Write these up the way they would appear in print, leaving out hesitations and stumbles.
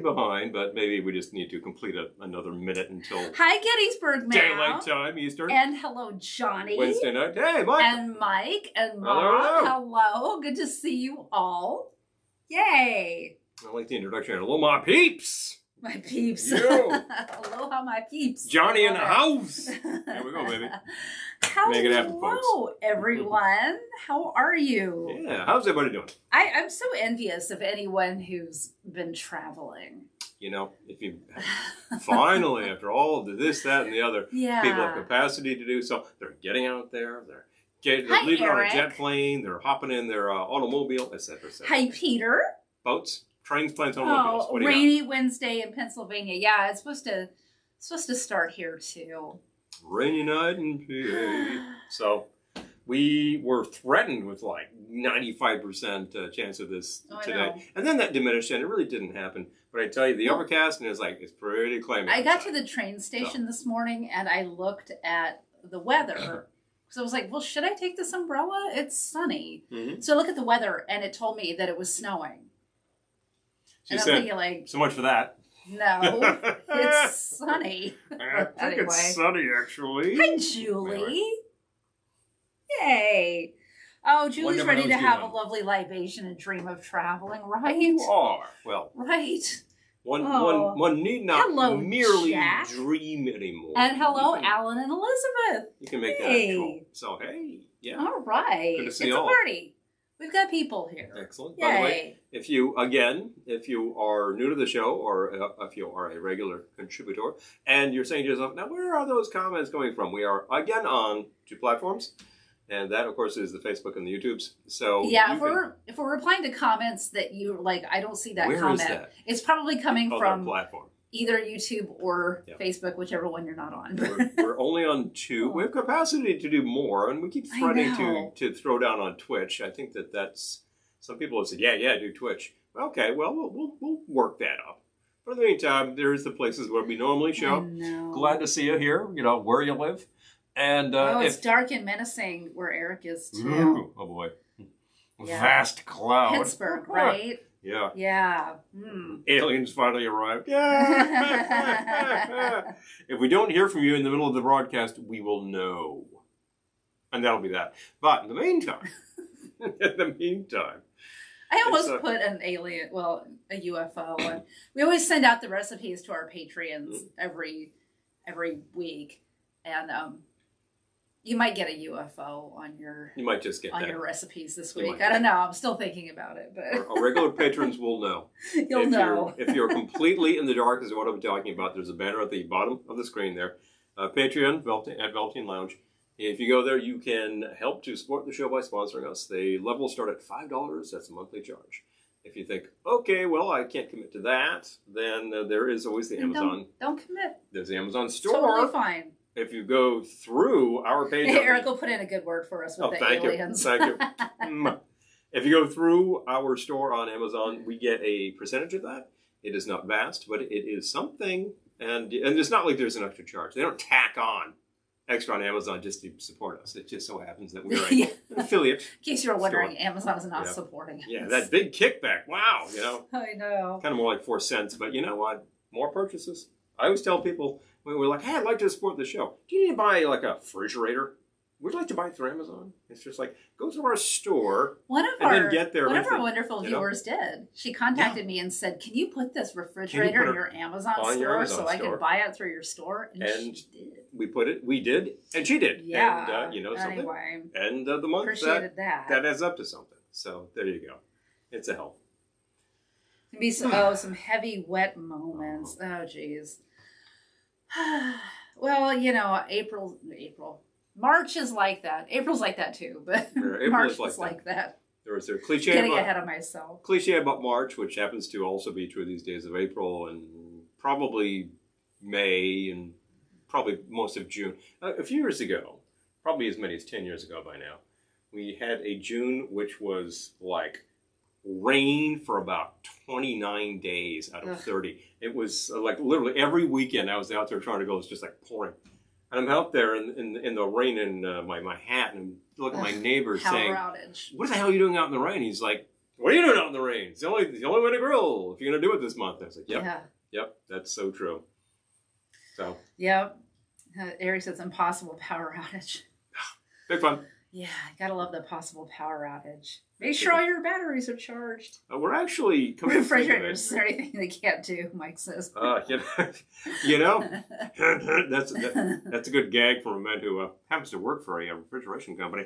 behind, but maybe we just need to complete another minute until Hi, Gettysburg now. daylight time, Eastern. And hello, Johnny. Wednesday night. Hey, Mike. And Mike and Mom. Hello. Good to see you all. Yay. I like the introduction. Hello, my peeps. My peeps. Yo. Aloha, my peeps. Johnny in the house. There we go, baby. Make it happen, folks. Hello, everyone. How are you? Yeah, how's everybody doing? I'm so envious of anyone who's been traveling. You know, if you finally, after all of the this, that, and the other, people have capacity to do so. They're getting out there. They're leaving on a jet plane. They're hopping in their automobile, etc., etc. Hi, Peter. Boats, trains, planes, automobiles. Oh, rainy Wednesday in Pennsylvania. Yeah, it's supposed to start here too. Rainy night in PA. So we were threatened with like 95% chance of this today. And then that diminished and it really didn't happen. But I tell you, the overcast and it's pretty cloudy. I got to the train station this morning and I looked at the weather. So I was like, well, should I take this umbrella? It's sunny. Mm-hmm. So I look at the weather and it told me that it was snowing. She said, thinking, like, so much for that. No, it's sunny. I think it's sunny, actually. Hi, Julie. Yay. Oh, Julie's ready to have a lovely libation and dream of traveling, right? You are. Well, right. One need not merely dream anymore. And hello, Alan and Elizabeth. You can make that actual. So, hey, yeah. All right. Good to see it's a party. We've got people here. Excellent. Yay. By the way, if you are new to the show or if you are a regular contributor and you're saying to yourself, now where are those comments coming from? We are again on 2 platforms. And that, of course, is the Facebook and the YouTubes. So yeah, if we're replying to comments that you like, I don't see that comment. Where is that? It's probably coming from platform. Either YouTube or Facebook, whichever one you're not on. We're only on 2. We have capacity to do more, and we keep threatening to throw down on Twitch. I think that's some people have said, yeah, do Twitch. Okay, well, we'll work that up. But in the meantime, there's the places where we normally show. Glad to see you here. You know where you live, and it's dark and menacing where Eric is too. Ooh, oh boy, vast cloud. Pittsburgh, right? Yeah. Yeah. Aliens finally arrived. Yeah. If we don't hear from you in the middle of the broadcast, we will know. And that'll be that. But in the meantime, I almost put an alien, a UFO. And we always send out the recipes to our Patreons every week. And you might get a UFO on your. You might just get your recipes this week. I don't know. I'm still thinking about it, but our regular patrons will know. You'll know if you're completely in the dark as to what I'm talking about. There's a banner at the bottom of the screen there. Patreon at Velveteen Lounge. If you go there, you can help to support the show by sponsoring us. The level will start at $5. That's a monthly charge. If you think, okay, well, I can't commit to that, then there is always the Amazon. Don't commit. There's the Amazon store. Totally fine. If you go through our page... Eric will put in a good word for us with the aliens. Thank you. If you go through our store on Amazon, we get a percentage of that. It is not vast, but it is something. And it's not like there's an extra charge. They don't tack on extra on Amazon just to support us. It just so happens that we're an affiliate. In case you're wondering, Amazon is not supporting us. Yeah, that big kickback. Wow, I know. Kind of more like 4 cents, but you know what? More purchases. I always tell people, when we're like, hey, I'd like to support the show. Do you need to buy like a refrigerator? Would you like to buy it through Amazon? It's just like, go to our store then get there. One of our wonderful viewers did. She contacted me and said, can you put this refrigerator in your Amazon store so I can buy it through your store? And she did. We did, and she did. Yeah. And, something. Anyway. And the month appreciated that adds up to something. So there you go. It's a help. Be some heavy, wet moments. Oh, geez. Well, April. March is like that. April's like that too, but March is like that. There was their cliche. Getting ahead of myself. Cliche about March, which happens to also be true these days of April and probably May and probably most of June. A few years ago, probably as many as 10 years ago by now, we had a June which was like rain for about 29 days out of 30. It was like literally every weekend I was out there trying to go. It was just like pouring. And I'm out there in the rain in my hat and look at my neighbor saying, outage. what the hell are you doing out in the rain? He's like, what are you doing out in the rain? It's the only way to grill if you're going to do it this month. I was like, yep. Yeah. Yep, that's so true. So. Yep. Eric said it's impossible power outage. Big fun. Yeah, gotta love the possible power outage. Make sure all your batteries are charged. We're actually coming refrigerators. Is there anything they can't do? Mike says. You know, that's a good gag from a man who happens to work for a refrigeration company.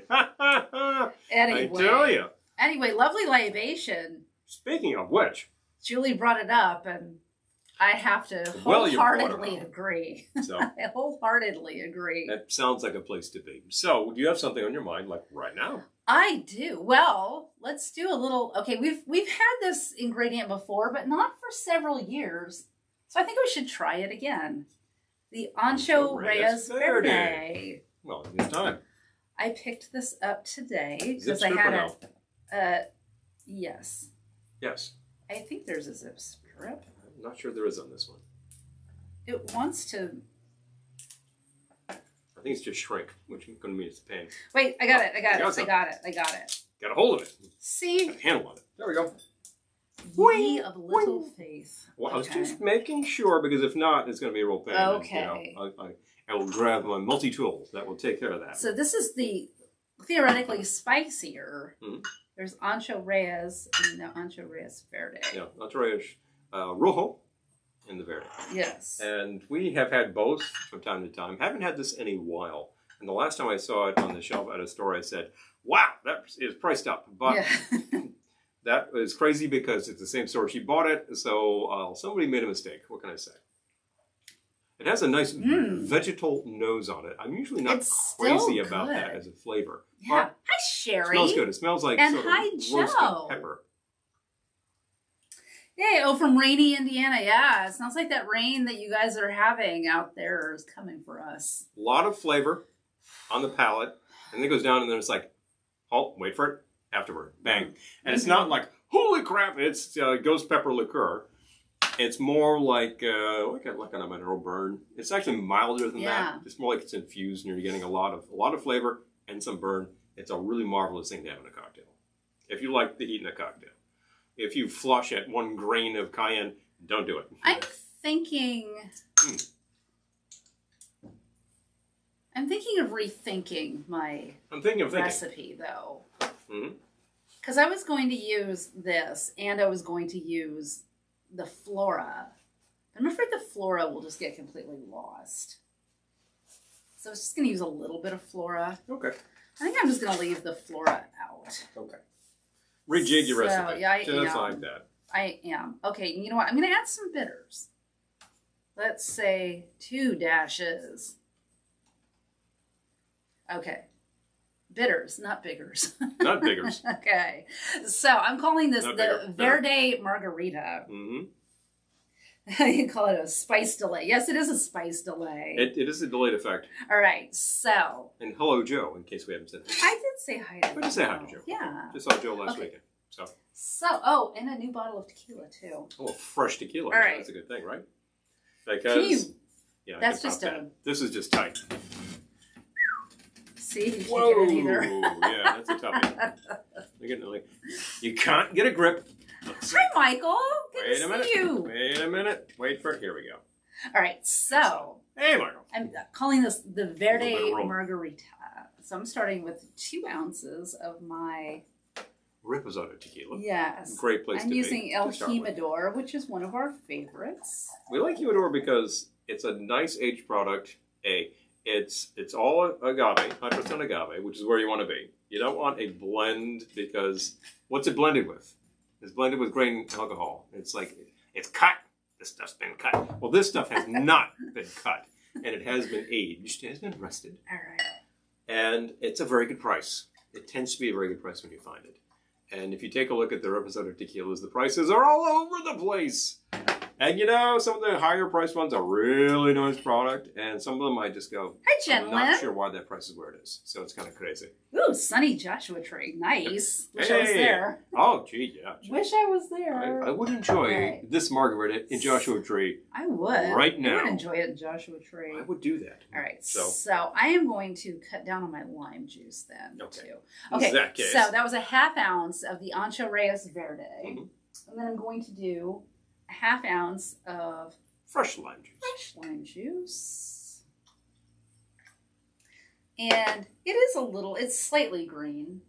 Anyway, I tell you. Anyway, lovely libation. Speaking of which, Julie brought it up, and I have to wholeheartedly agree. So, I wholeheartedly agree. That sounds like a place to be. So, do you have something on your mind, like right now? I do. Well, let's do a little. Okay, we've had this ingredient before, but not for several years. So I think we should try it again. The Ancho Reyes Verde. Well, it's time. I picked this up today because I had a. Yes. Yes. I think there's a zip strip. I'm not sure there is on this one. It wants to. I think it's just shrink, which is going to mean it's a pain. Wait, I got it. I got it. Got a hold of it. See? Got a handle on it. There we go. Ye of little faith. Well, I was just making sure, because if not, it's going to be a real pain. Okay. And, I will grab my multi-tools. That will take care of that. So this is the theoretically spicier. Mm-hmm. There's Ancho Reyes and the Ancho Reyes Verde. Yeah, Ancho Reyes Rojo and the Verde. Yes. And we have had both from time to time. Haven't had this in a while. And the last time I saw it on the shelf at a store, I said, wow, that is priced up. But that was crazy because it's the same store she bought it. So somebody made a mistake. What can I say? It has a nice vegetal nose on it. I'm usually not crazy about that as a flavor. Yeah. Hi, Sherry. It smells good. It smells like and sort hi, of Joe. roasted pepper. Hey, from rainy Indiana. Yeah, it sounds like that rain that you guys are having out there is coming for us. A lot of flavor on the palate. And then it goes down and then it's like, oh, wait for it. Afterward. Bang. And it's not like, holy crap, it's ghost pepper liqueur. It's more like a mineral burn. It's actually milder than that. It's more like it's infused, and you're getting a lot of flavor and some burn. It's a really marvelous thing to have in a cocktail. If you like the heat in a cocktail. If you flush at 1 grain of cayenne, don't do it. I'm thinking of rethinking my recipe, though. Because I was going to use this, and I was going to use the flora. I'm afraid the flora will just get completely lost. So I was just going to use a little bit of flora. Okay. I think I'm just going to leave the flora out. Okay. Rejig your recipe. Yeah, I am. Just like that. I am. Okay, you know what? I'm going to add some bitters. Let's say 2 dashes. Okay. Bitters, not biggers. Not biggers. Okay. So I'm calling this the Verde Margarita. You call it a spice delay. Yes, it is a spice delay. It is a delayed effect. All right, so. And hello, Joe, in case we haven't said it. I did say hi to Joe. I did say hi to Joe. Yeah. Just saw Joe last weekend. So, and a new bottle of tequila, too. Oh, fresh tequila. All right. That's a good thing, right? Because, that's just This is just tight. See, you can't get it either. Yeah, that's a toughie. You can't get a grip. Hi, Michael. Good to see you. Wait a minute. Wait for it. Here we go. All right, so. Hey, Michael. I'm calling this the Verde Margarita. So I'm starting with 2 ounces of my Reposado tequila. Yes. Great place to be. I'm using El Jimador, which is one of our favorites. We like Jimador because it's a nice aged product. It's all agave, 100% agave, which is where you want to be. You don't want a blend because what's it blended with? It's blended with grain alcohol. It's like, it's cut. This stuff's been cut. Well, this stuff has not been cut. And it has been aged. It has been rested. All right. And it's a very good price. It tends to be a very good price when you find it. And if you take a look at the Reposado tequilas, the prices are all over the place. And you know, some of the higher priced ones are really nice product, and some of them I just go, Hi, gentlemen. I'm not sure why that price is where it is. So it's kind of crazy. Ooh, sunny Joshua Tree. Nice. Wish I was there. Oh, gee, yeah. Wish I was there. I would enjoy this margarita in Joshua Tree. I would. Right now. I would enjoy it in Joshua Tree. I would do that. All right. So I am going to cut down on my lime juice then, okay. too. Okay. In that case. So that was a ½ ounce of the Ancho Reyes Verde. Mm-hmm. And then I'm going to do a ½ ounce of fresh lime juice. Fresh lime juice. And it is it's slightly green.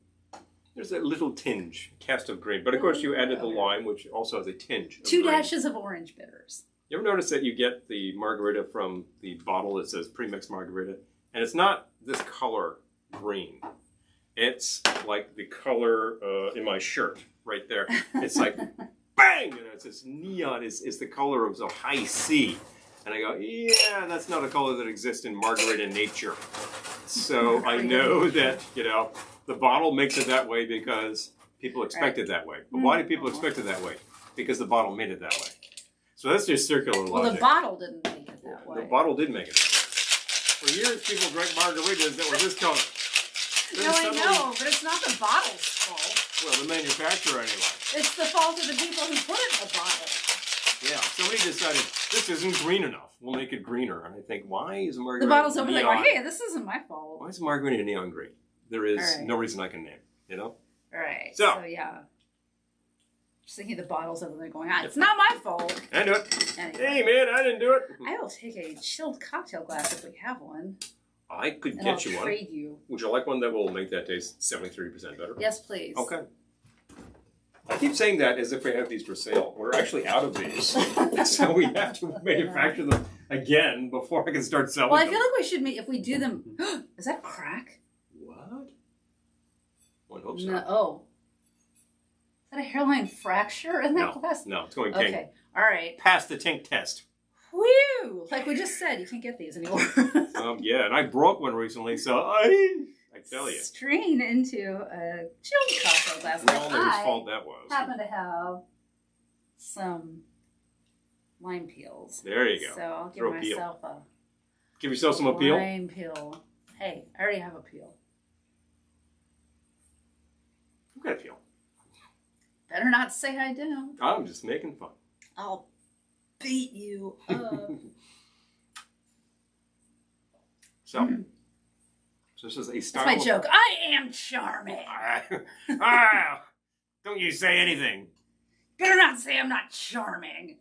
There's a little tinge, cast of green. But of course you added the lime, which also has a tinge of 2 green. dashes of orange bitters. You ever notice that you get the margarita from the bottle that says pre-mixed margarita? And it's not this color green. It's like the color in my shirt right there. It's like, bang! And it's this neon. It's the color of a high C. And I go, yeah, that's not a color that exists in margarita nature. So I know that, you know, the bottle makes it that way because people expect it that way. But why do people expect it that way? Because the bottle made it that way. So that's just circular logic. Well, the bottle didn't make it that way. The bottle did make it that way. For years, people drank margaritas that were this color. No, I know, but it's not the bottle's fault. Well, the manufacturer anyway. It's the fault of the people who put it in the bottle. Yeah, somebody decided, this isn't green enough. We'll make it greener. And I think, why is a margarita The bottle's over neon? there going, hey, this isn't my fault. Why is a margarita neon green? There is no reason I can name, you know? All right, so yeah. Just thinking the bottle's over there going, it's not my fault. I do it. Anyway. Hey, man, I didn't do it. I will take a chilled cocktail glass if we have one. I could and get I'll you one. trade you. Would you like one that will make that taste 73% better? Yes, please. Okay. I keep saying that as if we have these for sale. We're actually out of these. So we have to manufacture them again before I can start selling them. Well, I feel like we should if we do them... Is that crack? What? One hopes so. No, oh. Is that a hairline fracture in that glass? No, it's going pink. Okay, all right. Pass the tink test. Whew! Like we just said, you can't get these anymore. Yeah, and I broke one recently, so I tell you. Strain into a chilled cocktail glass. We all know whose fault that was. Happen to have some lime peels. There you go. So I'll give Give yourself some appeal. Lime peel. Hey, I already have a peel. I've got a peel. Better not say I don't. I'm just making fun. I'll beat you up. So this is a style. That's my joke. I am charming. Don't you say anything. Better not say I'm not charming.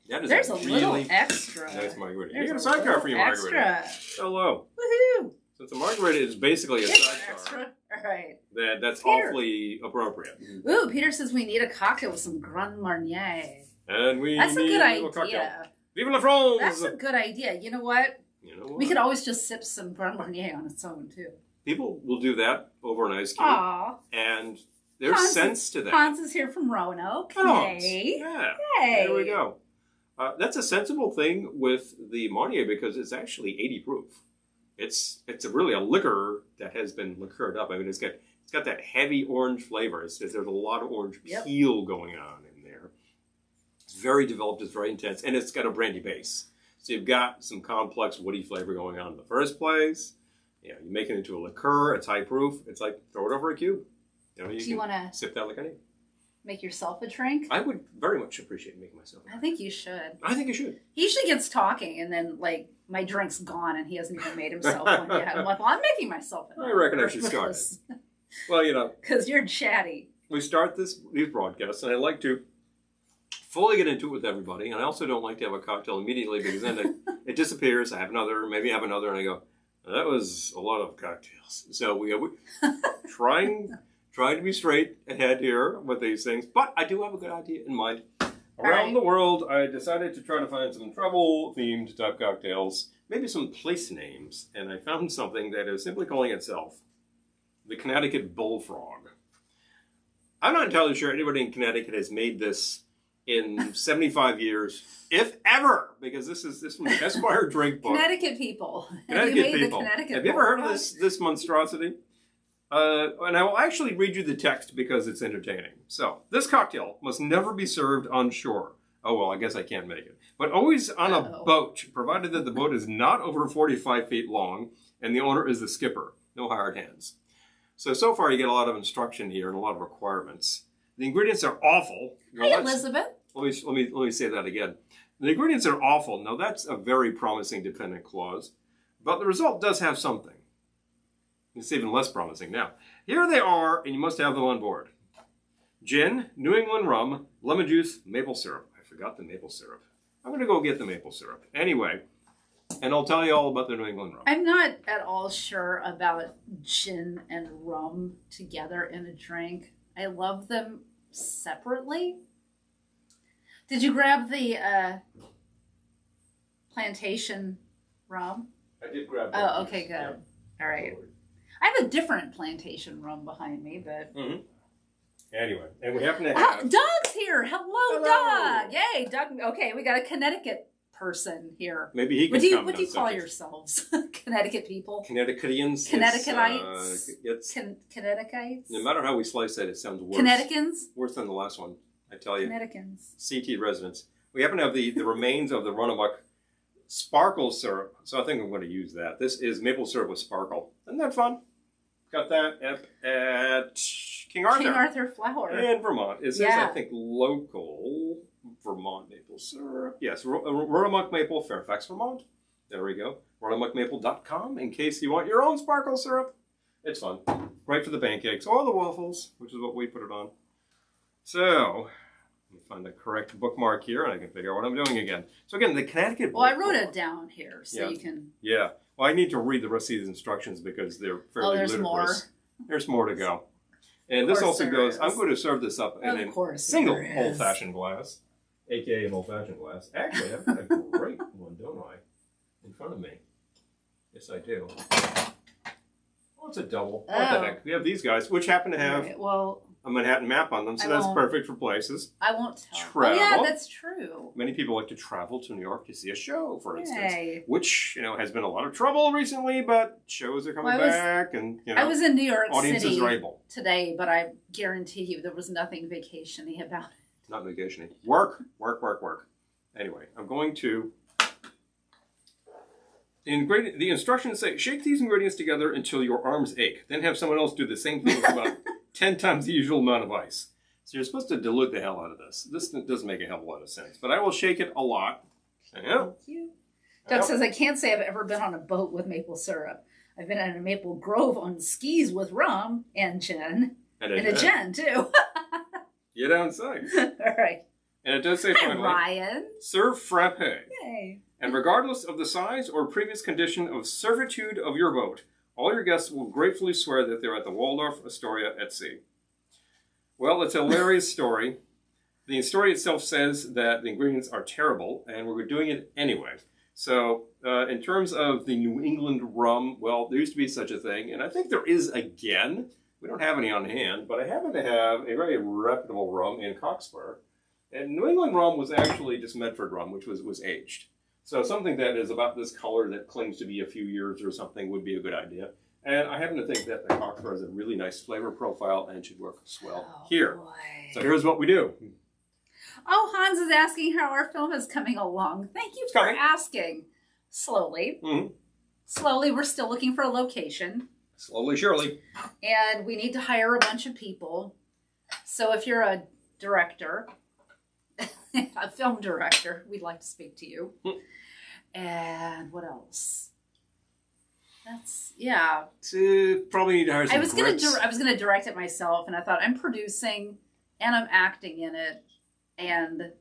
There's a really little extra. Nice margarita. There's You got a sidecar for your margarita. Extra. Hello. Woohoo! Since a margarita is basically a sidecar, Extra. All right. that's awfully appropriate. Ooh, Peter says we need a cocktail with some Grand Marnier. And That's a good idea. Cocktail. Vive la France! That's a good idea. You know what? We could always just sip some Grand Marnier on its own, too. People will do that over an ice cube. Aww. And there's sense to that. Hans is here from Roanoke. Hey. Yeah. Hey. There we go. That's a sensible thing with the Marnier because it's actually 80 proof. It's really a liquor that has been liquored up. I mean, it's got that heavy orange flavor. There's a lot of orange peel going on in there. It's very developed. It's very intense. And it's got a brandy base. So you've got some complex woody flavor going on in the first place. You make it into a liqueur. It's high proof. It's like throw it over a cube. You Do you want to sip that like anything? Make yourself a drink? I would very much appreciate making myself a drink. I think you should. I think you should. He usually gets talking and then my drink's gone and he hasn't even made himself one yet. I'm like, well, I'm making myself one. I reckon I should start it. Well, because you're chatty. We start these broadcasts and I like to fully get into it with everybody. And I also don't like to have a cocktail immediately because then it disappears. I have another, maybe I have another, and I go, that was a lot of cocktails. So we trying to be straight ahead here with these things. But I do have a good idea in mind. Around the world, I decided to try to find some travel-themed type cocktails, maybe some place names, and I found something that is simply calling itself the Connecticut Bullfrog. I'm not entirely sure anybody in Connecticut has made this in 75 years, if ever, because this is from the Esquire drink book. Connecticut people. Connecticut people. Have you ever heard of Bullfrog? this monstrosity? And I will actually read you the text because it's entertaining. So, this cocktail must never be served on shore Oh, well, I guess I can't make it. But always on a boat, provided that the boat is not over 45 feet long and the owner is the skipper. No hired hands. So far you get a lot of instruction here and a lot of requirements. The ingredients are awful. Hey, Elizabeth. Let me say that again. The ingredients are awful. Now, that's a very promising dependent clause, but the result does have something. It's even less promising. Now, here they are, and you must have them on board. Gin, New England rum, lemon juice, maple syrup. I forgot the maple syrup. I'm going to go get the maple syrup. Anyway, and I'll tell you all about the New England rum. I'm not at all sure about gin and rum together in a drink. I love them separately. Did you grab the plantation rum? I did grab that. Oh, okay, good. Yeah. All right. I have a different plantation rum behind me, but... Mm-hmm. Anyway, and we happen to have... Doug's here! Hello, Doug! Yay, Doug. Okay, we got a Connecticut person here. Maybe he can What do you call yourselves? Connecticut people? Connecticutians. Connecticutites? Connecticutites? No matter how we slice it, it sounds worse. Connecticans? Worse than the last one, I tell you. Connecticans. CT residents. We happen to have the remains of the Runamuck sparkle syrup, so I think I'm going to use that. This is maple syrup with sparkle. Isn't that fun? Got that at King Arthur. King Arthur flour. In Vermont. It says, I think, local Vermont maple syrup. Yes, Runamuck Maple, Fairfax, Vermont. There we go. RunamuckMaple.com in case you want your own sparkle syrup. It's fun. Right for the pancakes or the waffles, which is what we put it on. So, let me find the correct bookmark here and I can figure out what I'm doing again. So again, the Connecticut book. Well, I wrote it down here so you can... Yeah. Well, I need to read the rest of these instructions because they're fairly there's ludicrous. More. There's more to go. And this also goes, I'm going to serve this up in a single old-fashioned glass, a.k.a. an old-fashioned glass. Actually, I've got a great one, don't I? In front of me. Yes, I do. Well, it's a double. What the heck? We have these guys, which happen to have a Manhattan map on them, so that's perfect for places. I won't tell. Travel. Oh, yeah, that's true. Many people like to travel to New York to see a show, for instance, which has been a lot of trouble recently, but shows are coming back, and I was in New York audiences are able today, but I guarantee you there was nothing vacation-y about it. Not vacation-y. Work. Anyway, I'm going to. The instructions say, shake these ingredients together until your arms ache. Then have someone else do the same thing with about 10 times the usual amount of ice. So you're supposed to dilute the hell out of this. This doesn't make a hell of a lot of sense. But I will shake it a lot. Yeah. Thank you. Doug says, I can't say I've ever been on a boat with maple syrup. I've been at a maple grove on skis with rum and gin. And a gin, too. You don't say. All right. And it does say finally, Ryan. Serve frappe. Yay. And regardless of the size or previous condition of servitude of your boat, all your guests will gratefully swear that they're at the Waldorf Astoria at sea. Well, it's a hilarious story. The story itself says that the ingredients are terrible, and we're doing it anyway. So, in terms of the New England rum, well, there used to be such a thing, and I think there is again. We don't have any on hand, but I happen to have a very reputable rum in Cockspur. And New England rum was actually just Medford rum, which was aged. So something that is about this color that claims to be a few years or something would be a good idea. And I happen to think that the Cockspur has a really nice flavor profile and should work swell here. Boy. So here's what we do. Oh, Hans is asking how our film is coming along. Thank you for asking. Slowly. Mm-hmm. Slowly, we're still looking for a location. Slowly, surely. And we need to hire a bunch of people. So if you're a director, a film director, we'd like to speak to you. And what else? Probably need to hire some I was gonna direct it myself, and I thought I'm producing and I'm acting in it, and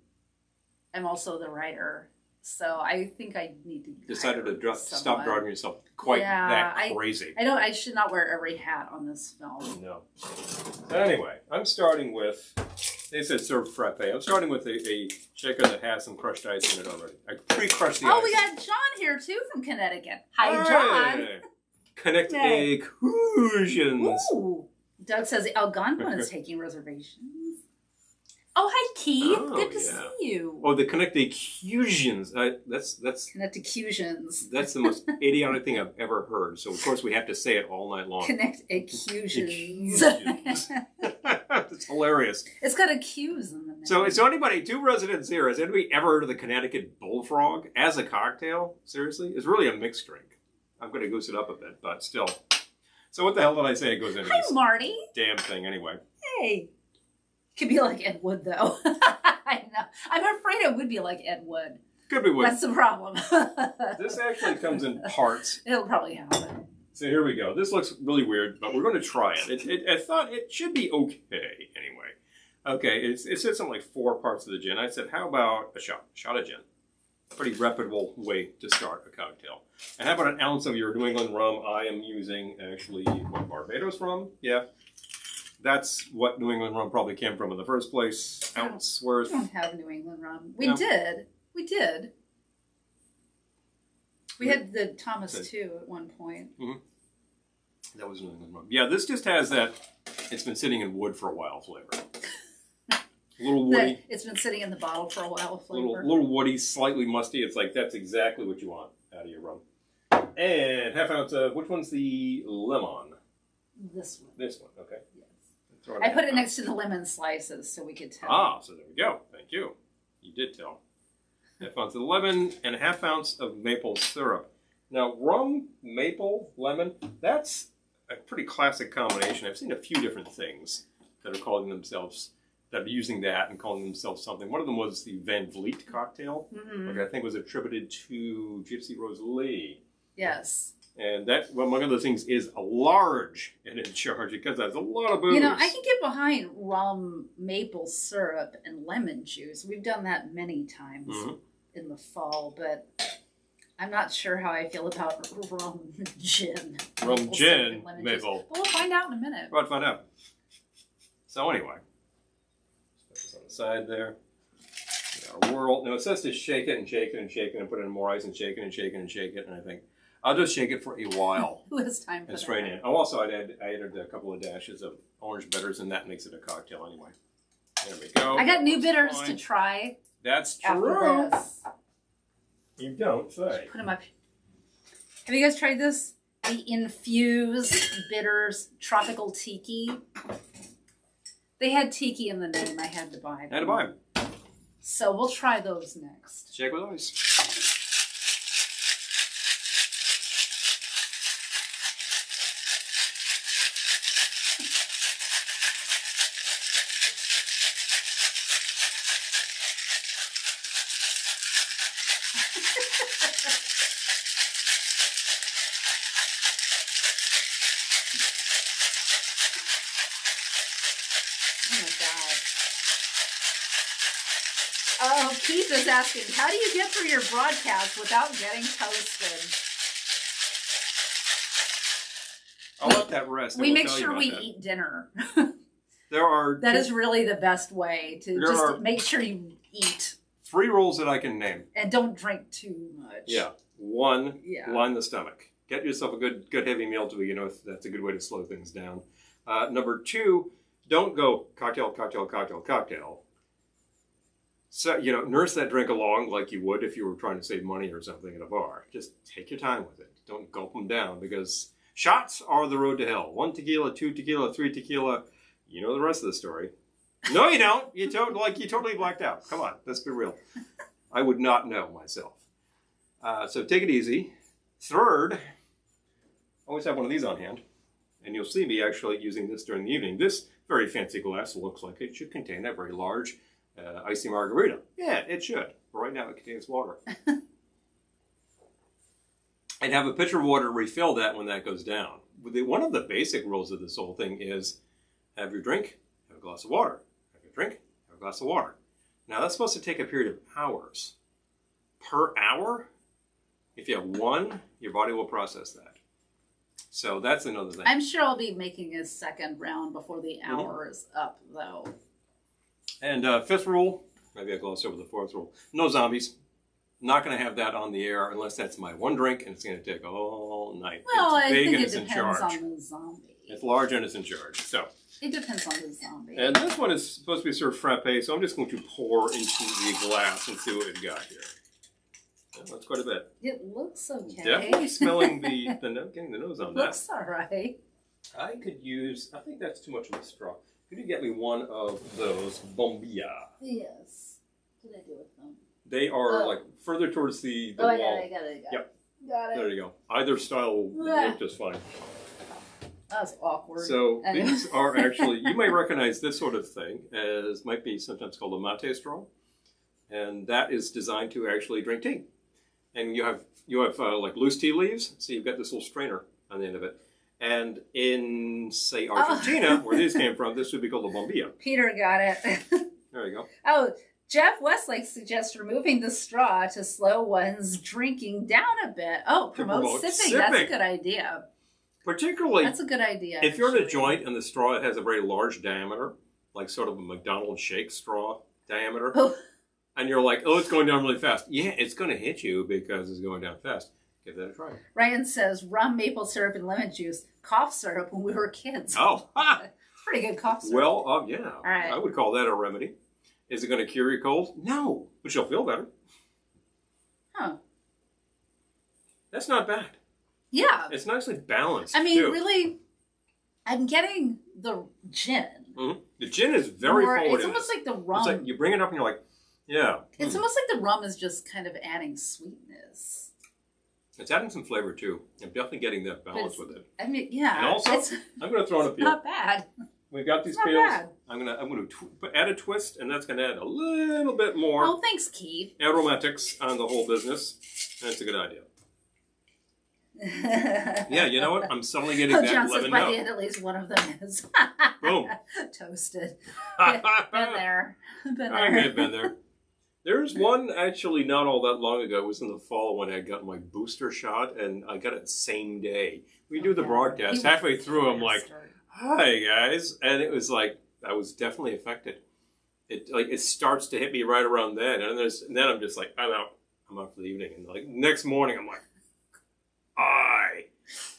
I'm also the writer. So I think I need to decided to stop drawing yourself that crazy. I should not wear every hat on this film. No. So anyway, I'm starting with. They said serve frappe. I'm starting with a shaker that has some crushed ice in it already. I pre-crushed the ice. Oh, we got John here too from Connecticut. Hi, John. Connecticut. Ooh. Doug says Algonquin is taking reservations. Oh, hi, Keith. Good to see you. Oh, the Connecticutians. That's Connecticutians. That's the most idiotic thing I've ever heard. So, of course, we have to say it all night long. Connecticutians. It's hilarious. It's got a Q's in the So anybody, 2 residents here, has anybody ever heard of the Connecticut Bullfrog as a cocktail? Seriously? It's really a mixed drink. I'm going to goose it up a bit, but still. So what the hell did I say it goes into Hi, this Marty. damn thing anyway? Hey. Could be like Ed Wood, though. I know. I'm afraid it would be like Ed Wood. Could be wood. That's the problem. This actually comes in parts. It'll probably happen. So here we go. This looks really weird, but we're going to try it. I thought it should be okay anyway. Okay, it said something like 4 parts of the gin. I said, how about a shot of gin? Pretty reputable way to start a cocktail. And how about an ounce of your New England rum? I am using actually Barbados rum. Yeah, that's what New England rum probably came from in the first place. Ounce worth. We don't have New England rum. We did. We had the Thomas too at one point. Mm-hmm. That was New England rum. Yeah, this just has that. It's been sitting in wood for a while flavor. A little woody. It's been sitting in the bottle for a while flavor. Little woody, slightly musty. It's like that's exactly what you want out of your rum. And half ounce of, which one's the lemon? This one. This one, okay. Yes. I put it next to the lemon slices so we could tell. Ah, so there we go. Thank you. You did tell. Half ounce of lemon and a half ounce of maple syrup. Now, rum, maple, lemon, that's a pretty classic combination. I've seen a few different things that are calling themselves, that are using that and calling themselves something. One of them was the Van Vliet cocktail, which I think was attributed to Gypsy Rose Lee. Yes. And that, well, among other things, is a large and in charge because that's a lot of booze. You know, I can get behind rum, maple syrup, and lemon juice. We've done that many times in the fall, but I'm not sure how I feel about rum gin. Rum gin, maple. But we'll find out in a minute. We'll find out. So anyway, put this on the side there. We got a whirl. Now it says to shake it and shake it and shake it and put in more ice and shake it and shake it and shake it. And I think I'll just shake it for a while. Who has time for and that? strain it. Oh, also, I added a couple of dashes of orange bitters, and that makes it a cocktail anyway. There we go. I got new bitters to try. That's true. You don't say. Put them up. Have you guys tried this? The Infused Bitters Tropical Tiki. They had tiki in the name. I had to buy them. I had to buy them. So we'll try those next. Shake with ice. Oh, Keith is asking, how do you get through your broadcast without getting toasted? I'll let that rest. We make sure we eat dinner. There are... That is really the best way to just make sure you eat. 3 rules that I can name. And don't drink too much. Yeah. 1, line the stomach. Get yourself a good heavy meal to begin with. That's a good way to slow things down. Number 2, don't go cocktail, cocktail, cocktail, cocktail. So, you know, nurse that drink along like you would if you were trying to save money or something at a bar. Just take your time with it. Don't gulp them down because shots are the road to hell. 1 tequila, 2 tequila, 3 tequila. You know the rest of the story. No, you don't. You totally blacked out. Come on, let's be real. I would not know myself. So take it easy. 3rd, always have one of these on hand. And you'll see me actually using this during the evening. This very fancy glass looks like it should contain that very large icy margarita. Yeah, it should. But right now it contains water. And have a pitcher of water to refill that when that goes down. One of the basic rules of this whole thing is have your drink, have a glass of water. Have your drink, have a glass of water. Now that's supposed to take a period of hours. Per hour, if you have 1, your body will process that. So that's another thing. I'm sure I'll be making a 2nd round before the hour is up, though. And 5th rule, maybe I glossed over the 4th rule. No zombies. Not going to have that on the air unless that's my 1 drink, and it's going to take all night. Well, it's big I think and it it's in depends charge. on the zombie. It's large and it's in charge. So it depends on the zombie. And this one is supposed to be served frappe, so I'm just going to pour into the glass and see what we've got here. Yeah, that's quite a bit. It looks okay. Definitely smelling getting the nose on that. Looks all right. I could use, I think that's too much of a straw. Could you get me one of those bombilla? Yes. What did I do with them? They are like further towards the wall. I got it. Yep. Got it. There you go. Either style will work just fine. That's awkward. So these are actually, you might recognize this sort of thing as might be sometimes called a mate straw. And that is designed to actually drink tea. And you have like loose tea leaves. So you've got this little strainer on the end of it. And in, say, Argentina, where these came from, this would be called a bombilla. Peter got it. There you go. Oh, Jeff Westlake suggests removing the straw to slow one's drinking down a bit. Oh, promote sipping. That's a good idea. Particularly, that's a good idea. If you're in a joint and the straw has a very large diameter, like sort of a McDonald's shake straw diameter, and you're like, oh, it's going down really fast. Yeah, it's going to hit you because it's going down fast. Give that a try. Ryan says rum, maple syrup, and lemon juice. Cough syrup when we were kids. Oh, it's pretty good cough syrup. Well, yeah. All right. I would call that a remedy. Is it going to cure your cold? No, but you'll feel better. Huh. That's not bad. Yeah. It's nicely balanced, I mean, too. Really, I'm getting the gin. Mm-hmm. The gin is very forward. It's almost like the rum. It's like you bring it up and you're like, yeah. It's almost like the rum is just kind of adding sweetness. It's adding some flavor, too. I'm definitely getting that balance with it. I mean, yeah. And also, I'm going to throw in a peel. Not bad. We've got these peels. Bad. I'm going to add a twist, and that's going to add a little bit more. Oh, thanks, Keith. Aromatics on the whole business. That's a good idea. Yeah, you know what? I'm suddenly getting that John lemon says by note. the end, at least one of them is Boom. Toasted. Been there. I may have been there. There's one actually not all that long ago. It was in the fall when I got my booster shot, and I got it the same day. We do the broadcast. Halfway through, I'm like, hi, guys. And it was like, I was definitely affected. It starts to hit me right around then. And then I'm just like, I'm out. I'm out for the evening. And like next morning, I'm like, I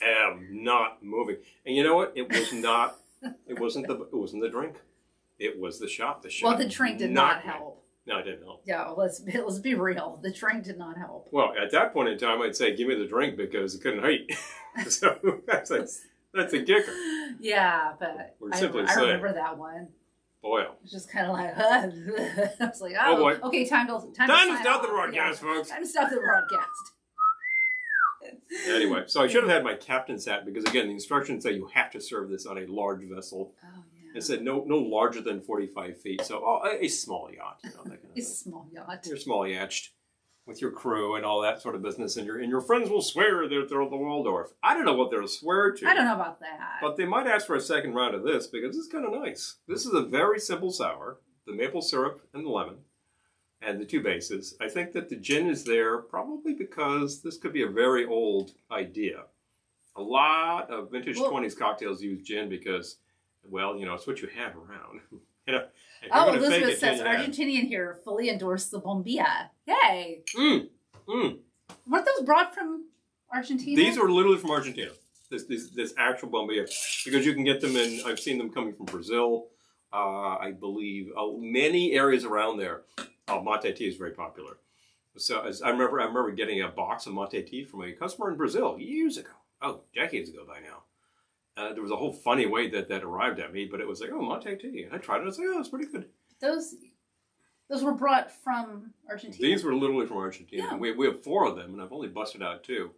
am not moving. And you know what? It was not. It wasn't the drink. It was the shot. The shot. Well, the drink did not help. No, it didn't help. Yeah, let's be real. The drink did not help. Well, at that point in time, I'd say, give me the drink because it couldn't hate. So that's a kicker. Yeah, but I remember that one. Boy, it's just kind of like, I was like, oh boy. Okay, time to stop the broadcast, folks. Time to stop the broadcast. Anyway, so I should have had my captain's hat because, again, the instructions say you have to serve this on a large vessel. Oh, yeah. It said no larger than 45 feet. So a small yacht. You know, that kind of thing. Small yacht. You're small yacht with your crew and all that sort of business. And your friends will swear they're the Waldorf. I don't know what they'll swear to. I don't know about that. But they might ask for a second round of this because it's kind of nice. This is a very simple sour. The maple syrup and the lemon. And the two bases. I think that the gin is there probably because this could be a very old idea. A lot of vintage 20s cocktails use gin because, well, you know, it's what you have around. You know, Elizabeth says, Argentinian here fully endorse the bombilla. Yay! Weren't those brought from Argentina? These are literally from Argentina. This actual bombilla. Because you can get them in, I've seen them coming from Brazil, I believe, many areas around there. Mate tea is very popular. So I remember getting a box of mate tea from a customer in Brazil years ago. Oh, decades ago by now. There was a whole funny way that arrived at me, but it was like, oh, mate tea. I tried it. I was like, oh, it's pretty good. Those were brought from Argentina? These were literally from Argentina. Yeah. We have 4 of them, and I've only busted out 2.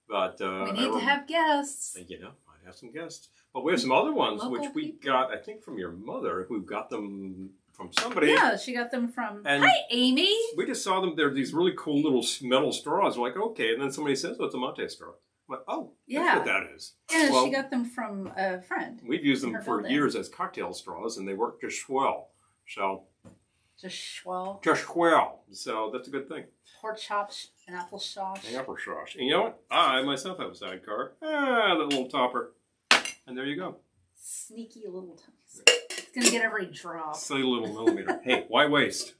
But we need to have guests. You know, might have some guests. But we have some other ones, which we got, I think, from your mother, who got them from somebody. Yeah, she got them from... Hi, Amy! We just saw them. They're these really cool little metal straws. We're like, okay. And then somebody says, oh, it's a mate straw. I'm like, oh, that's what that is. Yeah, well, she got them from a friend. We've used them for years as cocktail straws, and they work just well. So... Just well. So that's a good thing. Pork chops and applesauce. And you know what? I myself have a sidecar. That little topper. And there you go. Sneaky little topper. It's going to get every drop. Silly little millimeter. Hey, why waste?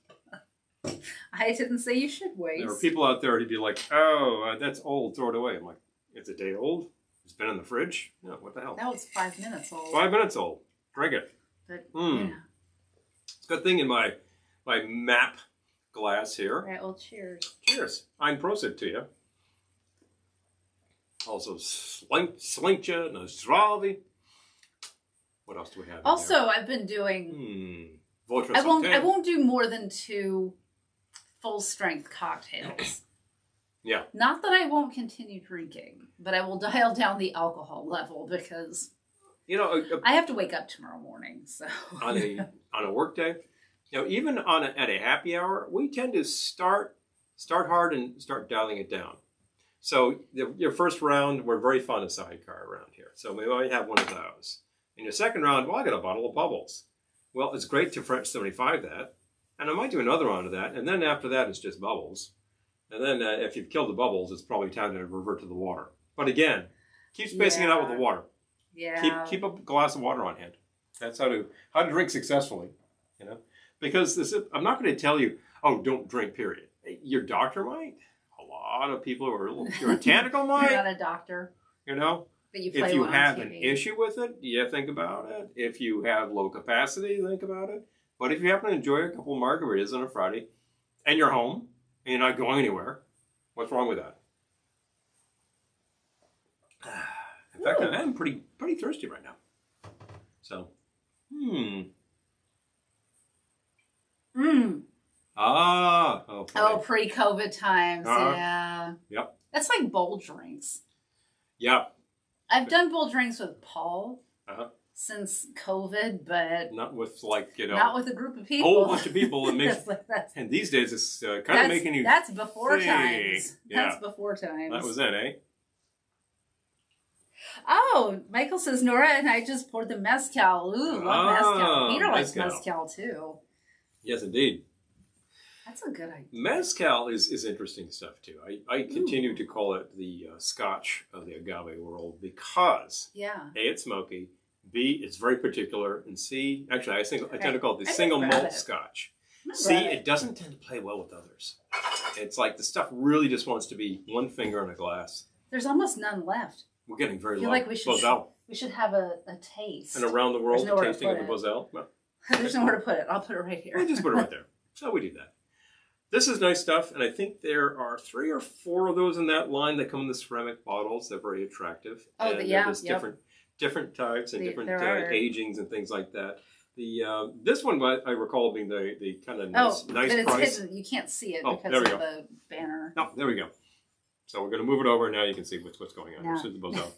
I didn't say you should waste. There are people out there who'd be like, oh, that's old. Throw it away. I'm like, it's a day old? It's been in the fridge? No, what the hell? That was 5 minutes old. 5 minutes old. Drink it. But, yeah. It's a good thing in my map glass here. All right, well, cheers. Cheers. Ein Prosit to you. Also, Slinkja, na zdravie. What else do we have? Also, I've been doing. Votre I santé. won't do more than 2 full strength cocktails. Yeah. Not that I won't continue drinking, but I will dial down the alcohol level because I have to wake up tomorrow morning. So on a work day, even at a happy hour, we tend to start hard and start dialing it down. So your first round, we're very fond of sidecar around here. So we might have one of those. In your second round, well, I got a bottle of bubbles. Well, it's great to French 75 that. And I might do another round of that. And then after that, it's just bubbles. And then if you've killed the bubbles, it's probably time to revert to the water. But again, keep spacing it out with the water. Yeah. Keep a glass of water on hand. That's how to drink successfully. Because I'm not going to tell you, oh, don't drink, period. Your doctor might. A lot of people who are a little puritanical might. You're not a doctor. But you play if you one have on an TV. issue with it, think about it. If you have low capacity, think about it. But if you happen to enjoy a couple of margaritas on a Friday, and you're home, and you're not going anywhere, what's wrong with that? In fact, I'm pretty thirsty right now. So, Oh, pre-COVID times, yeah. Yep. That's like bowl drinks. Yep. I've done bowl drinks with Paul since COVID, but not with not with a group of a people. whole bunch of people. It makes and these days it's kind of making you. That's before think. times. Yeah. That's before times. That was it, eh? Oh, Michael says Nora and I just poured the mezcal. Ooh, love mezcal. Peter likes mezcal too. Yes, indeed. That's a good idea. Mezcal is interesting stuff too. I continue to call it the Scotch of the agave world because A, it's smoky, B, it's very particular, and C, actually I tend to call it the single malt Scotch. C, it doesn't tend to play well with others. It's like the stuff really just wants to be one finger in a glass. There's almost none left. We're getting very I feel low. like we should have a taste. And around the world, the tasting of the Bosel. Well, there's nowhere to put it. I'll put it right here. We'll just put it right there. So we do that. This is nice stuff, and I think there are 3 or 4 of those in that line that come in the ceramic bottles. They're very attractive. Oh, and yeah. There's different types and different agings and things like that. The this one I recall being the kind of nice but it's price. hidden. You can't see it because there we of go. the banner. Oh, there we go. So we're going to move it over, and now you can see what's going on. Yeah. This is the Bosel.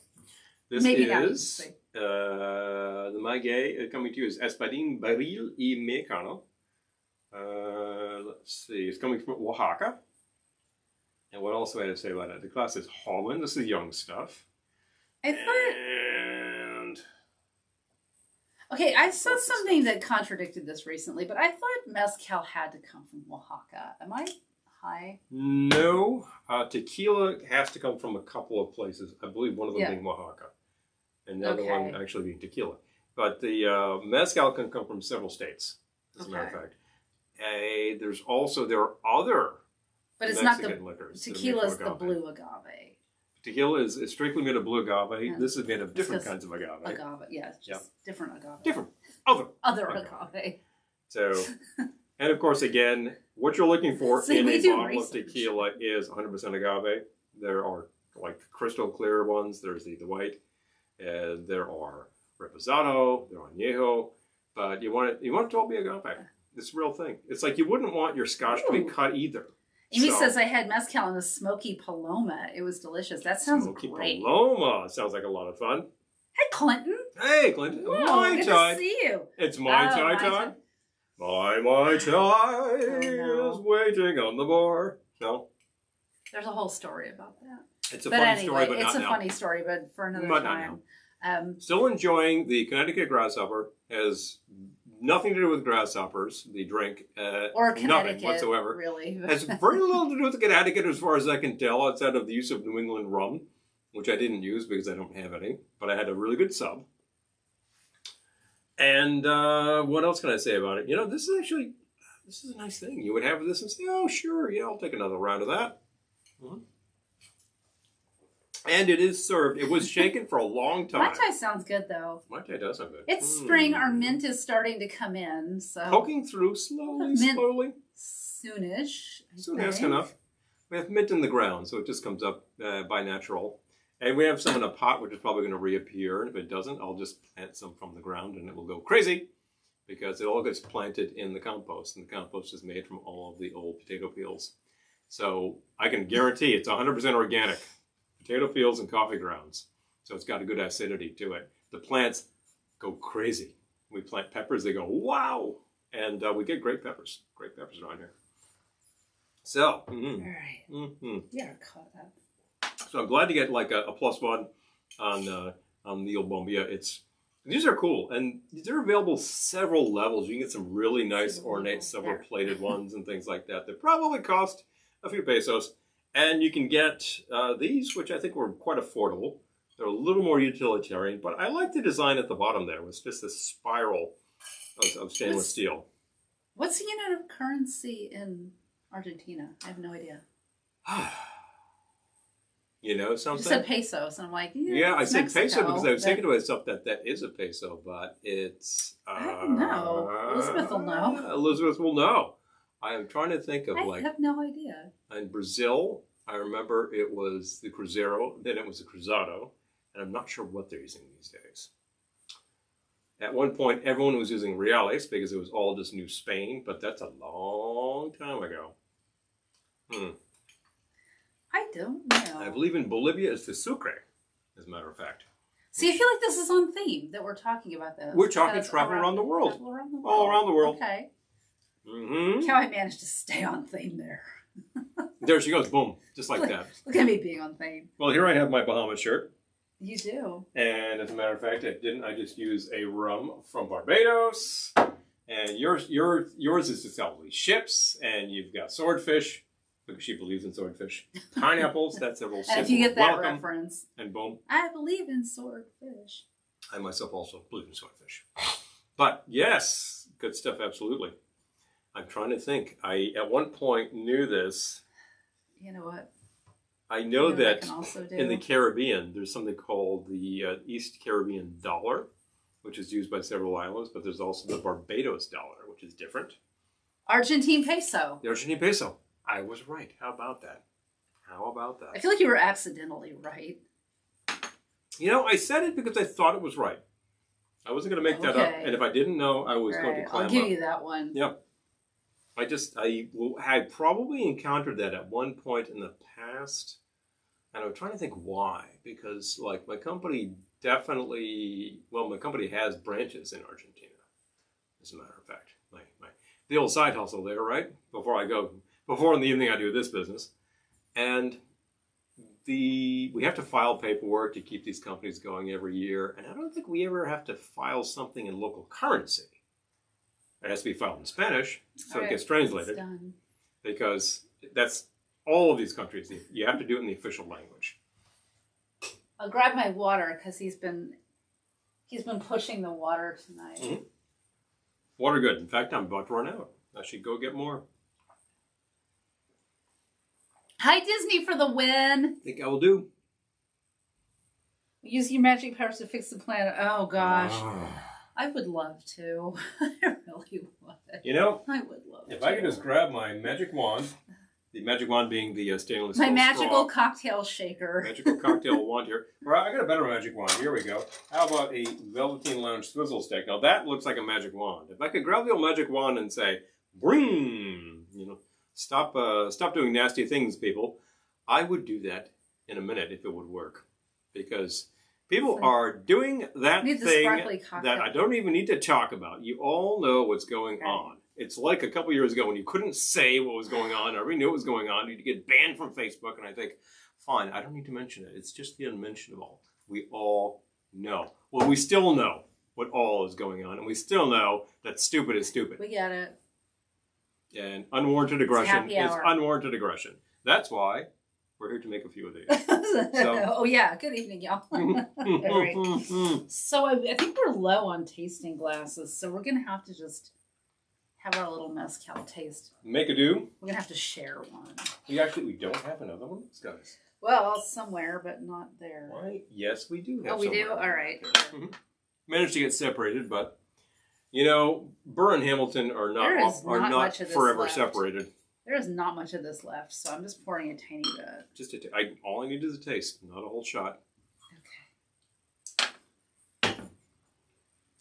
This Maybe is the maguey coming to you is Espadín Barril y Mexicano. Let's see. It's coming from Oaxaca. And what else do I have to say about it? The class is Holland. This is young stuff. I thought. Okay, I saw something that contradicted this recently, but I thought mezcal had to come from Oaxaca. Am I high? No. Tequila has to come from a couple of places. I believe one of them being Oaxaca. And the other one actually being tequila. But the mezcal can come from several states, as a matter of fact. There are other but it's Mexican not the liquors. Tequila's the blue agave. Tequila is strictly made of blue agave. Yeah. This is made of different kinds of agave. Different agave. Different. Other agave. So, and of course, again, what you're looking for in a bottle of tequila is 100% agave. There are like crystal clear ones. There's the white. There are reposado. There are añejo. But you want it to all be agave. It's a real thing. It's like you wouldn't want your Scotch to be cut either. Amy says I had mezcal in a smoky Paloma. It was delicious. That sounds great. Smoky Paloma sounds like a lot of fun. Hey, Clinton. Hey, Clinton. Whoa, good to see you. It's my time. My tie is waiting on the bar. No. There's a whole story about that. It's a funny story, but it's not a funny story, but for another time. Still enjoying the Connecticut grasshopper. Has nothing to do with grasshoppers, the drink. Or Connecticut, nothing whatsoever. Really. Has very little to do with Connecticut as far as I can tell, outside of the use of New England rum, which I didn't use because I don't have any, but I had a really good sub. And what else can I say about it? This is a nice thing. You would have this and say, oh, sure, yeah, I'll take another round of that. Mm-hmm. And it is served. It was shaken for a long time. Mai Tai sounds good, though. Mai Tai does sound good. It's spring. Our mint is starting to come in. So poking through slowly. Soonish. Soon enough. We have mint in the ground, so it just comes up by natural. And we have some in a pot, which is probably going to reappear. And if it doesn't, I'll just plant some from the ground and it will go crazy because it all gets planted in the compost. And the compost is made from all of the old potato peels. So I can guarantee it's 100% organic. Potato peels and coffee grounds. So it's got a good acidity to it. The plants go crazy. We plant peppers, they go, wow. And we get great peppers around here. So, all right. Yeah, caught up. So I'm glad to get like a +1 on the old Bombilla. These are cool, and they're available several levels. You can get some really nice, ornate, silver-plated ones and things like that. They probably cost a few pesos, and you can get these, which I think were quite affordable. They're a little more utilitarian, but I like the design at the bottom there. It's just this spiral of stainless steel. What's the unit of currency in Argentina? I have no idea. You know something? You said pesos, and I'm like, yeah, I said Mexico, peso because I was thinking to myself that is a peso, but it's... I don't know. Elizabeth will know. Elizabeth will know. I am trying to think of I have no idea. In Brazil, I remember it was the Cruzeiro, then it was the Cruzado, and I'm not sure what they're using these days. At one point, everyone was using reales because it was all just New Spain, but that's a long time ago. I don't know. I believe in Bolivia it's the sucre, as a matter of fact. See, I feel like this is on theme that we're talking about this. We're talking travel around the world. All around the world. Okay. Mm-hmm. How I managed to stay on theme there. There she goes, boom, just like that. Look at me being on theme. Well, here I have my Bahamas shirt. You do. And as a matter of fact, I just use a rum from Barbados. And yours is to sell these ships, and you've got swordfish. Because she believes in swordfish. Pineapples, that's a real simple. And if you get that welcome, reference. and boom. I believe in swordfish. I myself also believe in swordfish. But yes, good stuff, absolutely. I'm trying to think. I, at one point, knew this. You know what? I know that I in the Caribbean, there's something called the East Caribbean dollar, which is used by several islands, but there's also the Barbados dollar, which is different. Argentine peso. The Argentine peso. I was right. How about that? How about that? I feel like you were accidentally right. You know, I said it because I thought it was right. I wasn't going to make that up. And if I didn't know, I was going to clam up. I'll give you that one. Yep. I probably encountered that at one point in the past. And I'm trying to think why. Because, like, my company my company has branches in Argentina, as a matter of fact. The old side hustle there, right? Before in the evening I do this business. And we have to file paperwork to keep these companies going every year. And I don't think we ever have to file something in local currency. It has to be filed in Spanish, so it gets translated. It's done. Because that's all of these countries. You have to do it in the official language. I'll grab my water because he's been pushing the water tonight. Mm-hmm. Water good. In fact, I'm about to run out. I should go get more. Hi, Disney, for the win. I think I will do. Use your magic powers to fix the planet. Oh, gosh. I would love to. I really would. You know, I would love to. If I could just grab my magic wand, the magic wand being the stainless steel my magical straw. Cocktail shaker. Magical cocktail wand here. Right, I got a better magic wand. Here we go. How about a Velveteen Lounge swizzle stick? Now that looks like a magic wand. If I could grab the old magic wand and say, "Bring," stop doing nasty things, people. I would do that in a minute if it would work, because people are doing that thing that I don't even need to talk about. You all know what's going on. It's like a couple years ago when you couldn't say what was going on. Everybody knew what was going on. You'd get banned from Facebook, and I think, fine, I don't need to mention it. It's just the unmentionable. We all know. Well, we still know what all is going on, and we still know that stupid is stupid. We get it. And unwarranted aggression is unwarranted aggression. That's why we're here to make a few of these. Oh, yeah. Good evening, y'all. All right. So I think we're low on tasting glasses, so we're going to have to just have our little mezcal taste. Make a do. We're going to have to share one. We don't have another one, guys. Well, somewhere, but not there. Right? Yes, we do have we do? All right. Mm-hmm. Managed to get separated, but, Burr and Hamilton are not forever separated. There is not much of this left, so I'm just pouring a tiny bit. All I need is a taste, not a whole shot.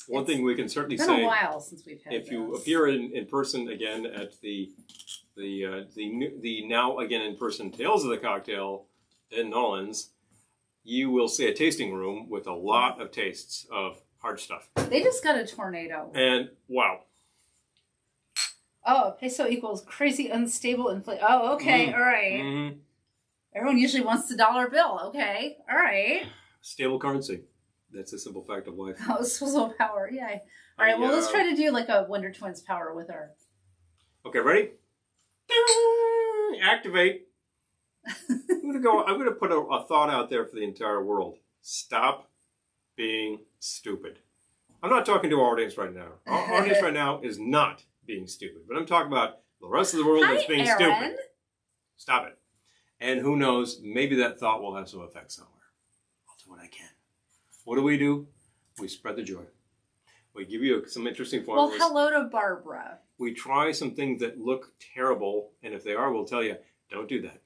one thing we can certainly say. It's been a while since we've had if you appear in person again at the now again in person Tales of the Cocktail in Nolans, you will see a tasting room with a lot of tastes of hard stuff. They just got a tornado. And wow. Oh, peso equals crazy unstable inflation. Oh, okay, all right. Mm-hmm. Everyone usually wants the dollar bill. Okay, all right. Stable currency. That's a simple fact of life. Oh, swizzle power. Yeah. All right. Well, let's try to do like a Wonder Twins power with our. Okay, ready? Activate. I'm gonna put a thought out there for the entire world. Stop being stupid. I'm not talking to our audience right now. Our audience right now is not being stupid, but I'm talking about the rest of the world that's being stupid. Stop it. And who knows? Maybe that thought will have some effect somewhere. I'll do what I can. What do? We spread the joy. We give you some interesting formulas. Well, hello to Barbara. We try some things that look terrible, and if they are, we'll tell you, don't do that.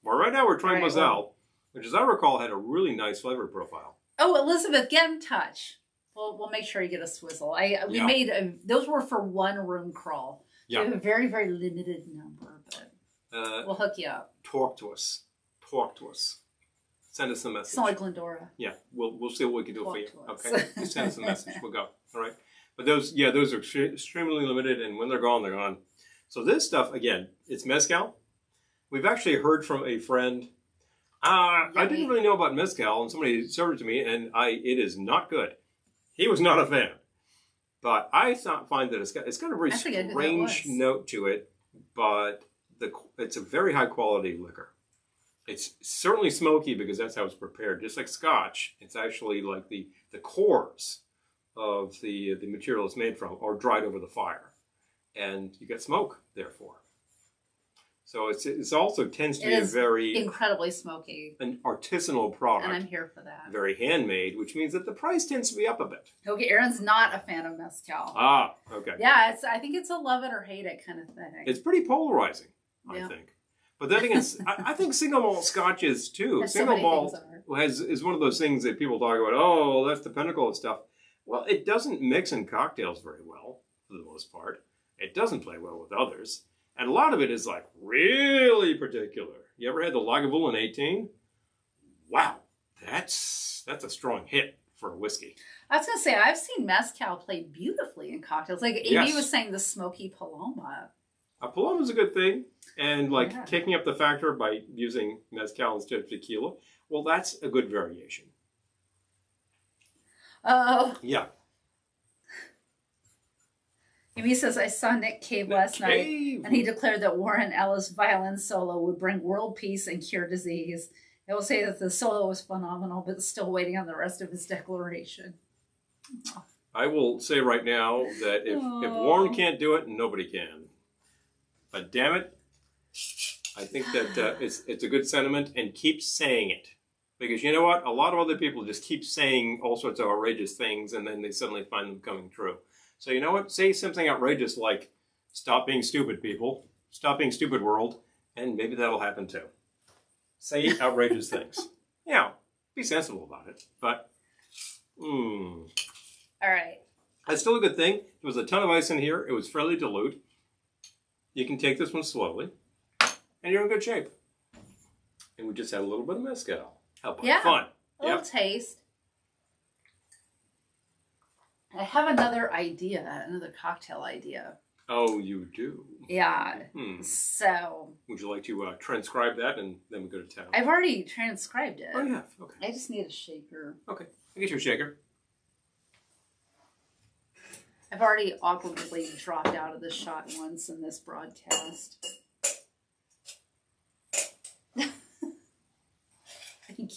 Well, right now we're trying Moselle, which, as I recall, had a really nice flavor profile. Oh, Elizabeth, get in touch. We'll make sure you get a swizzle. We made those were for one room crawl. Yeah. We have a very, very limited number, but we'll hook you up. Talk to us. Send us a message. It's not like Glendora. Yeah, we'll see what we can do for you. Okay, just send us a message. We'll go. All right. But those are extremely limited, and when they're gone, they're gone. So this stuff, again, it's mezcal. We've actually heard from a friend. I didn't really know about mezcal, and somebody served it to me, and it is not good. He was not a fan, but I find that it's got a very strange note to it, but it's a very high quality liquor. It's certainly smoky because that's how it's prepared. Just like Scotch, it's actually like the cores of the material it's made from are dried over the fire, and you get smoke. Therefore, so it's also tends to be a very incredibly smoky, an artisanal product, and I'm here for that. Very handmade, which means that the price tends to be up a bit. Okay, Aaron's not a fan of mezcal. Ah, okay. Yeah, I think it's a love it or hate it kind of thing. It's pretty polarizing, I think. But then again, I think single malt Scotch is too. Single malt is one of those things that people talk about. Oh, that's the pinnacle of stuff. Well, it doesn't mix in cocktails very well for the most part. It doesn't play well with others, and a lot of it is like really particular. You ever had the Lagavulin 18? Wow, that's a strong hit for a whiskey. I was gonna say I've seen mezcal play beautifully in cocktails. Like Amy was saying, the smoky Paloma. A Paloma is a good thing. And taking up the factor by using mezcal instead of tequila, well, that's a good variation. Oh. Yeah. Amy says, I saw Nick Cave last night, and he declared that Warren Ellis' violin solo would bring world peace and cure disease. I will say that the solo was phenomenal, but still waiting on the rest of his declaration. Oh. I will say right now that if Warren can't do it, nobody can. But damn it, I think that it's a good sentiment, and keep saying it. Because you know what? A lot of other people just keep saying all sorts of outrageous things, and then they suddenly find them coming true. So you know what? Say something outrageous like, stop being stupid, people. Stop being stupid, world. And maybe that'll happen too. Say outrageous things. Yeah, be sensible about it. But, All right. That's still a good thing. There was a ton of ice in here. It was fairly dilute. You can take this one slowly, and you're in good shape. And we just had a little bit of mezcal. How about fun? A little taste. I have another cocktail idea. Oh, you do? Yeah. So. Would you like to transcribe that, and then we go to town? I've already transcribed it. Oh, yeah. Okay. I just need a shaker. Okay. I'll get you a shaker. I've already awkwardly dropped out of the shot once in this broadcast. Thank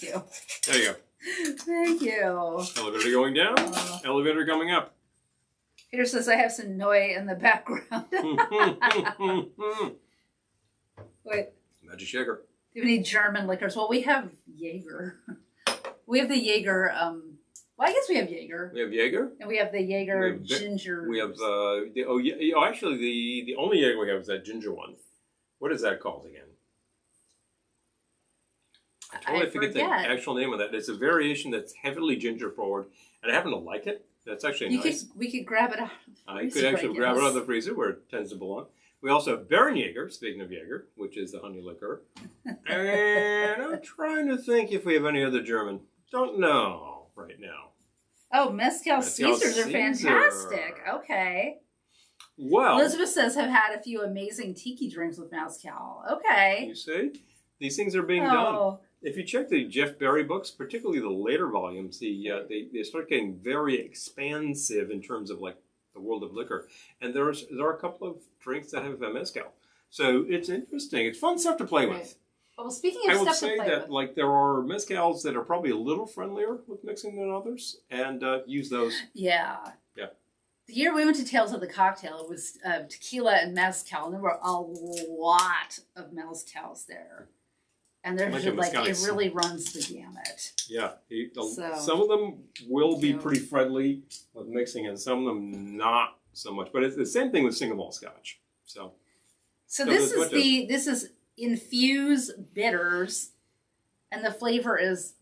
you. There you go. Thank you. Elevator going down. Elevator coming up. Peter says I have some noise in the background. Wait. Magic shaker. Do you have any German liquors? Well, we have Jaeger. We have the Jaeger. Well, I guess we have Jaeger. We have Jaeger? And we have the Jaeger ginger. We have, actually, the only Jaeger we have is that ginger one. What is that called again? I totally forget the actual name of that. It's a variation that's heavily ginger forward, and I happen to like it. That's actually nice. We could grab it out of the freezer. I could actually grab it out of the freezer where it tends to belong. We also have Jäger, speaking of Jaeger, which is the honey liquor. And I'm trying to think if we have any other German. Don't know right now. Oh, Mezcal Caesars are fantastic. Okay. Well, Elizabeth says, have had a few amazing tiki drinks with Mezcal. Okay. You see? These things are being done. If you check the Jeff Berry books, particularly the later volumes, they start getting very expansive in terms of like the world of liquor. And there are a couple of drinks that have mezcal. So it's interesting. It's fun stuff to play with. Well, speaking of stuff to play with. I would say that like there are mezcals that are probably a little friendlier with mixing than others, and use those. Yeah. Yeah. The year we went to Tales of the Cocktail, it was tequila and mezcal, and there were a lot of mezcals there. And there's like it really runs the gamut. Yeah, some of them will be pretty friendly with mixing, and some of them not so much. But it's the same thing with single malt Scotch. So this is Infused Bitters, and the flavor is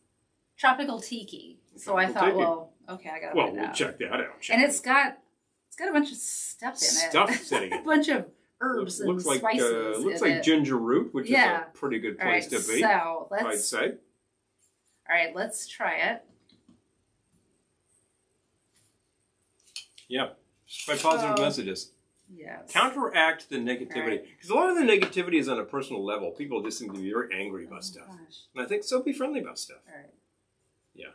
tropical tiki. So I thought, well, okay, I gotta. Well, we'll check that out. And it's got a bunch of stuff in it. A bunch of herbs and spices. Looks like ginger root, which is a pretty good place to be. So I'd say. All right, let's try it. Yeah, by positive messages. Yes. Counteract the negativity, because a lot of the negativity is on a personal level. People just seem to be very angry about stuff, and I think so. Be friendly about stuff. All right. Yeah.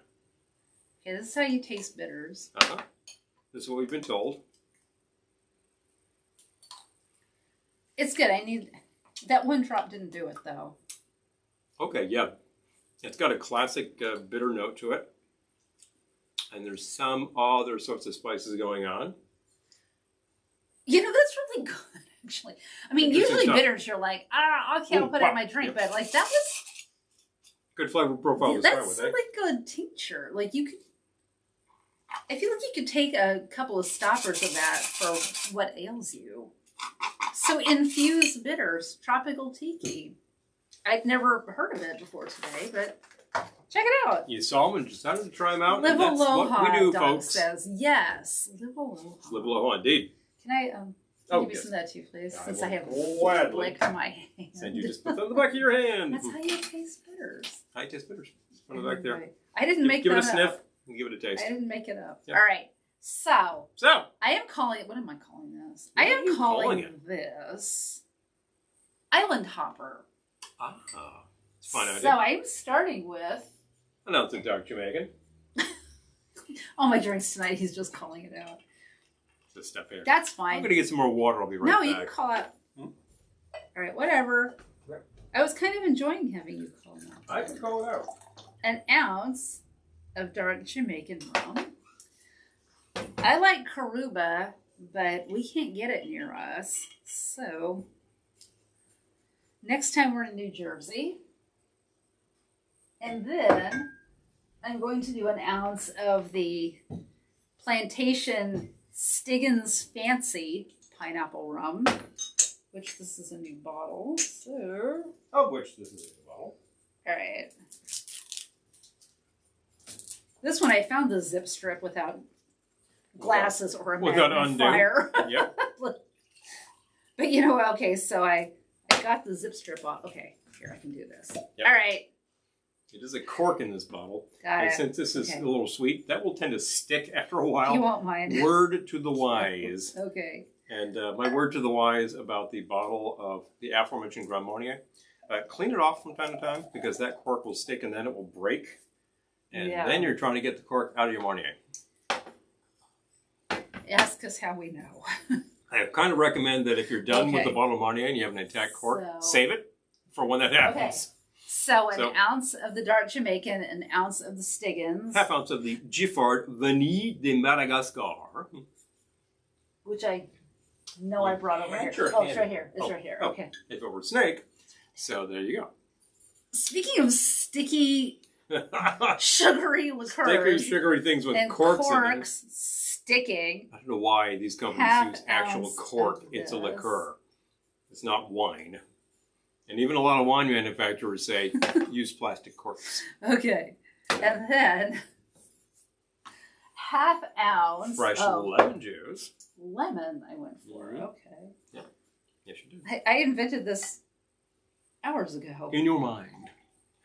Okay, this is how you taste bitters. This is what we've been told. It's good. I need that one drop didn't do it though. Okay, yeah, it's got a classic bitter note to it, and there's some other sorts of spices going on. You know, that's really good, actually. I mean, usually bitters, you're like, okay, I'll put it in my drink, but like that was good flavor profile to start with. That's really good tincture. Like you could, I feel like you could take a couple of stoppers of that for what ails you. So Infused Bitters, tropical tiki. I'd never heard of it before today, but check it out. You saw them and decided to try them out. Live aloha, what we do, Doug folks. Says yes. Live aloha. Live aloha, indeed. Can I give me some of that too, please? Since I have lick on my hand. And you just put that on the back of your hand. That's how you taste bitters. I taste bitters. Put it back there. I didn't make that up. Give it a sniff and give it a taste. I didn't make it up. Yep. All right. So I am calling. What am I calling this? I am calling this Island Hopper. It's a fun idea. So I'm starting with. Announcing Dr. Jamaican. All my drinks tonight. He's just calling it out. This stuff here. That's fine. I'm gonna get some more water. I'll be right back. No, you can call out. All right, whatever. I was kind of enjoying having you call it out. I can call it out. An ounce of dark Jamaican rum. I like Caruba, but we can't get it near us. So next time we're in New Jersey. And then I'm going to do an ounce of the Plantation Stiggins Fancy pineapple rum, which this is a new bottle. So, of which this is a new bottle. All right. This one I found the zip strip without glasses or a magnifier. Yep. But you know, okay, so I got the zip strip off. Okay, here, I can do this. Yep. All right. It is a cork in this bottle. Got it. Since this is a little sweet, that will tend to stick after a while. You won't mind. Word to the wise. Okay. And my word to the wise about the bottle of the aforementioned Grand Marnier. Clean it off from time to time because that cork will stick and then it will break. And then you're trying to get the cork out of your Marnier. Ask us how we know. I kind of recommend that if you're done with the bottle of Marnier and you have an intact cork, save it for when that happens. Okay. So an ounce of the dark Jamaican, an ounce of the Stiggins. Half ounce of the Giffard Vanille de Madagascar. Which I know I brought over here. Oh, it's right here. It's right here. Okay. If it were snake. So there you go. Speaking of sticky, sugary liqueurs. Sugary things with and corks in them. Sticking. I don't know why these companies use actual cork. It's a liqueur. It's not wine. And even a lot of wine manufacturers say use plastic corks. Okay. And then half ounce fresh of lemon juice. lemon I went for. Mhm. Okay. Yeah. Yes, you do. I invented this hours ago. In your mind.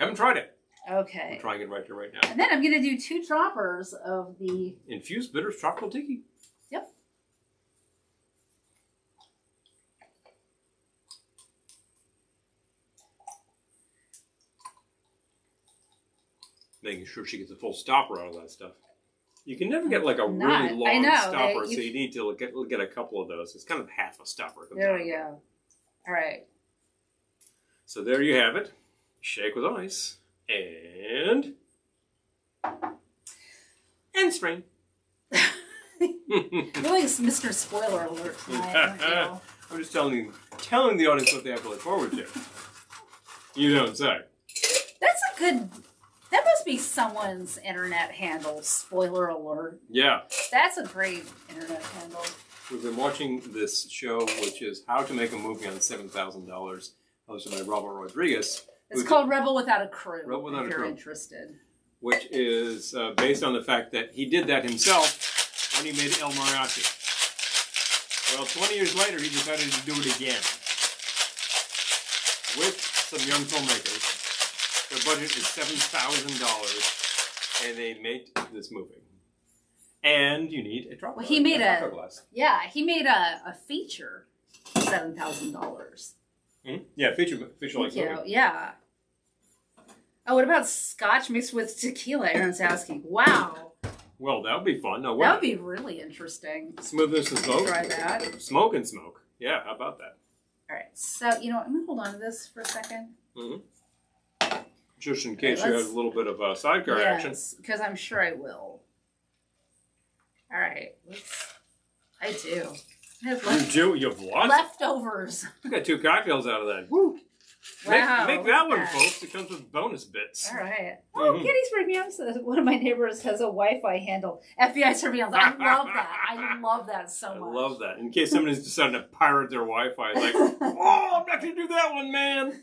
Haven't tried it. Okay. I'm trying it right here, right now. And then I'm going to do 2 droppers of the... Infused Bitters Tropical Tiki. Yep. Making sure she gets a full stopper out of that stuff. You can never get like a Not- really I long know, stopper, you- so you need to get a couple of those. It's kind of half a stopper. There we go. All right. So there you have it. Shake with ice. And strain. You're like Mr. Spoiler Alert tonight, aren't you? I'm just telling the audience what they have to look forward to. You don't say. That's a good... That must be someone's internet handle, Spoiler Alert. Yeah. That's a great internet handle. We've been watching this show, which is How to Make a Movie on $7,000, hosted by Robert Rodriguez. It's called Rebel Without a Crew, Rebel Without if a you're Crew. interested. Which is based on the fact that he did that himself when he made El Mariachi. Well, 20 years later, he decided to do it again with some young filmmakers. Their budget is $7,000, and they made this movie. And you need a drop. Well, he made a glass. Yeah, he made a feature, $7,000. Yeah, feature length movie. Yeah. Oh, what about scotch mixed with tequila? Aaron's asking. Wow. Well, that would be fun. No, That would be really interesting. Smoothness and smoke. Try that. Smoke and smoke. Yeah, how about that? All right. So, you know what? I'm going to hold on to this for a second. Mm-hmm. Just in case you have a little bit of sidecar action. Yes, because I'm sure I will. All right. I do. I have You have lots? leftovers. You got 2 cocktails out of that. Woo! Wow. Make that one, look at folks. It comes with bonus bits. All right. Oh, Kitty's bringing me up. One of my neighbors has a Wi-Fi handle. FBI surveillance. I love that. I love that so much. I love that. In case somebody's decided to pirate their Wi-Fi, it's like, oh, I'm not going to do that one, man.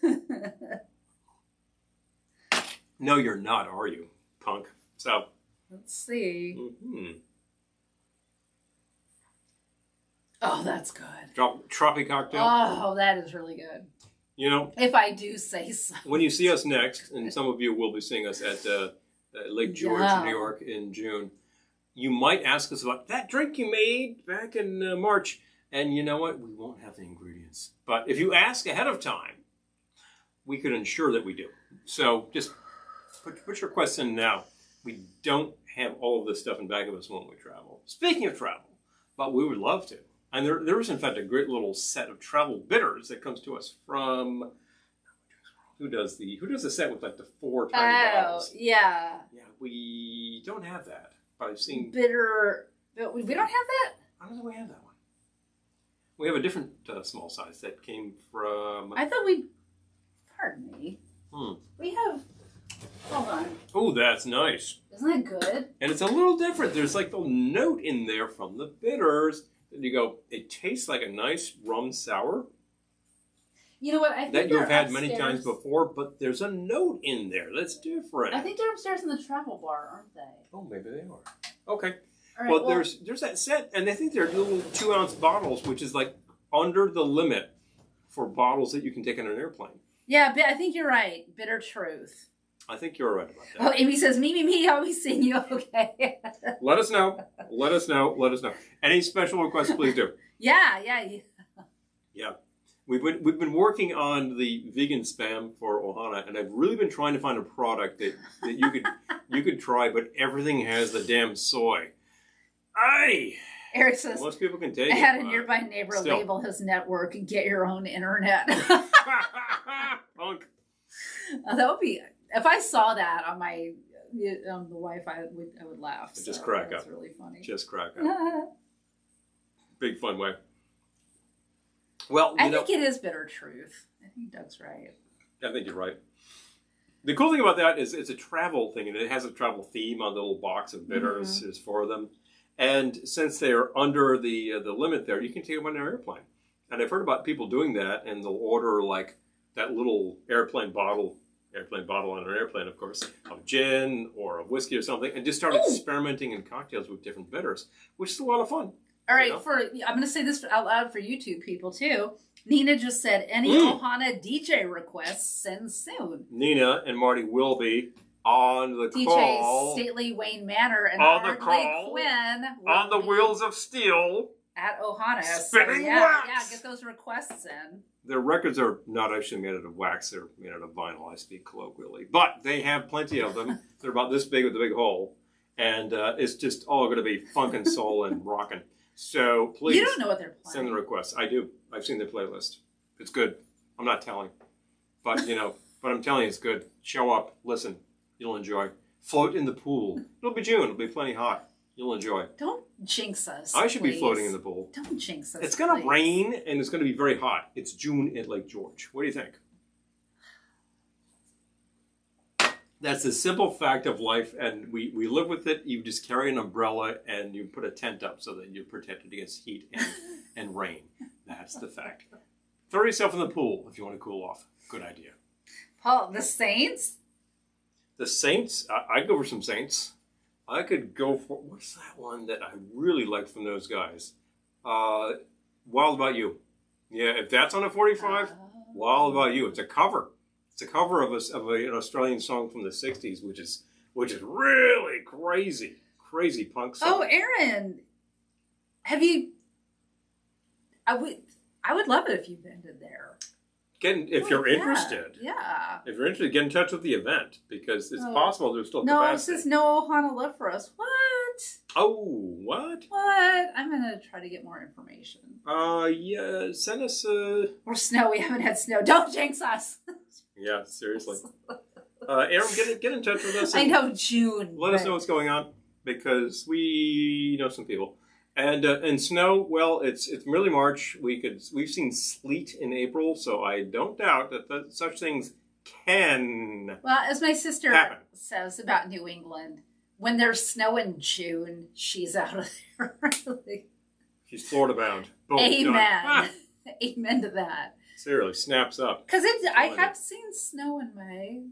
No, you're not, are you, punk? So. Let's see. Mm-hmm. Oh, that's good. Tropic cocktail. Oh, that is really good. You know, if I do say so. When you see us next, and some of you will be seeing us at Lake George, New York in June, you might ask us about that drink you made back in March. And you know what? We won't have the ingredients. But if you ask ahead of time, we could ensure that we do. So just put your requests in now. We don't have all of this stuff in back of us when we travel. Speaking of travel, but we would love to. And there is, in fact, a great little set of travel bitters that comes to us from who does the set with like the 4 tiny bottles? Yeah. Yeah, we don't have that. But I've seen bitter. But we don't have that. I don't think we have that one. We have a different small size that came from. I thought we. Pardon me. We have. Hold on. Oh, that's nice. Isn't that good? And it's a little different. There's like a note in there from the bitters. And you go, it tastes like a nice rum sour. You know what? I think that you've had upstairs. many times before, but there's a note in there that's different. I think they're upstairs in the travel bar, aren't they? Oh, maybe they are. Okay. All right, well, there's that set, and I think they're little 2-ounce bottles, which is like under the limit for bottles that you can take on an airplane. Yeah, I think you're right. Bitter truth. I think you're right about that. Oh, Amy says, me, always seeing you. Okay. Let us know. Any special requests, please do. Yeah. Yeah. We've been working on the vegan spam for Ohana, and I've really been trying to find a product that you could try, but everything has the damn soy. Aye. Eric says, most people can take I it. had a nearby neighbor label his network, get your own internet. Punk. That would be, if I saw that on my the Wi-Fi, I would laugh. Just crack up. That's really funny. Just crack up. Big fun way. Well, I think it is bitter truth. I think Doug's right. I think you're right. The cool thing about that is it's a travel thing, and it has a travel theme on the little box of bitters. There's 4 of them. And since they're under the limit there, you can take them on an airplane. And I've heard about people doing that, and they'll order like that little airplane bottle airplane bottle on an airplane, of course, of gin or a whiskey or something, and just start experimenting in cocktails with different bitters, which is a lot of fun. All right, I'm going to say this out loud for YouTube people too. Nina just said, any Ohana DJ requests, send soon. Nina and Marty will be on the call. DJ Stately Wayne Manor and on the Hardly call. Quinn On the wheels of steel. at Ohana. Spinning wax. wax. Yeah, get those requests in. Their records are not actually made out of wax. They're made out of vinyl, I speak colloquially. But they have plenty of them. They're about this big with a big hole. And it's just all going to be funk and soul and rocking. So please. You don't know what they're playing. Send the requests. I do. I've seen their playlist. It's good. I'm not telling. But, but I'm telling you it's good. Show up. Listen. You'll enjoy. Float in the pool. It'll be June. It'll be plenty hot. You'll enjoy. Don't jinx us. I should please. be floating in the pool. Don't jinx us. It's going to rain and it's going to be very hot. It's June at Lake George. What do you think? That's the simple fact of life, and we live with it. You just carry an umbrella and you put a tent up so that you're protected against heat and rain. That's the fact. Throw yourself in the pool if you want to cool off. Good idea. Paul, the Saints? The Saints? I'd go for some Saints. I could go for, what's that one that I really liked from those guys? Wild About You. Yeah, if that's on a 45, Wild About You. It's a cover. It's a cover of an Australian song from the 60s, which is really crazy punk song. Oh, Aaron, have you? I would love it if you've ended there. If you're interested. Yeah. If you're interested, get in touch with the event because it's possible there's still capacity. No, it says no Ohana love for us. What? Oh, what? What? I'm gonna try to get more information. Yeah, send us Or snow. We haven't had snow. Don't jinx us. Yeah, seriously. Aaron, get in touch with us. I know June. Let us know what's going on because we know some people. And snow, well, it's really March. We've seen sleet in April, so I don't doubt that such things can. Well, as my sister happen. says about New England, when there's snow in June, she's out of there. Really. She's Florida bound. Boom, amen. Amen to that. Seriously, snaps up. Because I have seen snow in May.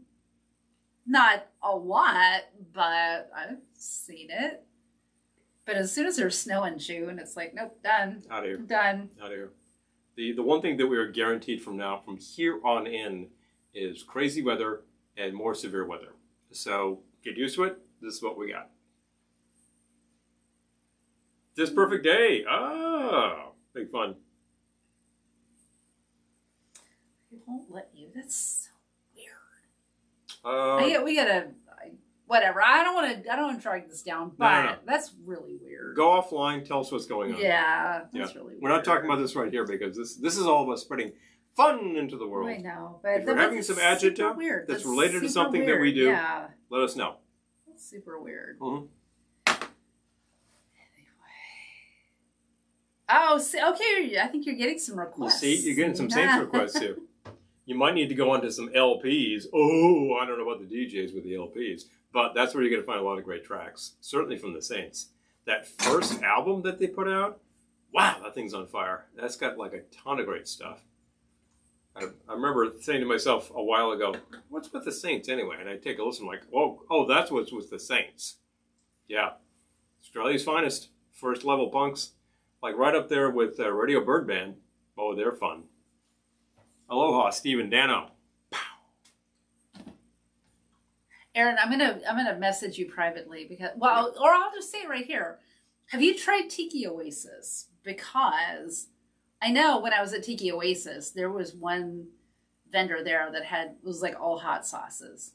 Not a lot, but I've seen it. But as soon as there's snow in June, it's like, nope, done. Out of here. Done. Out of here. The one thing that we are guaranteed from here on in, is crazy weather and more severe weather. So get used to it. This is what we got. This perfect day. Ah, big fun. It won't let you. That's so weird. We gotta. Whatever. I don't want to drag this down, but no. That's really weird. Go offline. Tell us what's going on. Yeah, that's really weird. We're not talking about this right here because this is all about spreading fun into the world. I know, but if we're having some adjective that's related to something that we do, let us know. That's super weird. Mm-hmm. Oh, okay. I think you're getting some requests. You see, you're getting some Saints requests here. You might need to go onto some LPs. Oh, I don't know about the DJs with the LPs, but that's where you're going to find a lot of great tracks. Certainly from the Saints. That first album that they put out, wow, that thing's on fire. That's got like a ton of great stuff. I remember saying to myself a while ago, what's with the Saints anyway? And I take a listen, like, oh, that's what's with the Saints. Yeah, Australia's finest, first level punks, like right up there with Radio Bird Band. Oh, they're fun. Aloha, Steve and Dano. Aaron, I'm gonna message you privately because, well, or I'll just say it right here. Have you tried Tiki Oasis? Because I know when I was at Tiki Oasis, there was one vendor there that was like all hot sauces.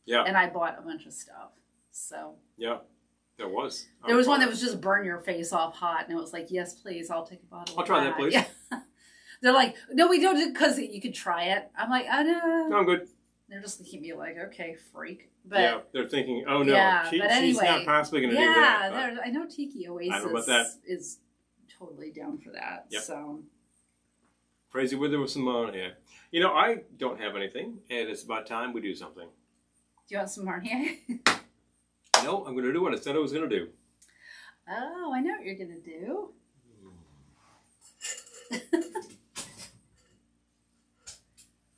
Yeah. And I bought a bunch of stuff. So. Yeah, there was. There was one that was just burn your face off hot, and it was like, yes, please, I'll take a bottle. I'll try that, please. Yeah. They're like, no, we don't, because you could try it. I'm like, oh no. No, I'm good. They're just looking at me like, okay, freak. But yeah, they're thinking, oh no, she's not possibly going to do that. Yeah, I know Tiki Oasis is totally down for that. Yep. So crazy weather with Simone. Yeah. You know, I don't have anything, and it's about time we do something. Do you want some Marnier? No, I'm going to do what I said I was going to do. Oh, I know what you're going to do.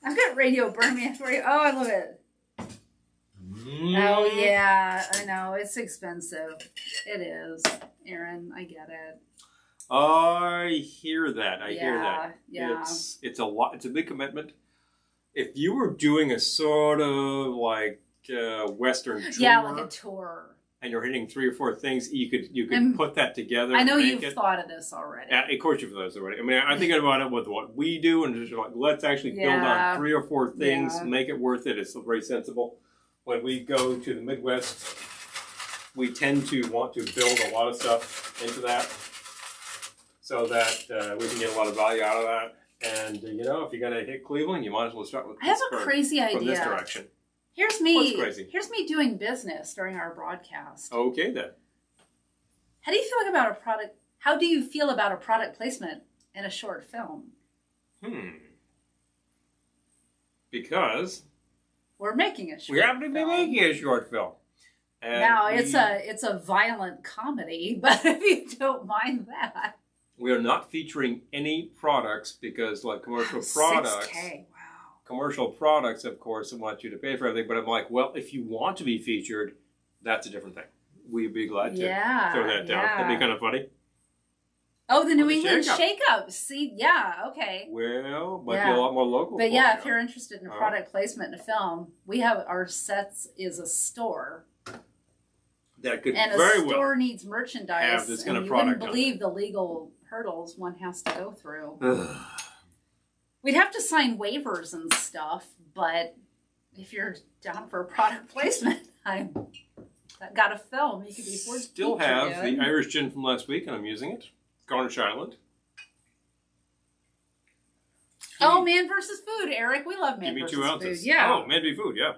I've got Radio Burn Man for you. Oh, I love it. Oh, yeah. I know. It's expensive. It is. Aaron, I get it. I hear that. I hear that. Yeah. It's a lot. It's a big commitment. If you were doing a sort of like Western tour. Yeah, like a tour. And you're hitting 3 or 4 things, you could put that together. I know you've thought of this already. Of course you've thought of this already. I mean, I'm thinking about it with what we do, and just like, let's actually build on 3 or 4 things, make it worth it. It's very sensible. When we go to the Midwest, we tend to want to build a lot of stuff into that, so that we can get a lot of value out of that. And if you're going to hit Cleveland, you might as well start with I have a crazy idea from this direction. Here's me. What's crazy? Here's me doing business during our broadcast. Okay then. How do you feel about a product? How do you feel about a product placement in a short film? Because we're making a short. We happen to be making a short film. And now it's a violent comedy, but if you don't mind that. We are not featuring any products because, like commercial products. $6K. Wow. Commercial products, of course, want you to pay for everything. But I'm like, well, if you want to be featured, that's a different thing. We'd be glad to throw that down. That'd be kind of funny. Oh, the New England Shake-Up. See, okay. Well, might be a lot more local. But if you're interested in a product placement in a film, we have our sets is a store. That could and very a store needs merchandise. Have this kind of you product. Wouldn't believe the legal hurdles one has to go through. We'd have to sign waivers and stuff, but if you're down for a product placement, I've got a film you could be forced to Still have the Irish gin from last week, and I'm using it. Garnish Island. Oh, Man versus Food, Eric. We love Man versus Food. Give me 2 ounces. Yeah. Oh, Man v. Food, yeah.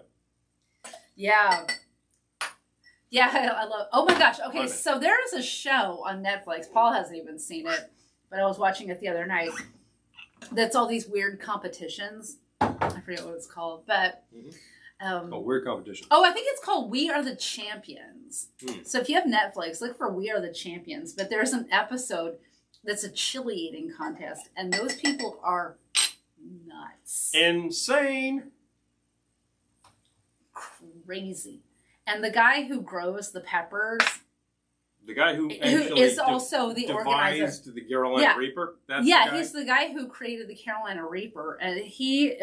Yeah. Yeah, I love. Oh my gosh. Okay, so there is a show on Netflix. Paul hasn't even seen it, but I was watching it the other night. That's all these weird competitions. I forget what it's called, but weird competition. Oh, I think it's called We Are the Champions. So if you have Netflix, look for We Are the Champions. But there's an episode that's a chili eating contest, and those people are nuts, insane, crazy. And the guy who grows the peppers, the guy who is also the organizer, the Carolina Reaper. That's he's the guy who created the Carolina Reaper, and he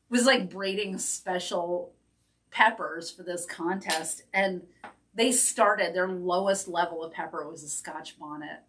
was like breeding special peppers for this contest, and they started their lowest level of pepper was a Scotch bonnet.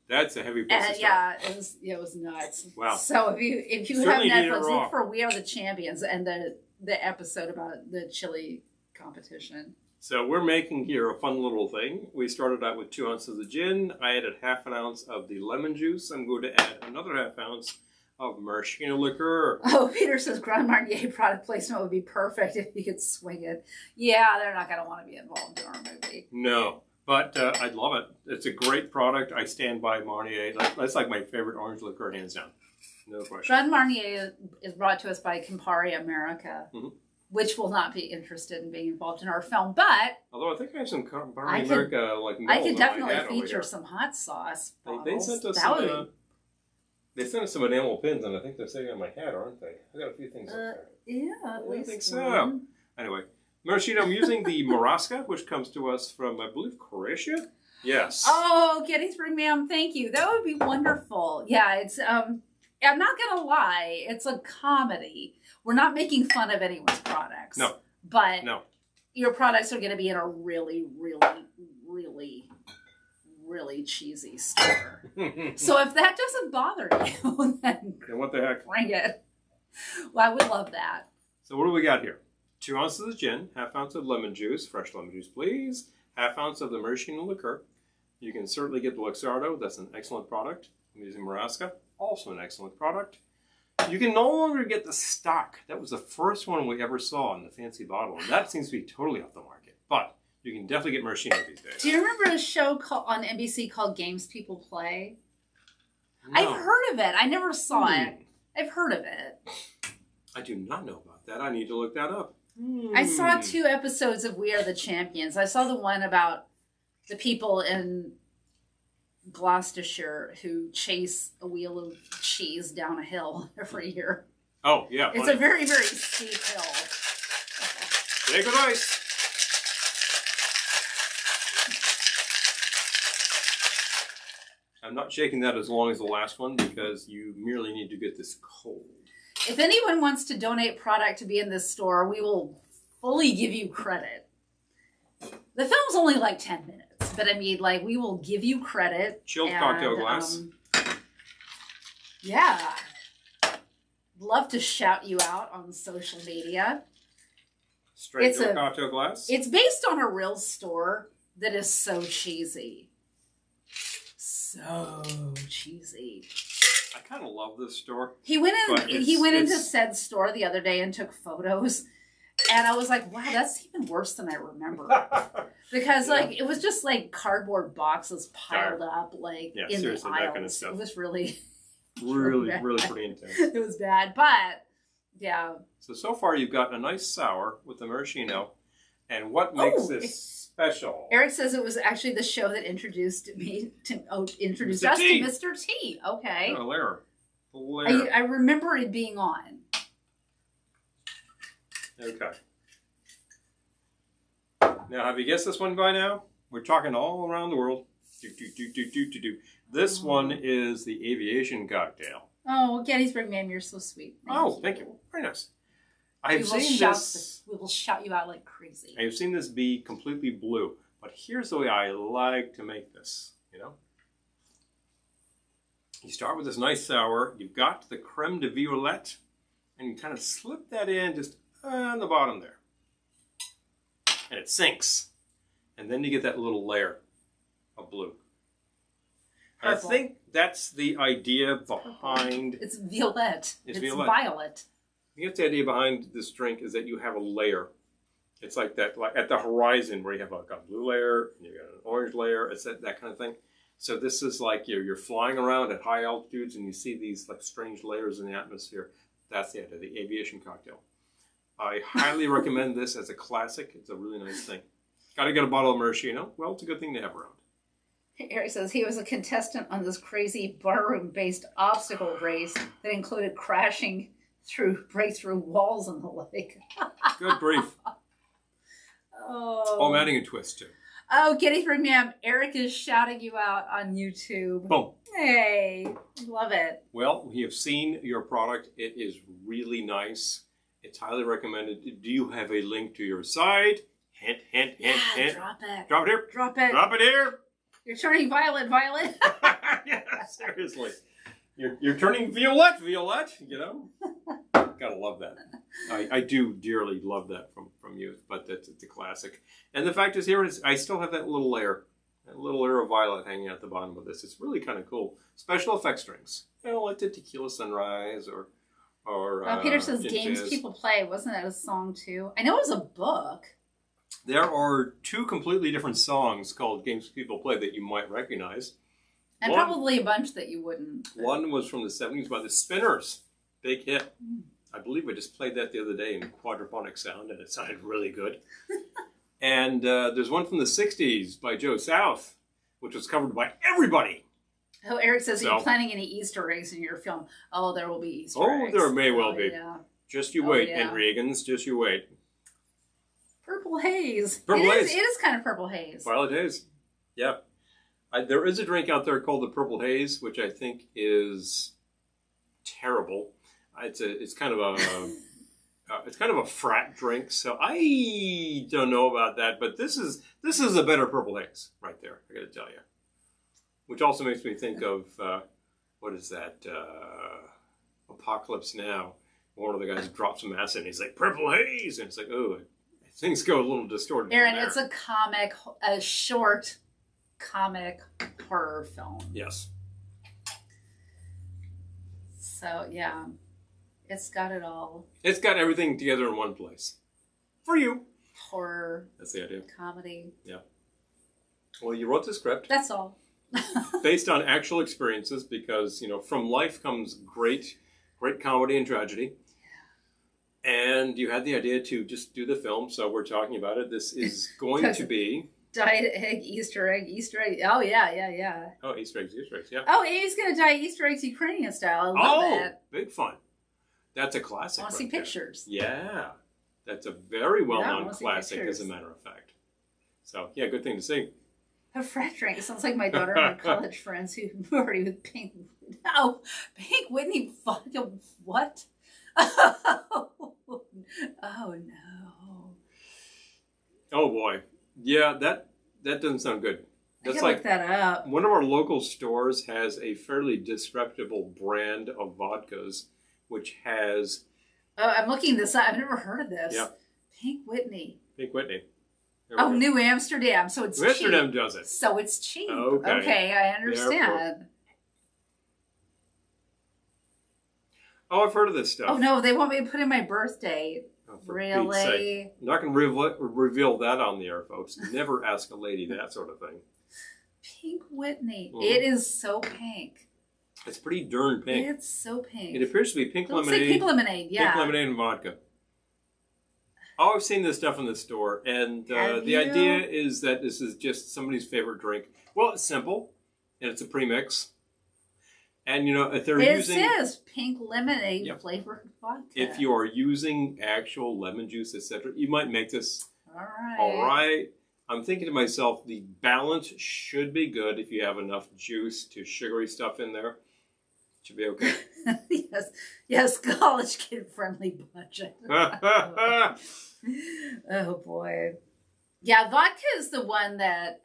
That's a heavy place to start. It was nuts. Wow. So if you have Netflix, look for We Are the Champions and the episode about the chili competition. So we're making here a fun little thing. We started out with 2 ounces of gin. I added half an ounce of the lemon juice. I'm going to add another half ounce of maraschino liqueur. Oh, Peter says Grand Marnier product placement would be perfect if you could swing it. Yeah, they're not going to want to be involved in our movie. No, but I'd love it. It's a great product. I stand by Marnier. That's like my favorite orange liqueur, hands down. No question. Verde Margarita is brought to us by Campari America, which will not be interested in being involved in our film. But although I think I have some Campari America I could definitely feature some hot sauce. They sent us they sent us some enamel pins, and I think they're sitting on my hat, aren't they? I got a few things up there. Yeah, at least I think so. Anyway, Maraschino, I'm using the Maraschino, which comes to us from, I believe, Croatia. Yes. Oh, Gettysburg, ma'am, thank you. That would be wonderful. Yeah, it's I'm not going to lie. It's a comedy. We're not making fun of anyone's products. No. But your products are going to be in a really, really, really, really cheesy store. So if that doesn't bother you, then what the heck? Bring it. Well, I would love that. So what do we got here? 2 ounces of gin, half ounce of lemon juice, fresh lemon juice, please. Half ounce of the maraschino liqueur. You can certainly get the Luxardo. That's an excellent product. I'm using Maraschino. Also an excellent product. You can no longer get the stock. That was the first one we ever saw in the fancy bottle. And that seems to be totally off the market. But you can definitely get maraschino these days. Do you remember a show on NBC called Games People Play? No. I've heard of it. I never saw it. I've heard of it. I do not know about that. I need to look that up. I saw 2 episodes of We Are the Champions. I saw the one about the people in Gloucestershire who chase a wheel of cheese down a hill every year. Oh, yeah. It's a very, very steep hill. Take a ice. I'm not shaking that as long as the last one because you merely need to get this cold. If anyone wants to donate product to be in this store, we will fully give you credit. The film's only like 10 minutes, but I mean, like, we will give you credit. Chilled cocktail glass. Yeah. Love to shout you out on social media. Straight to a cocktail glass. It's based on a real store that is so cheesy. So cheesy. I kind of love this store. He went into said store the other day and took photos, and I was like, "Wow, that's even worse than I remember." Because like it was just like cardboard boxes piled up like in the aisles. That kind of stuff. It was really, really pretty intense. It was bad, but yeah. So far you've got a nice sour with the maraschino, and what makes this special? Eric says it was actually the show that introduced us to Mr. T. Okay. Oh, Lair. I remember it being on. Okay. Now, have you guessed this one by now? We're talking all around the world. This one is the Aviation Cocktail. Oh, Gettysburg, ma'am, you're so sweet. Thank you. Very nice. We will shout you out like crazy. I've seen this be completely blue, but here's the way I like to make this, You start with this nice sour. You've got the creme de violette, and you kind of slip that in just on the bottom there. And it sinks. And then you get that little layer of blue. I think that's the idea behind... It's violet. It's violet. Violet. I guess the idea behind this drink is that you have a layer. It's like that, like at the horizon where you have like a blue layer and you got an orange layer. It's that kind of thing. So this is like you're flying around at high altitudes and you see these like strange layers in the atmosphere. That's the idea, the Aviation Cocktail. I highly recommend this as a classic. It's a really nice thing. Got to get a bottle of maraschino. Well, it's a good thing to have around. Eric says he was a contestant on this crazy barroom-based obstacle race that included crashing break through walls and the like. Good grief. Oh, I'm adding a twist too. Oh, Gettysburg, ma'am. Eric is shouting you out on YouTube. Boom. Hey, love it. Well, we have seen your product. It is really nice. It's highly recommended. Do you have a link to your site? Hint, hint, hint, hint. Drop it. Drop it here. Drop it. Drop it here. You're turning violet. Yeah, seriously. You're turning violet, Gotta love that. I do dearly love that from youth, but it's a classic. And the fact is I still have that little layer of violet hanging at the bottom of this. It's really kind of cool. Special effects drinks. Like the Tequila Sunrise or Peter says games people play. Wasn't that a song too? I know it was a book. There are two completely different songs called Games People Play that you might recognize. And probably a bunch that you wouldn't. One was from the 70s by the Spinners. Big hit. I believe I just played that the other day in quadraphonic sound, and it sounded really good. And there's one from the 60s by Joe South, which was covered by everybody. Oh, Eric says, are you planning any Easter eggs in your film? Oh, there will be Easter eggs. Oh, there may well be. Yeah. Just you wait, Henry Higgins. Just you wait. Purple haze. Purple haze. It is kind of purple haze. Violet haze. Yeah. There is a drink out there called the Purple Haze, which I think is terrible. It's kind of a frat drink, so I don't know about that. But this is a better Purple Haze right there. I got to tell you. Which also makes me think of what is that? Apocalypse Now. One of the guys drops some acid and he's like, "Purple Haze," and it's like, oh, things go a little distorted. Aaron, it's a short comic horror film. Yes. So yeah, it's got it all. It's got everything together in one place. For you. Horror. That's the idea. Comedy. Yeah. Well, you wrote the script. That's all. Based on actual experiences, because from life comes great comedy and tragedy. And you had the idea to just do the film, so we're talking about it. This is going to be dyed egg, Easter egg. Oh yeah. Oh, Easter eggs, yeah. Oh, he's gonna dye Easter eggs Ukrainian style. I love that. Big fun. That's a classic. I want to see pictures. Yeah. That's a very well-known classic, as a matter of fact. So, yeah, good thing to see. A fresh drink. It sounds like my daughter and her college friends who already with Pink. No, Pink Whitney vodka. What? Oh no. Oh boy. Yeah, that doesn't sound good. That's I can look that up. One of our local stores has a fairly disreputable brand of vodkas, which has... Oh, I'm looking this up. I've never heard of this. Yeah. Pink Whitney. Pink Whitney. Oh, New Amsterdam. So it's New Amsterdam cheap. does it. So it's cheap. Okay. Okay, I understand. Therefore. Oh, I've heard of this stuff. Oh, no, they want me to put in my birth date. Oh, for really? Pete's sake. I'm not going to reveal that on the air, folks. Never ask a lady that sort of thing. Pink Whitney. Mm. It is so pink. It's pretty darn pink. It's so pink. It appears to be pink lemonade. Looks like pink lemonade, yeah. Pink lemonade and vodka. Oh, I've seen this stuff in the store, and the idea is that this is just somebody's favorite drink. Well, it's simple, and it's a premix. And, you know, if they're using... It says pink lemonade flavored vodka. If you are using actual lemon juice, etc., you might make this all right. I'm thinking to myself, the balance should be good if you have enough juice to sugary stuff in there. Should be okay. Yes, college kid-friendly budget. Oh, boy. Yeah, vodka is the one that...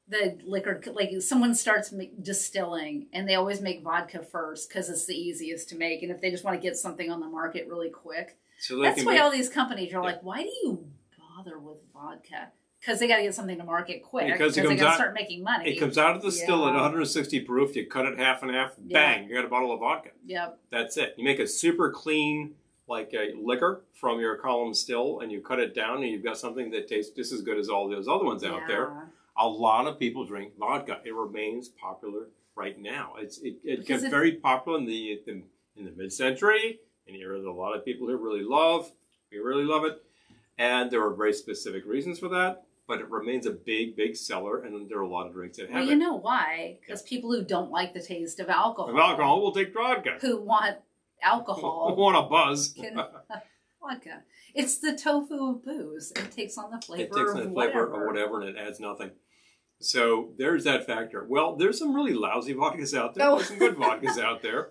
the liquor, like someone starts distilling and they always make vodka first because it's the easiest to make. And if they just want to get something on the market really quick, so that's why all these companies are like, why do you bother with vodka? Because they got to get something to market quick because they got to start making money. It comes out of the still at 160 proof. You cut it half and half, bang, you got a bottle of vodka. Yep. That's it. You make a super clean, like a liquor from your column still, and you cut it down and you've got something that tastes just as good as all those other ones out there. A lot of people drink vodka. It remains popular right now. It gets very popular in the mid-century, and there's a lot of people who really love it, and there are very specific reasons for that. But it remains a big, big seller, and there are a lot of drinks that have it. Well, you know why? Because people who don't like the taste of alcohol, will take vodka. Who want alcohol, who want a buzz. Vodka. It's the tofu of booze. It takes on the flavor. It takes on the flavor of whatever, and it adds nothing. So there's that factor. Well, there's some really lousy vodkas out there. There's some good vodkas out there.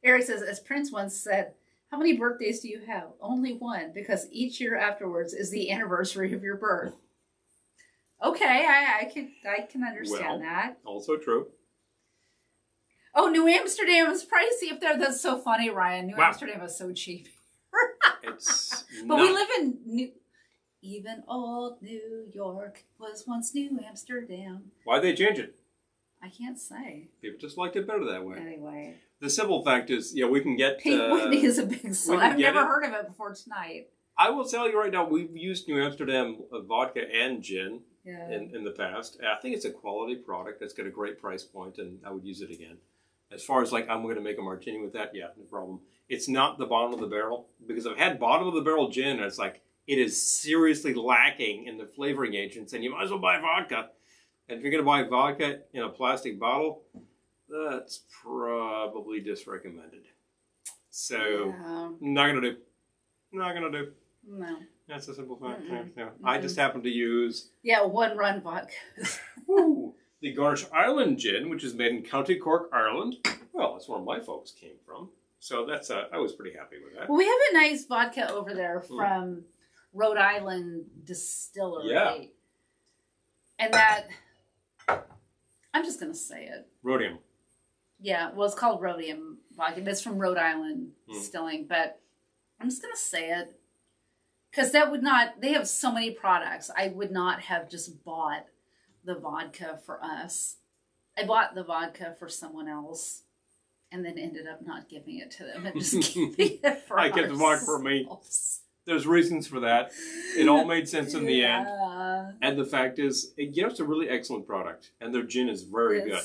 Eric says, as Prince once said, how many birthdays do you have? Only one, because each year afterwards is the anniversary of your birth. Okay, I can understand that. Also true. Oh, New Amsterdam is pricey up there. That's so funny, Ryan. New Amsterdam is so cheap. But we live in even old New York was once New Amsterdam. Why'd they change it? I can't say. People just liked it better that way. Anyway. The simple fact is, we can get... Pink Whitney is a big slut. I've never heard of it before tonight. I will tell you right now, we've used New Amsterdam vodka and gin in the past. I think it's a quality product that's got a great price point, and I would use it again. As far as I'm going to make a martini with that, no problem. It's not the bottom of the barrel, because I've had bottom of the barrel gin, and it's like, it is seriously lacking in the flavoring agents, and you might as well buy vodka. And if you're going to buy vodka in a plastic bottle, that's probably disrecommended. So, not going to do. Not going to do. No. That's a simple fact. I just happen to use... one run vodka. The Garnish Island gin, which is made in County Cork, Ireland. Well, that's where my folks came from. So that's I was pretty happy with that. Well, we have a nice vodka over there from Rhode Island Distillery. Yeah. And that, I'm just going to say it. Rhodium. Yeah, well, it's called Rhodium vodka. It's from Rhode Island Distilling, but I'm just going to say it. Because that would not, they have so many products. I would not have just bought the vodka for us. I bought the vodka for someone else and then ended up not giving it to them and just keeping it for I kept the vodka for me. There's reasons for that. It all made sense in the end. And the fact is, it's a really excellent product. And their gin is very good.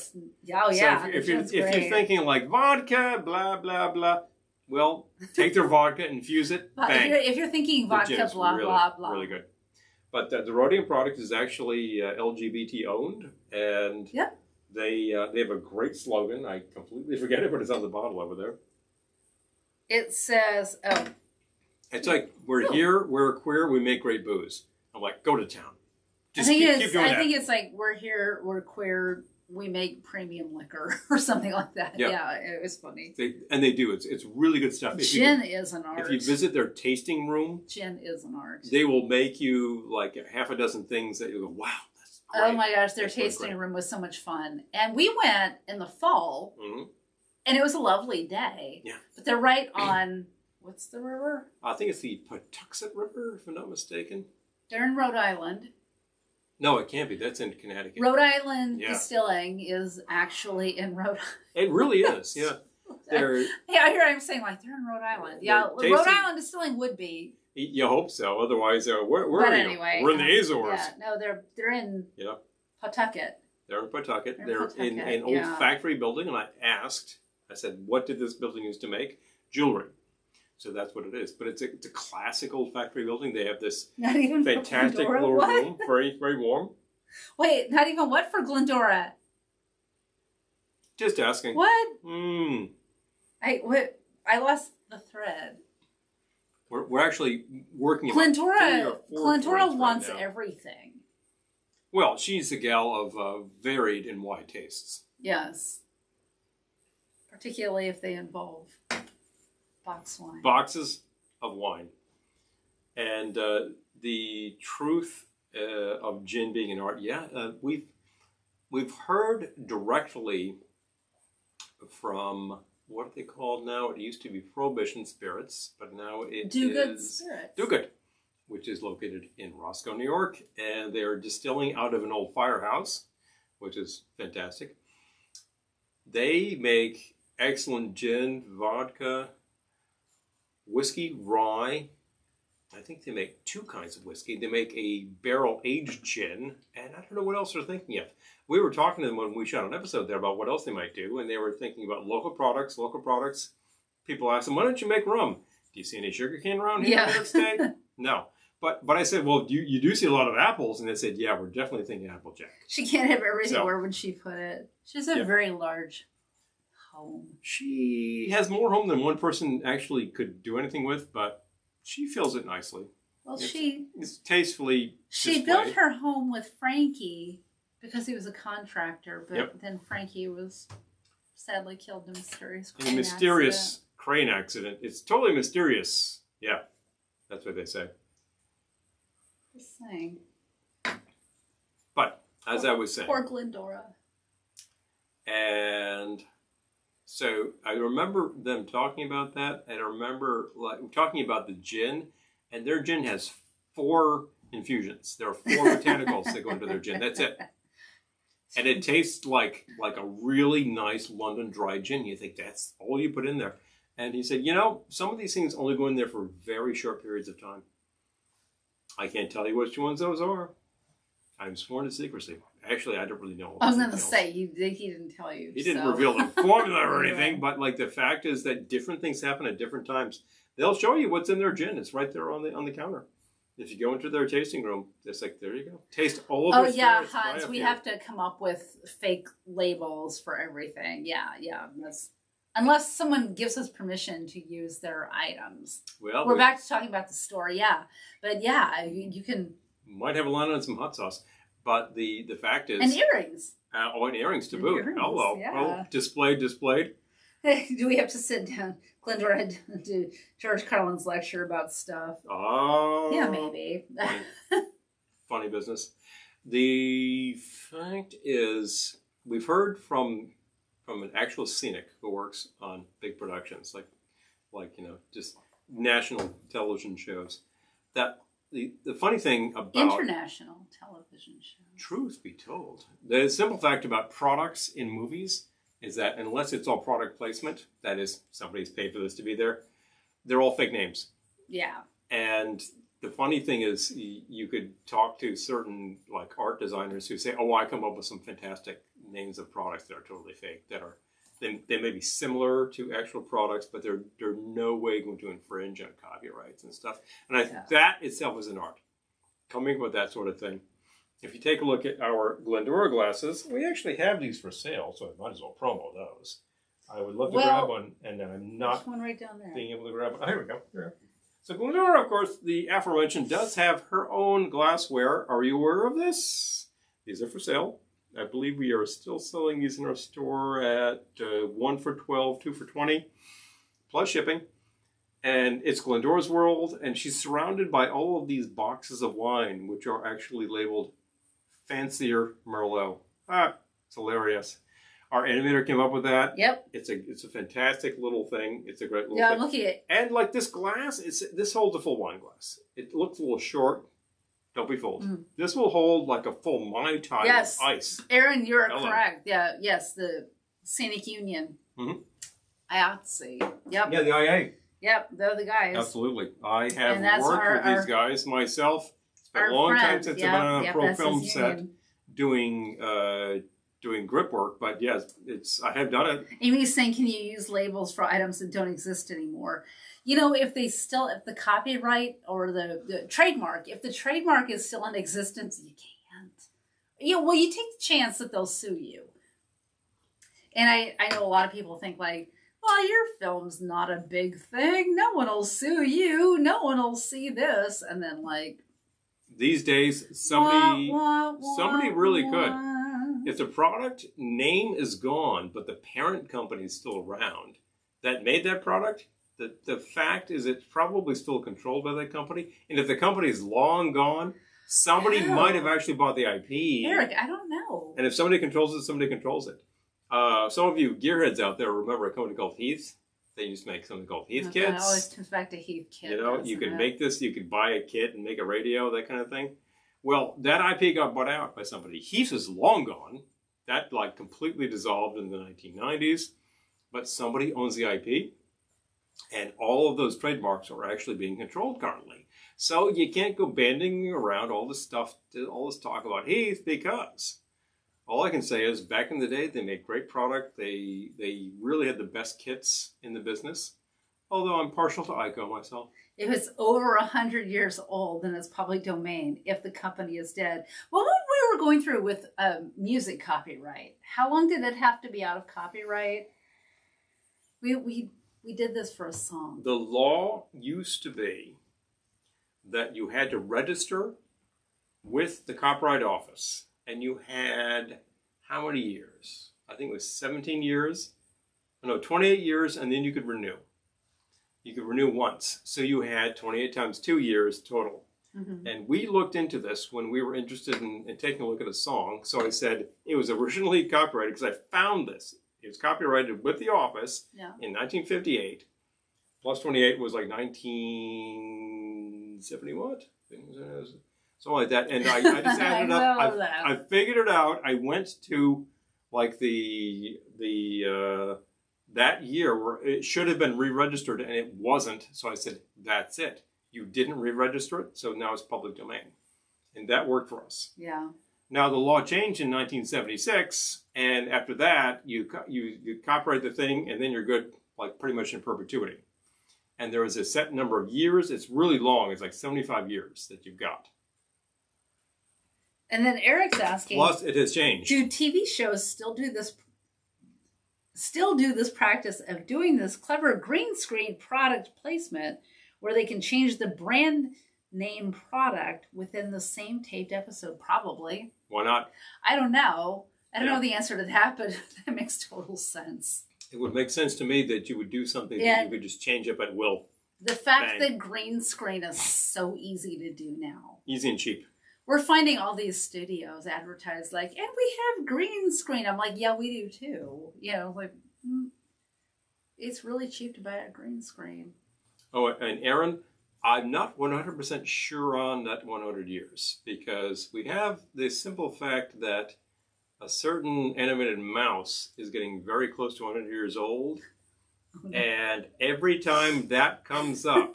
Oh, yeah. So if you're thinking like vodka, blah, blah, blah, well, take their vodka, infuse it, bang. If you're thinking vodka, blah, blah, blah. Really good. But the Rhodium product is actually LGBT owned, and they have a great slogan. I completely forget it, but it's on the bottle over there. It says, oh. It's like, we're here, we're queer, we make great booze. I'm like, go to town. Just keep doing that. I think it's like, we're here, we're queer, we make premium liquor or something like that. Yeah, it was funny. They do. It's really good stuff. Gin is an art. If you visit their tasting room, gin is an art. They will make you like half a dozen things that you go, wow, that's great. Oh my gosh, their tasting room was so much fun. And we went in the fall, and it was a lovely day. Yeah. But they're right on, what's the river? I think it's the Patuxent River, if I'm not mistaken. They're in Rhode Island. No, it can't be. That's in Connecticut. Rhode Island Distilling is actually in Rhode Island. It really is, yeah. Here I'm saying, like, they're in Rhode Island. Yeah, Rhode Island Distilling would be. You hope so. Otherwise, where are anyway, you? We're in the Azores. Yeah, no, they're in Pawtucket. They're in Pawtucket. They're in an old factory building, and I said, what did this building used to make? Jewelry. So that's what it is. But it's a classic old factory building. They have this fantastic little room, very, very warm. Wait, not even what for Glendora? Just asking. What? I lost the thread. We're actually working. Glendora wants everything. Well, she's a gal of varied and wide tastes. Yes. Particularly if they involve box wine. Boxes of wine. And the truth of gin being an art, we've heard directly from, what are they called now? It used to be Prohibition Spirits, but now it is Do Good, which is located in Roscoe, New York. And they are distilling out of an old firehouse, which is fantastic. They make excellent gin, vodka, whiskey, rye. I think they make two kinds of whiskey. They make a barrel-aged gin, and I don't know what else they're thinking of. We were talking to them when we shot an episode there about what else they might do, and they were thinking about local products. People asked them, why don't you make rum? Do you see any sugarcane around here in New York State? No. But I said, well, you do see a lot of apples, and they said, yeah, we're definitely thinking Applejack. She can't have everything. Where would she put it? She has a very large home. She has more home than one person actually could do anything with, but she fills it nicely. Well, it's tastefully She built her home with Frankie because he was a contractor, but then Frankie was sadly killed in a mysterious crane accident. It's totally mysterious. Yeah, that's what they say. Just saying. But, as I was saying. Poor Glendora. And so I remember them talking about that, and I remember talking about the gin, and their gin has 4 infusions. There are 4 botanicals that go into their gin. That's it. And it tastes like a really nice London dry gin. You think that's all you put in there. And he said, some of these things only go in there for very short periods of time. I can't tell you which ones those are. I'm sworn to secrecy. Actually, I don't really know. I was going to say, he didn't tell you. He didn't reveal the formula or anything, but the fact is that different things happen at different times. They'll show you what's in their gin. It's right there on the counter. If you go into their tasting room, it's like, there you go. Taste all of their spirits. Hans, we have to come up with fake labels for everything. Yeah. Unless someone gives us permission to use their items. Well, we're back to talking about the store, But you can... Might have a line on some hot sauce. But the fact is... And earrings. And earrings to boot. Hello. Yeah. Oh, displayed. Do we have to sit down? Glendora had to do George Carlin's lecture about stuff. Oh. Yeah, maybe. Funny business. The fact is, we've heard from an actual scenic who works on big productions, like just national television shows, that the funny thing about international television shows. Truth be told, the simple fact about products in movies is that unless it's all product placement, that is, somebody's paid for this to be there, they're all fake names. Yeah. And the funny thing is, you could talk to certain art designers who say, "Oh, I come up with some fantastic names of products that are totally fake. They may be similar to actual products, but they're no way going to infringe on copyrights and stuff." And I think that itself is an art, coming up with that sort of thing. If you take a look at our Glendora glasses, we actually have these for sale, so I might as well promo those. I would love to grab one, and I'm not There's one right down there. being able to grab one. Oh, here we go. Here. So Glendora, of course, the aforementioned, does have her own glassware. Are you aware of this? These are for sale. I believe we are still selling these in our store at 1 for $12, 2 for $20, plus shipping. And it's Glendora's World, and she's surrounded by all of these boxes of wine, which are actually labeled Fancier Merlot. It's hilarious. Our animator came up with that. Yep. It's a fantastic little thing. It's a great little thing. I'm looking at it. And like this glass, this holds a full wine glass. It looks a little short. Don't be fooled. This will hold like a full Mai Tai of ice. Aaron, you're correct. Yeah, yes, the Scenic Union. IATSE. Yep. Yeah, the IA. Yep, they're the guys. Absolutely. I have worked with these guys myself. It's been a long time since I've been on a pro film set doing grip work, but yes, I have done it. Amy's saying, can you use labels for items that don't exist anymore? You know, if the copyright or the trademark, if the trademark is still in existence, you can't. You take the chance that they'll sue you. And I know a lot of people think like, well, your film's not a big thing. No one will sue you. No one will see this. And then like, these days, somebody really could. If the product name is gone, but the parent company is still around that made that product, the fact is it's probably still controlled by that company. And if the company is long gone, somebody might have actually bought the IP. Eric, I don't know. And if somebody controls it, somebody controls it. Some of you gearheads out there remember a company called Heath. They used to make something called Heath kits. It always comes back to Heath kit. You know, you could make this, you could buy a kit and make a radio, that kind of thing. Well, that IP got bought out by somebody. Heath is long gone. That like completely dissolved in the 1990s. But somebody owns the IP. And all of those trademarks are actually being controlled currently. So you can't go banding around all this stuff, all this talk about Heath, because all I can say is back in the day, they made great product. They really had the best kits in the business. Although I'm partial to Ancho myself. If it's over 100 years old, then it's public domain if the company is dead. Well, what we were going through with music copyright, how long did it have to be out of copyright? We did this for a song. The law used to be that you had to register with the Copyright Office. And you had how many years? I think it was 17 years. No, 28 years, and then you could renew. You could renew once. So you had 28 times 2 years total. And we looked into this when we were interested in taking a look at a song. So I said it was originally copyrighted because I found this. It was copyrighted with the office in 1958. Plus 28 was like 1970 what? Something like that. And I just added up. I figured it out. I went to like that year where it should have been re-registered and it wasn't. So I said, that's it. You didn't re-register it, so now it's public domain. And that worked for us. Yeah. Now the law changed in 1976, and after that, you copyright the thing, and then you're good, like pretty much in perpetuity. And there is a set number of years. It's really long. It's like 75 years that you've got. And then Eric's asking, plus it has changed. Do TV shows still do this practice of doing this clever green screen product placement where they can change the brand name product within the same taped episode? Probably. Why not? I don't know. I don't know the answer to that, but that makes total sense. It would make sense to me that you would do something that you could just change up at will. The fact that green screen is so easy to do now. Easy and cheap. We're finding all these studios advertised like, and we have green screen. I'm like, yeah, we do too. You know, like, it's really cheap to buy a green screen. Oh, and Aaron, I'm not 100% sure on that 100 years because we have the simple fact that a certain animated mouse is getting very close to 100 years old. And every time that comes up,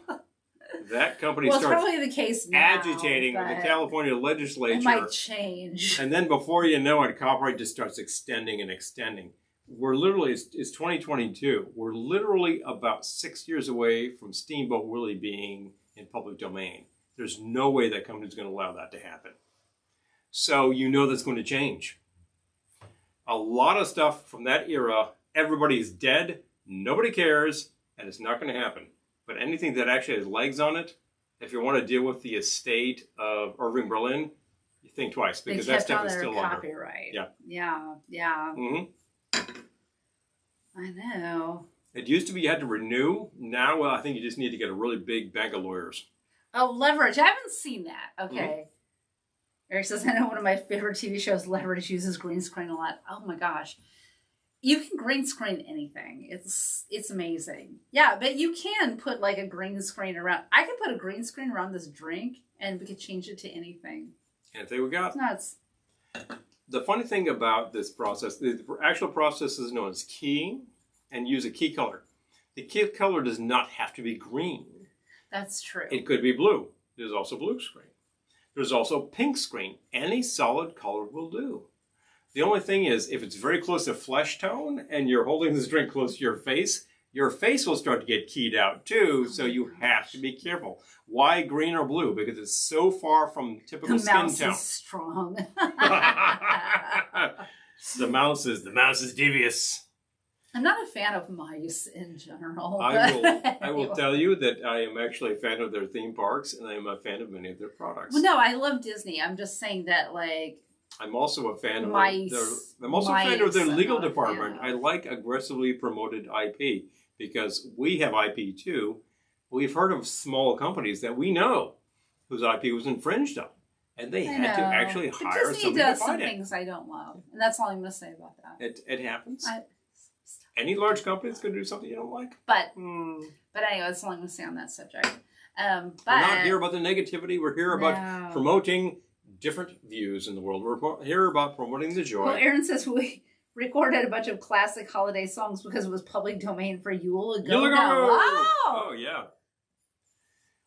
that company starts probably the case now, agitating with the California legislature. It might change. And then before you know it, copyright just starts extending and extending. We're literally, it's 2022. We're literally about 6 years away from Steamboat Willie being in public domain. There's no way that company's going to allow that to happen. So you know that's going to change. A lot of stuff from that era everybody's dead, nobody cares, and it's not going to happen. But anything that actually has legs on it, if you want to deal with the estate of Irving Berlin, you think twice, because that stuff is still longer. Copyright. Yeah. Yeah. Mm-hmm. I know. It used to be you had to renew. Now, well, I think you just need to get a really big bank of lawyers. Oh, Leverage. I haven't seen that. Okay. Mm-hmm. Eric says, I know one of my favorite TV shows, Leverage, uses green screen a lot. Oh my gosh. You can green screen anything. It's amazing. Yeah, but you can put like a green screen around. I could put a green screen around this drink and we could change it to anything. Anything we got. It's nuts. The funny thing about this process, the actual process is known as keying, and use a key color. The key color does not have to be green. That's true. It could be blue. There's also blue screen. There's also pink screen. Any solid color will do. The only thing is, if it's very close to flesh tone and you're holding this drink close to your face will start to get keyed out too, so you have to be careful. Why green or blue? Because it's so far from typical skin tone. The mouse is strong. The mouse is devious. I'm not a fan of mice in general. I will tell you that I am actually a fan of their theme parks, and I am a fan of many of their products. Well, no, I love Disney. I'm just saying that, like, I'm also a fan mice, of their legal department. I like aggressively promoted IP because we have IP too. We've heard of small companies that we know whose IP was infringed on, and they had to actually hire Disney somebody does to fight some it. things I don't love, and that's all I'm going to say about that. It happens. Any large company is going to do something you don't like. But anyway, that's all I'm going to say on that subject. We're not here about the negativity. We're here about promoting different views in the world. We're here about promoting the joy. Well, Aaron says we recorded a bunch of classic holiday songs because it was public domain for Yule ago. Oh, yeah.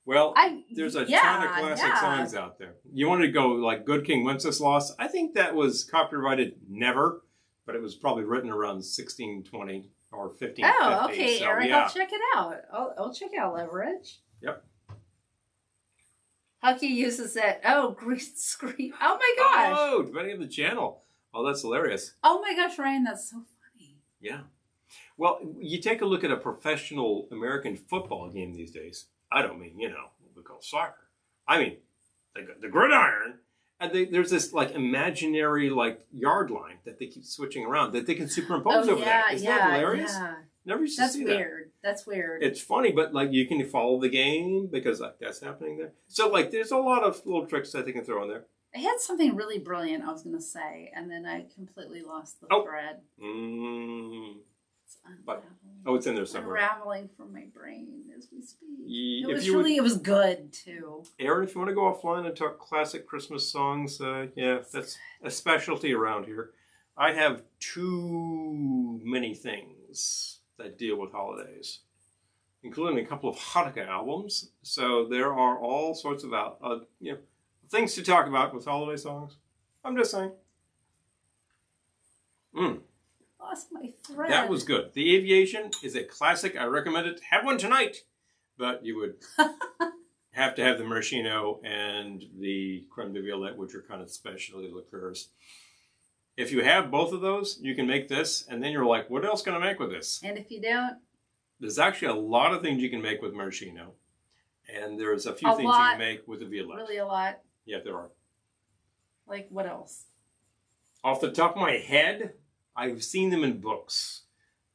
Well, there's a ton of classic songs out there. You want to go like Good King Wenceslas? I think that was copyrighted never, but it was probably written around 1620 or 1550. Oh, okay, so, Eric, I'll check it out. I'll check out Leverage. Yep. Hucky uses that. Oh, green screen. Oh my gosh. Oh, depending on the channel. Oh, that's hilarious. Oh my gosh, Ryan, that's so funny. Yeah. Well, you take a look at a professional American football game these days. I don't mean, what we call soccer. I mean, the gridiron. And there's this like imaginary like yard line that they keep switching around that they can superimpose over that. Isn't that hilarious? Yeah. Never used to see that. That's weird. That's weird. It's funny, but like you can follow the game because like that's happening there. So like there's a lot of little tricks that they can throw in there. I had something really brilliant I was going to say, and then I completely lost the thread. It's in there somewhere. Unraveling from my brain as we speak. It was good too. Aaron, if you want to go offline and talk classic Christmas songs, that's a specialty around here. I have too many things that deal with holidays, including a couple of Hanukkah albums. So there are all sorts of things to talk about with holiday songs. I'm just saying. Lost my thread. That was good. The Aviation is a classic. I recommend it. Have one tonight. But you would have to have the Maraschino and the Creme de Violette, which are kind of specialty liqueurs. If you have both of those, you can make this, and then you're like, what else can I make with this? And if you don't? There's actually a lot of things you can make with Maraschino. And there's a few things you can make with the Violette. Really a lot? Yeah, there are. Like what else? Off the top of my head, I've seen them in books,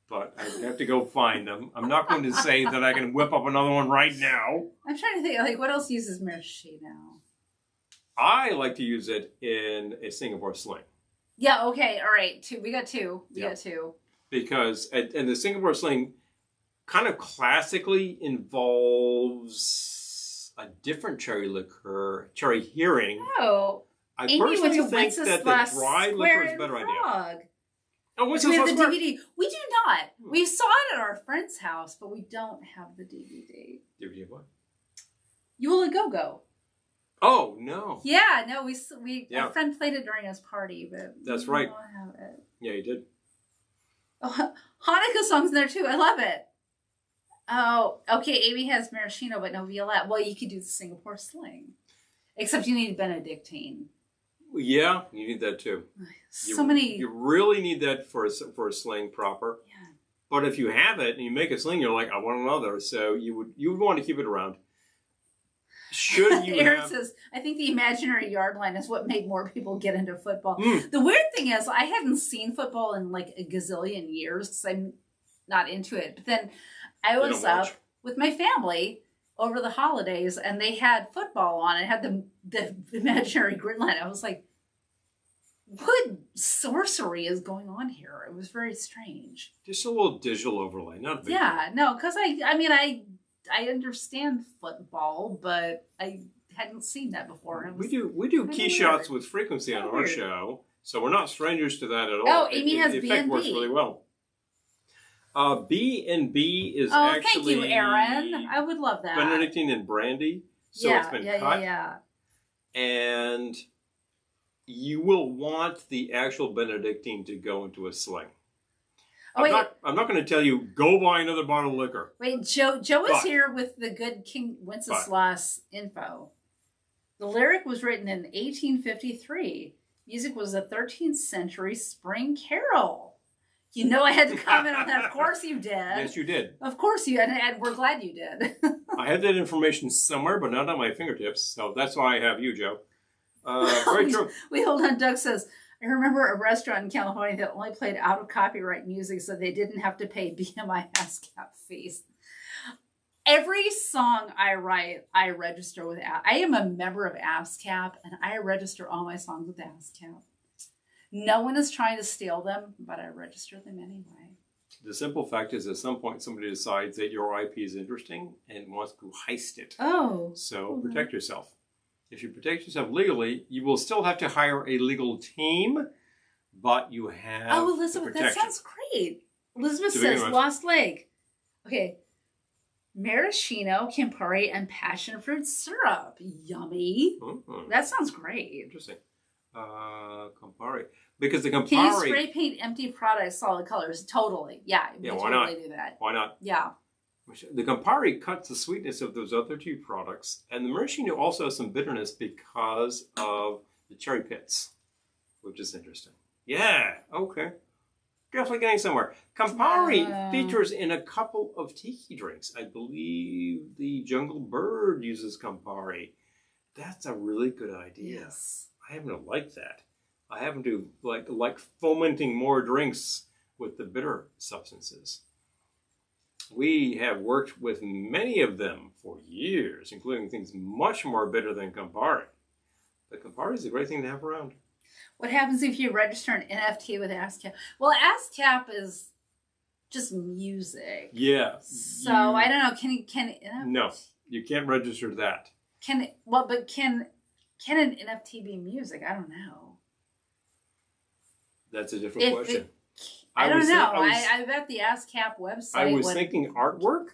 but I would have to go find them. I'm not going to say that I can whip up another one right now. I'm trying to think, like, what else uses Maraschino? I like to use it in a Singapore Sling. Yeah, okay, all right. We got two. We got two. Because, and the Singapore Sling kind of classically involves a different cherry liqueur, cherry hearing. Oh, I personally think that the dry liqueur is a better idea. Oh, do we have the DVD? We do not. We saw it at our friend's house, but we don't have the DVD. DVD of what? Yule a Go-Go. Oh, no. Yeah, no, our friend played it during his party, but that's right. We don't have it. Yeah, he did. Oh, Hanukkah songs in there too. I love it. Oh, okay. Amy has Maraschino, but no Violette. Well, you could do the Singapore Sling, except you need Benedictine. Yeah, you need that too. You really need that for a sling proper. Yeah. But if you have it and you make a sling, you're like, I want another. So you would want to keep it around. Should you Aaron says, I think the imaginary yard line is what made more people get into football. The weird thing is, I hadn't seen football in like a gazillion years because I'm not into it. But then I was up with my family over the holidays and they had football on and had the imaginary grid line. I was like, what sorcery is going on here? It was very strange. Just a little digital overlay, not a big deal. No, because I understand football, but I hadn't seen that before. We do key shots with frequency on our show, so we're not strangers to that at all. Oh, Amy has B&B. The effect works really well. B&B is actually... thank you, Aaron. I would love that. Benedictine and brandy, so it's been cut. Yeah. And you will want the actual Benedictine to go into a sling. I'm not going to tell you, go buy another bottle of liquor. Wait, Joe is here with the good King Wenceslas info. The lyric was written in 1853. Music was a 13th century spring carol. You know I had to comment on that. Of course you did. Yes, you did. Of course you did, and we're glad you did. I had that information somewhere, but not on my fingertips, so that's why I have you, Joe. Very true. Wait, hold on. Doug says, I remember a restaurant in California that only played out of copyright music so they didn't have to pay BMI ASCAP fees. Every song I write, I register with I am a member of ASCAP, and I register all my songs with ASCAP. No one is trying to steal them, but I register them anyway. The simple fact is, at some point, somebody decides that your IP is interesting and wants to heist it. Oh. So protect yourself. If you protect yourself legally, you will still have to hire a legal team, but you have Oh, Elizabeth, that sounds great. Elizabeth says, Lost Lake. Okay. Maraschino, Campari, and passion fruit syrup. Yummy. Mm-hmm. That sounds great. Interesting. Campari. Because the Campari... Can you spray paint empty products solid colors? Totally. Yeah, why not? Do that. Why not? Yeah. The Campari cuts the sweetness of those other two products, and the Maraschino also has some bitterness because of the cherry pits, which is interesting. Yeah, okay. Definitely getting somewhere. Campari features in a couple of tiki drinks. I believe the Jungle Bird uses Campari. That's a really good idea. Yes. I happen to like that. I happen to like fomenting more drinks with the bitter substances. We have worked with many of them for years, including things much more bitter than Campari. But Campari is a great thing to have around. What happens if you register an NFT with ASCAP? Well, ASCAP is just music. Yeah. So I don't know. Can no, you can't register that. Can an NFT be music? I don't know. That's a different question. I don't know. I bet the ASCAP website. I was thinking artwork,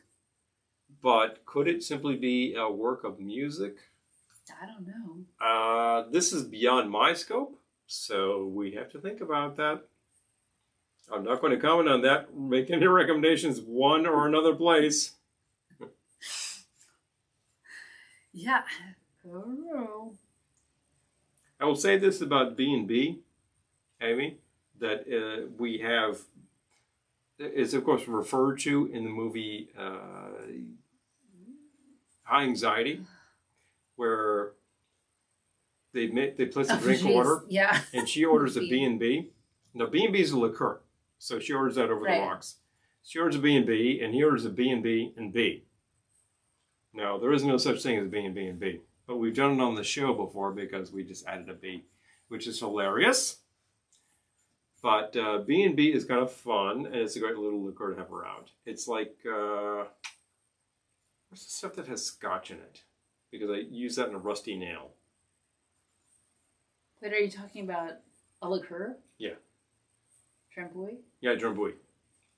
but could it simply be a work of music? I don't know. This is beyond my scope, so we have to think about that. I'm not going to comment on that. Make any recommendations, one or another place. Yeah. I don't know. I will say this about B&B, Amy, that we have, is of course referred to in the movie High Anxiety, where they place a drink order, and she orders a B&B. Now B&B is a liqueur, so she orders that over the rocks. She orders a B&B, and he orders a B&B and B. Now there is no such thing as B&B and B, but we've done it on the show before because we just added a B, which is hilarious. But B&B is kind of fun, and it's a great little liqueur to have around. It's like, what's the stuff that has scotch in it? Because I use that in a rusty nail. Wait, are you talking about a liqueur? Yeah. Drambuie? Yeah, Drambuie.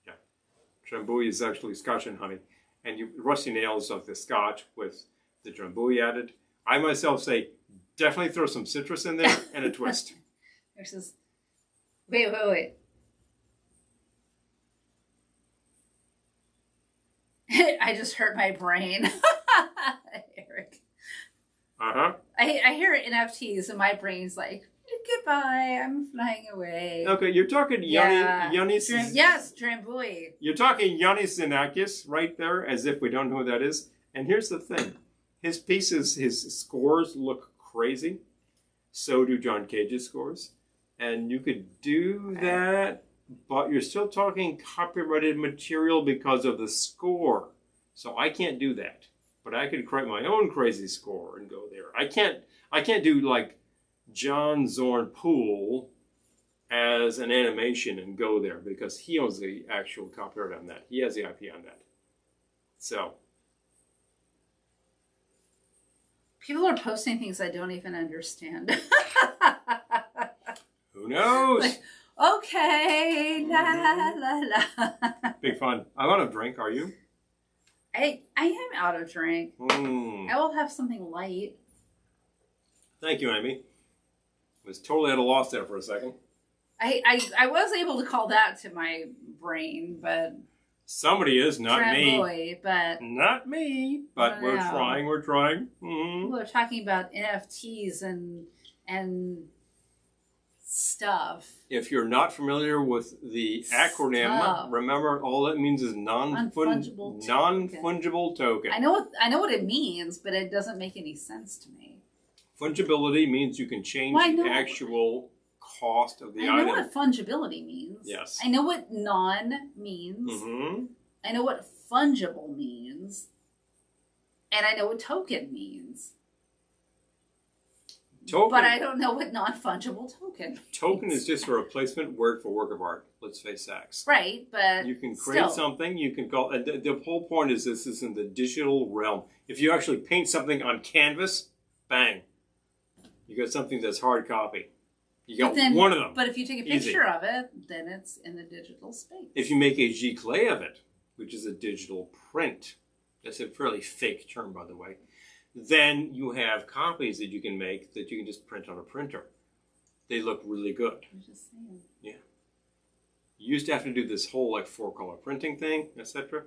Yeah. Drambuie is actually scotch and honey. And rusty nail is like the scotch with the Drambuie added. I myself say, definitely throw some citrus in there and a twist. Versus... Wait. I just hurt my brain. Eric. Uh-huh. I hear NFTs and my brain's like, Goodbye. I'm flying away. Okay, you're talking Yannis. Yes, Drambuie. You're talking Yannis Xenakis right there, as if we don't know who that is. And here's the thing. His pieces, his scores look crazy. So do John Cage's scores. And you could do that, but you're still talking copyrighted material because of the score. So I can't do that. But I could create my own crazy score and go there. I can't do like John Zorn Poole as an animation and go there because he owns the actual copyright on that. He has the IP on that. So people are posting things I don't even understand. who knows? Like, okay, la la la. Big fun. I'm out of drink. Are you? I am out of drink. I will have something light. Thank you, Amy. Was totally at a loss there for a second. I was able to call that to my brain, but somebody is, not me. But not me. But we're trying. We're trying. People are talking about NFTs and stuff. If you're not familiar with the acronym, remember all that means is non-fungible token. I know what it means, but it doesn't make any sense to me. Fungibility means you can change the actual cost of the item. I know what fungibility means. Yes. I know what non means. I know what fungible means. And I know what token means. But I don't know what non-fungible token means. Token is just a replacement word for work of art. Let's face facts. Right, but you can create something. You can call the whole point is this is in the digital realm. If you actually paint something on canvas, bang, you got something that's hard copy. You got one of them. But if you take a picture of it, then it's in the digital space. If you make a giclée of it, which is a digital print, that's a fairly fake term, by the way. Then you have copies that you can make that you can just print on a printer. They look really good. I'm just saying. Yeah. You used to have to do this whole like 4-color printing thing, etc.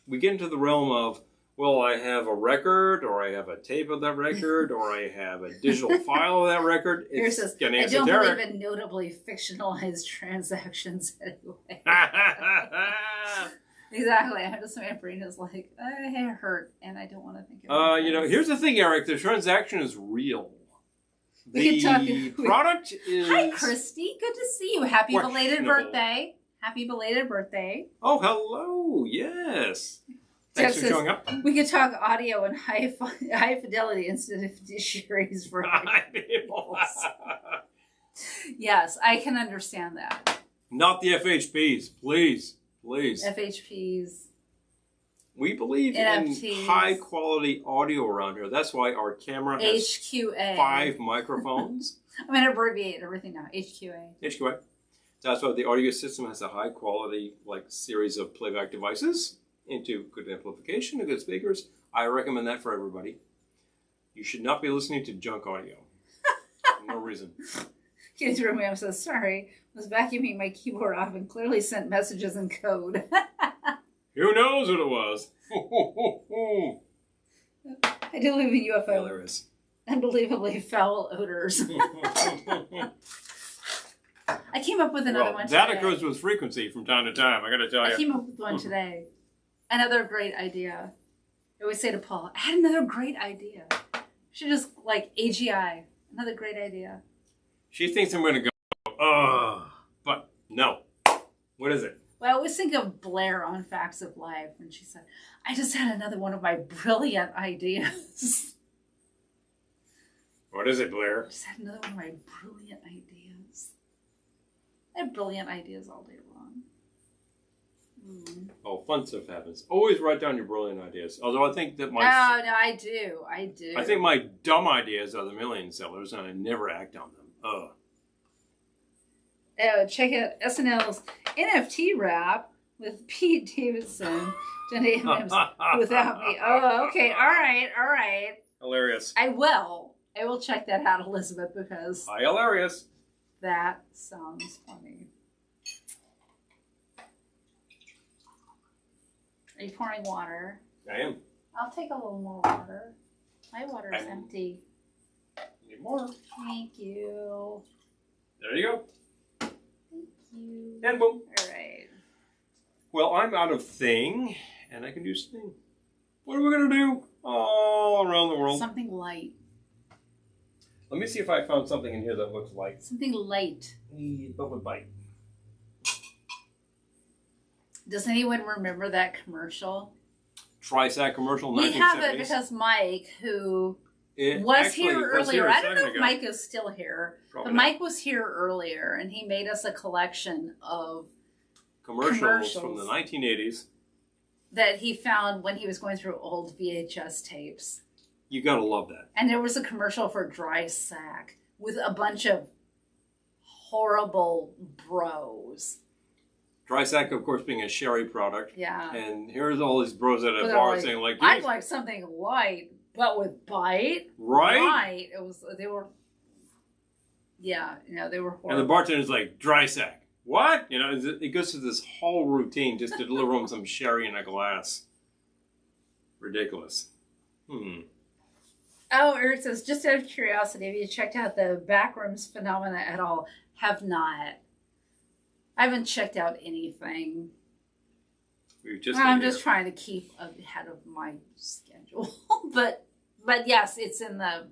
We get into the realm of, well, I have a record, or I have a tape of that record, or I have a digital file of that record. It's getting esoteric. I don't believe in notably fictionalized transactions anyway. Exactly. I'm just, my brain is like, I hurt, and I don't want to think about it. Here's the thing, Eric. The transaction is real. The product is... Hi, Christy. Good to see you. Happy belated birthday. Happy belated birthday. Oh, hello. Yes. Thanks for showing up. We could talk audio and high fidelity instead of Sherry's for Yes, I can understand that. Not the FHPs, please. Please. FHPs. We believe NFTs. In high quality audio around here. That's why our camera has HQA. 5 microphones. I'm going to abbreviate everything now. HQA. HQA. That's why the audio system has a high quality series of playback devices into good amplification and good speakers. I recommend that for everybody. You should not be listening to junk audio. No reason. Kids threw me. I'm so sorry. I was vacuuming my keyboard off and clearly sent messages in code. Who knows what it was? I do live in UFO. Hilarious. Unbelievably foul odors. I came up with another one today. That occurs with frequency from time to time, I gotta tell you. I came up with one today. Another great idea. I always say to Paul, I had another great idea. We should just, AGI. Another great idea. She thinks I'm going to go, but no. What is it? Well, I always think of Blair on Facts of Life, and she said, I just had another one of my brilliant ideas. What is it, Blair? I just had another one of my brilliant ideas. I have brilliant ideas all day long. Oh, fun stuff happens. Always write down your brilliant ideas. Although I think that no, I do. I think my dumb ideas are the million sellers, and I never act on them. Oh, check out SNL's NFT rap with Pete Davidson. Without me. Oh, okay. All right. Hilarious. I will check that out, Elizabeth, because... Hi, hilarious. That sounds funny. Are you pouring water? I am. I'll take a little more water. My water is empty. Need more. Thank you. There you go. Thank you. And boom. All right. Well, I'm out of thing, and I can do Sling. What are we going to do all around the world? Something light. Let me see if I found something in here that looks light. Something light. But with bite. Does anyone remember that commercial? Tri-Sac commercial, We 1970s. have it because Mike, who was here earlier. I don't know if Mike is still here. Probably but not. Mike was here earlier, and he made us a collection of Commercials from the 1980s. that he found when he was going through old VHS tapes. You gotta love that. And there was a commercial for Dry Sack with a bunch of horrible bros. Dry Sack, of course, being a sherry product. Yeah. And here's all these bros at a But bar like, saying, like, I'd like something light, but with bite. right? Right. They were, yeah, they were horrible. And the bartender's like, Dry Sack. What? It goes through this whole routine just to deliver them some sherry in a glass. Ridiculous. Oh, Eric says, just out of curiosity, have you checked out the backrooms phenomena at all? Have not. I haven't checked out anything. I'm just trying to keep ahead of my schedule. but yes, it's in the...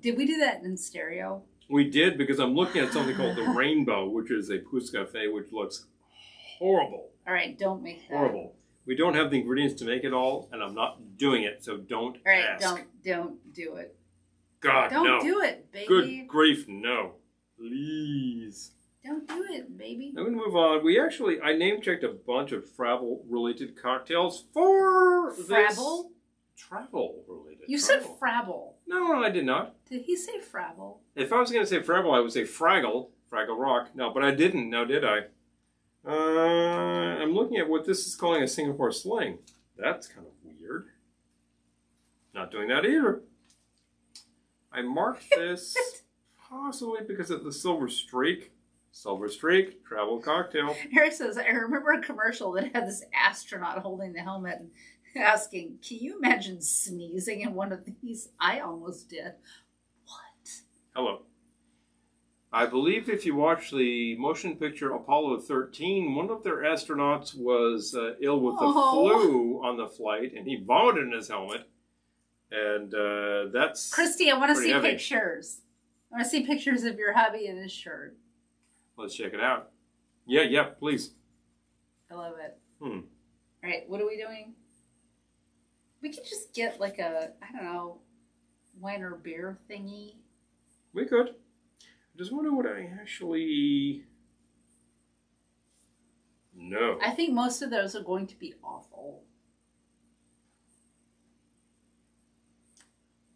Did we do that in stereo? We did, because I'm looking at something called the Rainbow, which is a Pousse Cafe, which looks horrible. All right, don't make that. Horrible. We don't have the ingredients to make it all, and I'm not doing it, so don't all right, ask. don't do it. God, no. Don't do it, baby. Good grief, no. Please. Don't do it, baby. I'm going to move on. I name-checked a bunch of travel-related cocktails for Frabble? Travel-related. You said Frabble. No, I did not. Did he say Frabble? If I was going to say Frabble, I would say Fraggle Rock. No, but I didn't. Now, did I? I'm looking at what this is calling a Singapore Sling. That's kind of weird. Not doing that either. I marked this possibly because of the Silver Streak. Silver Streak, travel cocktail. Eric says, I remember a commercial that had this astronaut holding the helmet and asking, can you imagine sneezing in one of these? I almost did. What? Hello. I believe if you watch the motion picture Apollo 13, one of their astronauts was ill with the flu on the flight, and he vomited in his helmet. And that's Christy, I want to see heavy. pictures. I want to see pictures of your hubby and his shirt. Let's check it out. Yeah, please. I love it. All right, what are we doing? We could just get like a, I don't know, wine or beer thingy. We could. I just wonder what I actually know. I think most of those are going to be awful.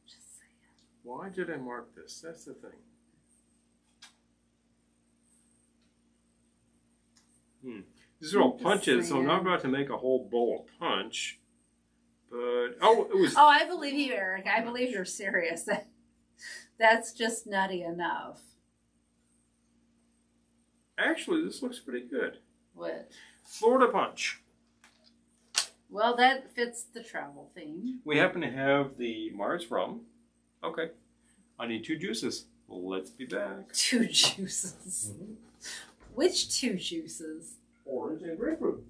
Just saying. Why did I mark this? That's the thing. These are all punches, so I'm not about to make a whole bowl of punch. But, it was... Oh, I believe you, Eric. I believe you're serious. That's just nutty enough. Actually, this looks pretty good. What? Florida Punch. Well, that fits the travel theme. We happen to have the Mars Rum. Okay. I need 2 juices. Let's be back. 2 juices. Which 2 juices? Orange and grapefruit.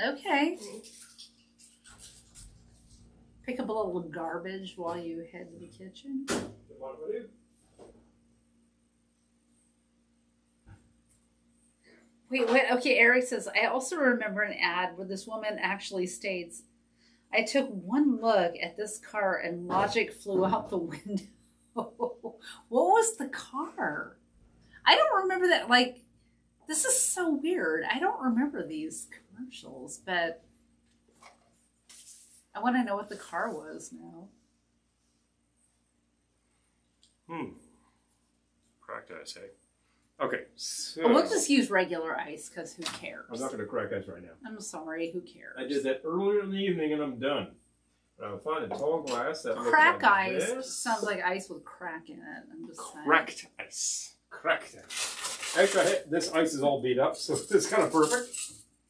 Okay. Pick up a little garbage while you head to the kitchen. Wait, okay, Eric says, I also remember an ad where this woman actually states, I took one look at this car and logic flew out the window. What was the car? I don't remember that. Like, this is so weird. I don't remember these commercials, but I want to know what the car was now. Cracked ice, hey? Okay, so... Oh, we'll just use regular ice, because who cares? I'm not going to crack ice right now. I'm sorry, who cares? I did that earlier in the evening and I'm done. But I'll find a tall glass that looks Crack like ice this. sounds like ice with crack in it. I'm just saying. Cracked ice. Cracked ice. Actually, this ice is all beat up, so it's kind of perfect.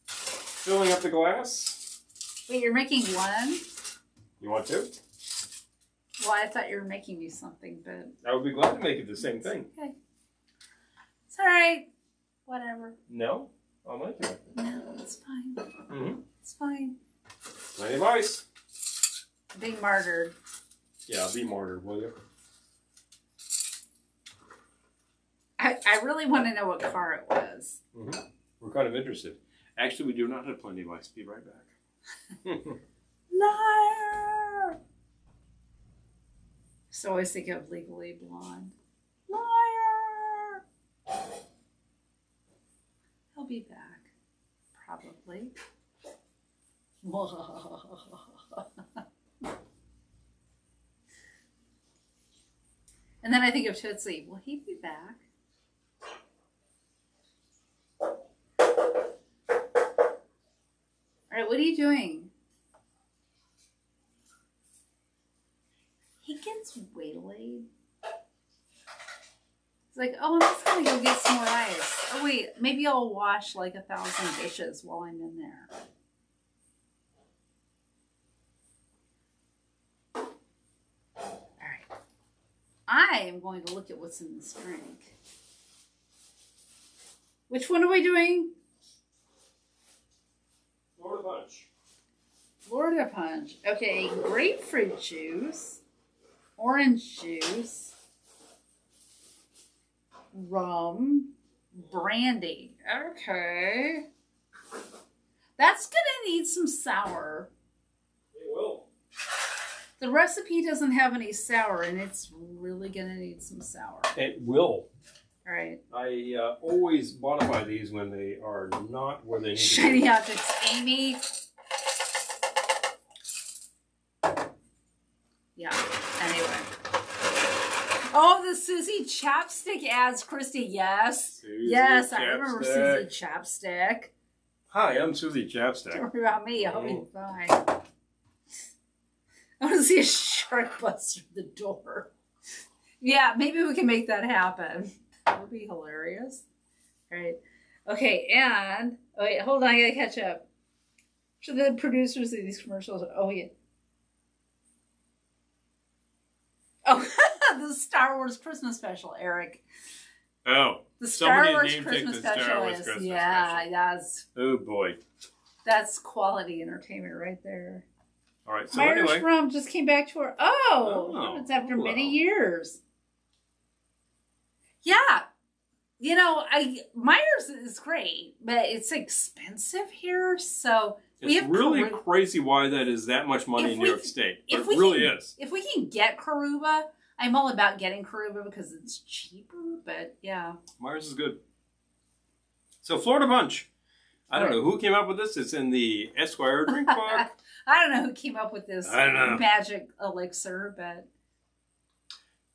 Filling up the glass. Wait, you're making one? You want to? Well, I thought you were making me something, but... I would be glad to make it the same thing. Okay. It's alright. Whatever. No? I'll make it. No, it's fine. Mm-hmm. It's fine. Plenty of ice. Being martyred. Yeah, be martyred, will you? I really want to know what car it was. Mm-hmm. We're kind of interested. Actually, we do not have plenty of ice. Be right back. Liar! So I always think of Legally Blonde. Liar! He'll be back. Probably. And then I think of Tootsie. Will he be back? All right, what are you doing? He gets waylaid. It's like, oh, I'm just gonna go get some more ice. Oh wait, maybe I'll wash like 1,000 dishes while I'm in there. All right, I am going to look at what's in this drink. Which one are we doing? Florida Punch. Florida Punch. Okay, grapefruit juice, orange juice, rum, brandy. Okay. That's going to need some sour. It will. The recipe doesn't have any sour, and it's really going to need some sour. It will. All right. I always modify these when they are not where they need to be. Shiny objects, Amy. Yeah, anyway. Oh, the Susie Chapstick ads, Christy. Yes. Susie yes, I Chapstick. remember Susie Chapstick. Hi, I'm Susie Chapstick. Don't worry about me. I'll be fine. I want to see a shark bust through the door. Yeah, maybe we can make that happen. That would be hilarious. All right. Okay, and... Oh, wait, hold on. I gotta catch up. So the producers of these commercials... Oh, yeah. Oh, the Star Wars Christmas special, Eric. Oh. The Star Wars name Christmas the Star special Wars is... Christmas yeah, special. that's... Oh, boy. That's quality entertainment right there. All right, so Myers anyway. Rum just came back to her. Oh, it's after hello. many years. Yeah. You know, Myers is great, but it's expensive here, so we It's have really crazy why that is that much money in New York State. But it really is. If we can get Karuba, I'm all about getting Karuba because it's cheaper, but yeah. Myers is good. So Florida Punch. I don't know who came up with this. It's in the Esquire drink book. I don't know who came up with this I don't know. magic elixir, but...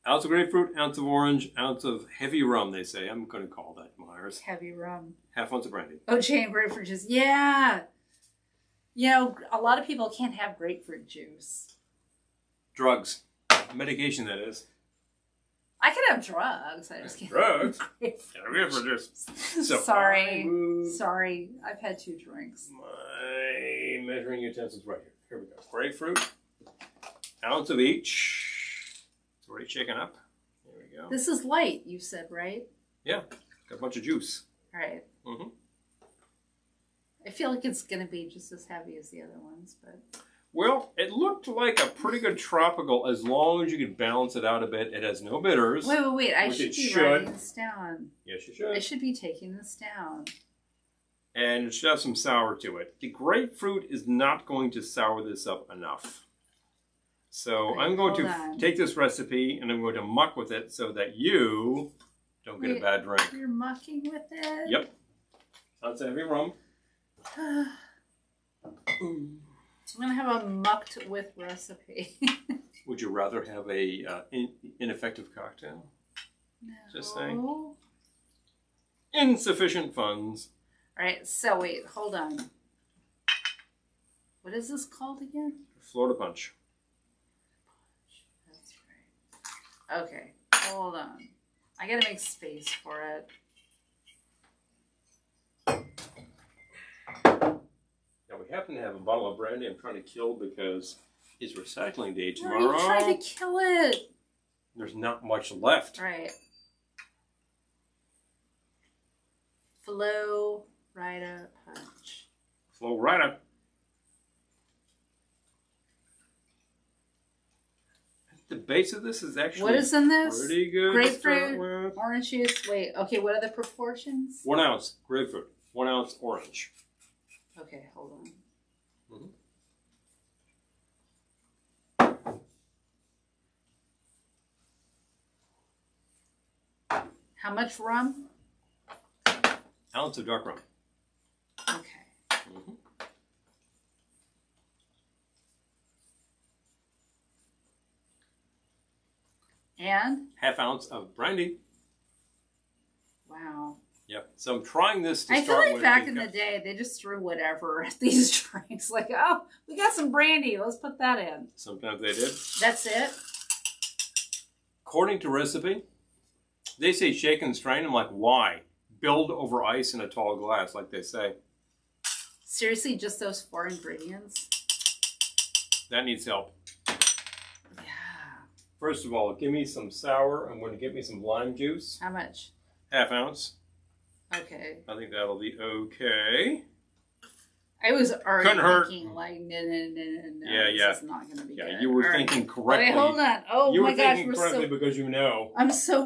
Ounce of grapefruit, ounce of orange, ounce of heavy rum, they say. I'm going to call that Myers. Heavy rum. Half ounce of brandy. Oh, and grapefruit juice. Yeah. You know, a lot of people can't have grapefruit juice. Drugs. Medication, that is. I can have drugs. I just can't. Drugs? Grapefruit Grapefruit juice. So Sorry. I Sorry. I've had 2 drinks. my measuring utensils right here. Here we go. Grapefruit. Ounce of each. It's already shaken up. There we go. This is light, you said, right? Yeah. Got a bunch of juice. All right. Mm-hmm. I feel like it's going to be just as heavy as the other ones, but... Well, it looked like a pretty good tropical as long as you could balance it out a bit. It has no bitters. Wait. I should be writing this down. Yes, you should. I should be taking this down. And it should have some sour to it. The grapefruit is not going to sour this up enough. So Okay, I'm going to on. take this recipe and I'm going to muck with it so that you don't get a bad drink. You're mucking with it? Yep. Ounce of heavy rum. I'm going to have a mucked with recipe. Would you rather have a ineffective cocktail? No. Just saying. All Insufficient funds. right, so wait, hold on. What is this called again? Florida Punch. That's right. Okay, hold on. I got to make space for it. Now we happen to have a bottle of brandy I'm trying to kill because it's recycling day Why tomorrow. are you trying to kill it? There's not much left. Right. Florida punch. Florida. The base of this is actually what is in this? Pretty good. Grapefruit, orange juice. Wait, okay, what are the proportions? 1 ounce grapefruit, 1 ounce orange. Okay, hold on. How much rum? Ounce of dark rum. Okay. And? Half ounce of brandy. Wow. Yep. So I'm trying this to I start feel like with. back in the day, they just threw whatever at these drinks. Like, oh, we got some brandy. Let's put that in. Sometimes they did. That's it? According to recipe, they say shake and strain. I'm like, why? Build over ice in a tall glass, like they say. Seriously, just those 4 ingredients? That needs help. Yeah. First of all, give me some sour. I'm going to get me some lime juice. How much? Half ounce. Okay. I think that'll be okay. I was already Couldn't hurt. thinking like, no, Yeah. this is not going to be good. You were All thinking right. correctly. Wait, hold on. Oh you my were gosh, thinking correctly because you know.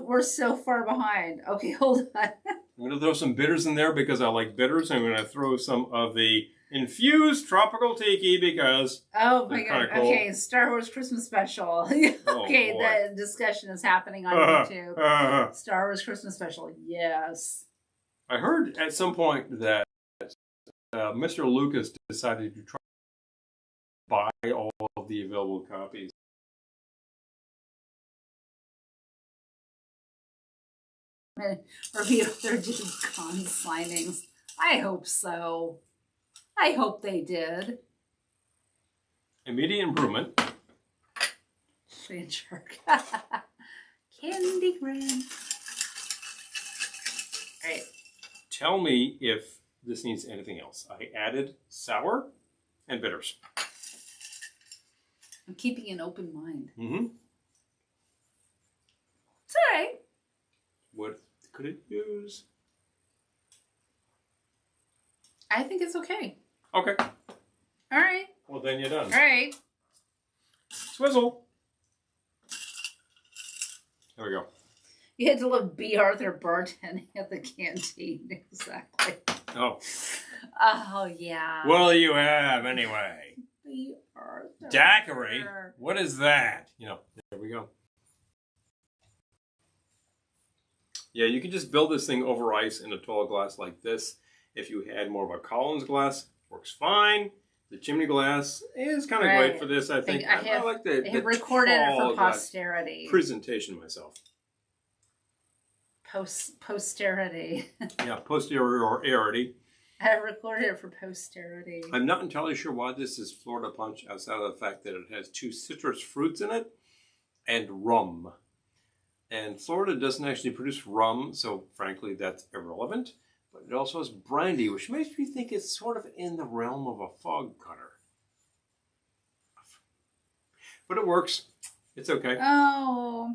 we're so far behind. Okay, hold on. I'm going to throw some bitters in there because I like bitters. I'm going to throw some of the infused tropical tiki because Oh my god. cool. Okay, Star Wars Christmas special. Okay, boy. the discussion is happening on YouTube. Star Wars Christmas special. Yes. I heard at some point that Mr. Lucas decided to try to buy all of the available copies. Review their con signings. I hope so. I hope they did. Immediate improvement. Jerk. Candy Graham. Alright. Tell me if this needs anything else. I added sour and bitters. I'm keeping an open mind. Mm-hmm. It's alright. What could it use? I think it's okay. Okay. Alright. Well, then you're done. Alright. Swizzle. There we go. You had to love B. Arthur bartending at the canteen. Exactly. Oh. Oh, yeah. Well, you have anyway. B. Arthur. Daiquiri? What is that? You know, there we go. Yeah, you can just build this thing over ice in a tall glass like this. If you had more of a Collins glass, works fine. The chimney glass is kind of great for this, I think. I like the I have recorded it for tall posterity. Presentation myself. Posterity. Yeah, posteriority. I have recorded it for posterity. I'm not entirely sure why this is Florida Punch outside of the fact that it has 2 citrus fruits in it and rum. And Florida doesn't actually produce rum, so frankly that's irrelevant. But it also has brandy, which makes me think it's sort of in the realm of a fog cutter. But it works. It's okay. Oh.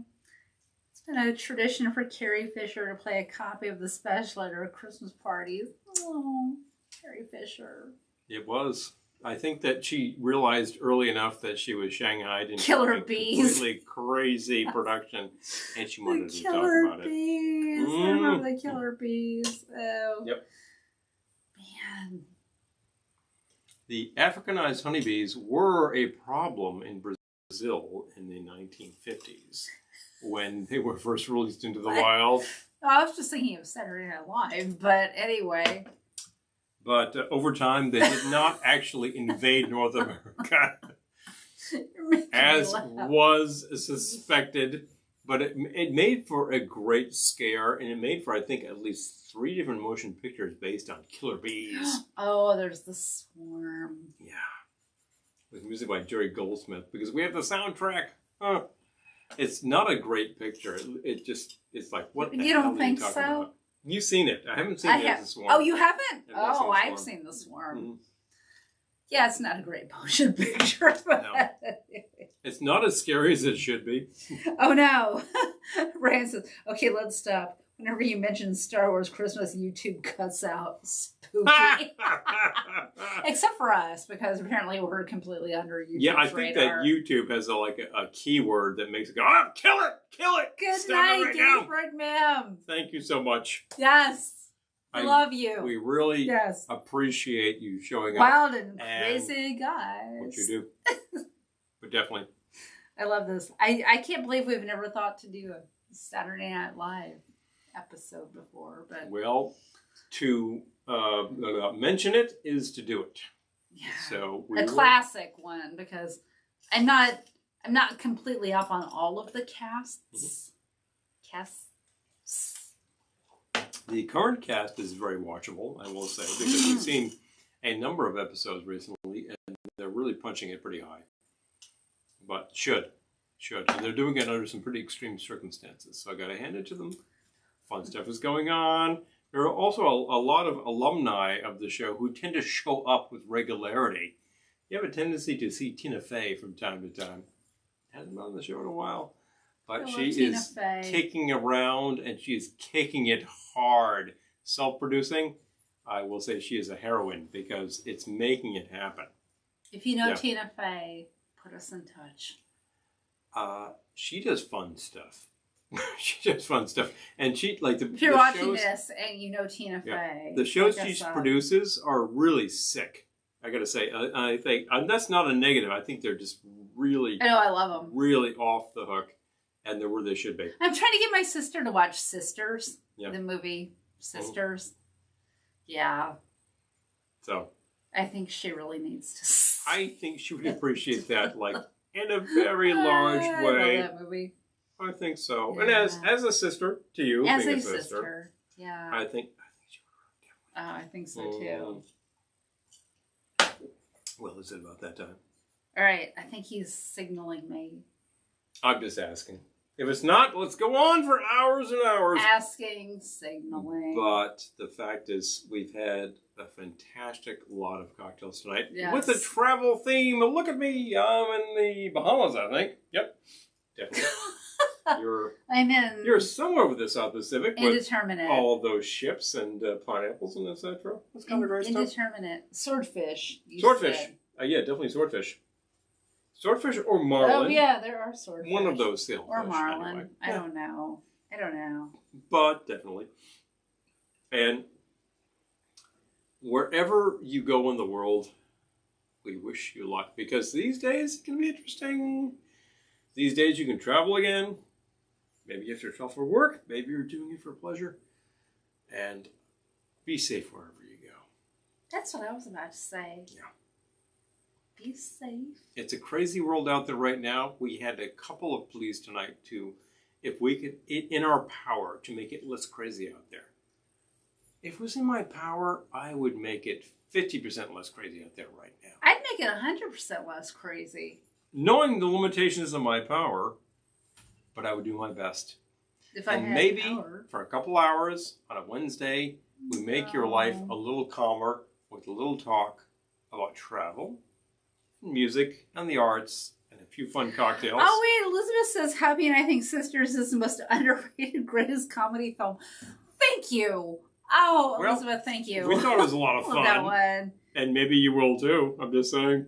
It's been a tradition for Carrie Fisher to play a copy of the special at her Christmas parties. Oh, Carrie Fisher. It was. I think that she realized early enough that she was shanghaied into Killer a bees. completely crazy production, and she wanted to talk Killer about it. bees. I remember the killer bees. Oh. Yep. Man. The Africanized honeybees were a problem in Brazil in the 1950s when they were first released into the wild. I was just thinking of Saturday Night Live, but anyway. But over time, they did not actually invade North America, as was suspected. But it made for a great scare, and it made for, I think, at least 3 different motion pictures based on killer bees. Oh, there's the Swarm. Yeah. With music by Jerry Goldsmith, because we have the soundtrack. Huh. It's not a great picture. It's like, what the hell You don't are you think talking so? about? You've seen it. I haven't seen the Swarm. Oh, you haven't? I've Oh, seen I've seen the Swarm. Mm-hmm. Yeah, it's not a great motion picture. No. It's not as scary as it should be. Oh no. Ryan says, okay, let's stop. Whenever you mention Star Wars Christmas, YouTube cuts out spooky. Except for us, because apparently we're completely under YouTube's Yeah, I think radar. that YouTube has a keyword that makes it go, oh, kill it! Good Stop night, it right now. David Ma'am. Thank you so much. Yes. I love you. We really appreciate you showing up. Wild and crazy guys. What you do. But definitely. I love this. I can't believe we've never thought to do a Saturday Night Live episode before. But well, to mention it is to do it. Yeah. So classic one, because I'm not completely up on all of the casts. Casts. The current cast is very watchable, I will say, because we've seen a number of episodes recently, and they're really punching it pretty high. But should. And they're doing it under some pretty extreme circumstances, so I got to hand it to them. Fun stuff is going on. There are also a lot of alumni of the show who tend to show up with regularity. You have a tendency to see Tina Fey from time to time. Hasn't been on the show in a while. But she is kicking around, and she is kicking it hard. Self-producing, I will say she is a heroine because it's making it happen. If you know Tina Fey, put us in touch. She does fun stuff. And she, like, if you're watching this and you know Tina Fey. The shows she produces are really sick, I gotta say. I think, and that's not a negative. I think they're just really... I know, I love them. Really off the hook. And they're where they should be. I'm trying to get my sister to watch Sisters. Yeah. The movie Sisters. Yeah. So. I think she really needs to. I think she would appreciate that, like, in a very large way. I love that movie. I think so. Yeah. And as a sister to you, as being a sister. Yeah. I think she would. I think so too. Well, is it about that time? All right. I think he's signaling me. I'm just asking. If it's not, let's go on for hours and hours. Asking, signaling. But the fact is, we've had a fantastic lot of cocktails tonight. Yes. With a travel theme. Look at me. I'm in the Bahamas, I think. Yep. Definitely. You're somewhere with the South Pacific. Indeterminate. With all of those ships and pineapples and etc. That's kind of great stuff. Indeterminate. Swordfish. Swordfish. Yeah, definitely swordfish. Swordfish or marlin. Oh, yeah, there are swordfish. One of those things. Or marlin. Anyway. I don't know. But definitely. And wherever you go in the world, we wish you luck. Because these days it can be interesting. These days you can travel again. Maybe you have to travel for work. Maybe you're doing it for pleasure. And be safe wherever you go. That's what I was about to say. Yeah. Be safe. It's a crazy world out there right now. We had a couple of pleas tonight to, if we could, in our power, to make it less crazy out there. If it was in my power, I would make it 50% less crazy out there right now. I'd make it 100% less crazy. Knowing the limitations of my power, but I would do my best. If I had maybe power. For a couple hours on a Wednesday, we make your life a little calmer with a little talk about travel, music, and the arts, and a few fun cocktails. Oh, wait, Elizabeth says, Happy and I think Sisters is the most underrated, greatest comedy film. Thank you. Oh, well, Elizabeth, thank you. We thought it was a lot of fun. That one. And maybe you will too, I'm just saying.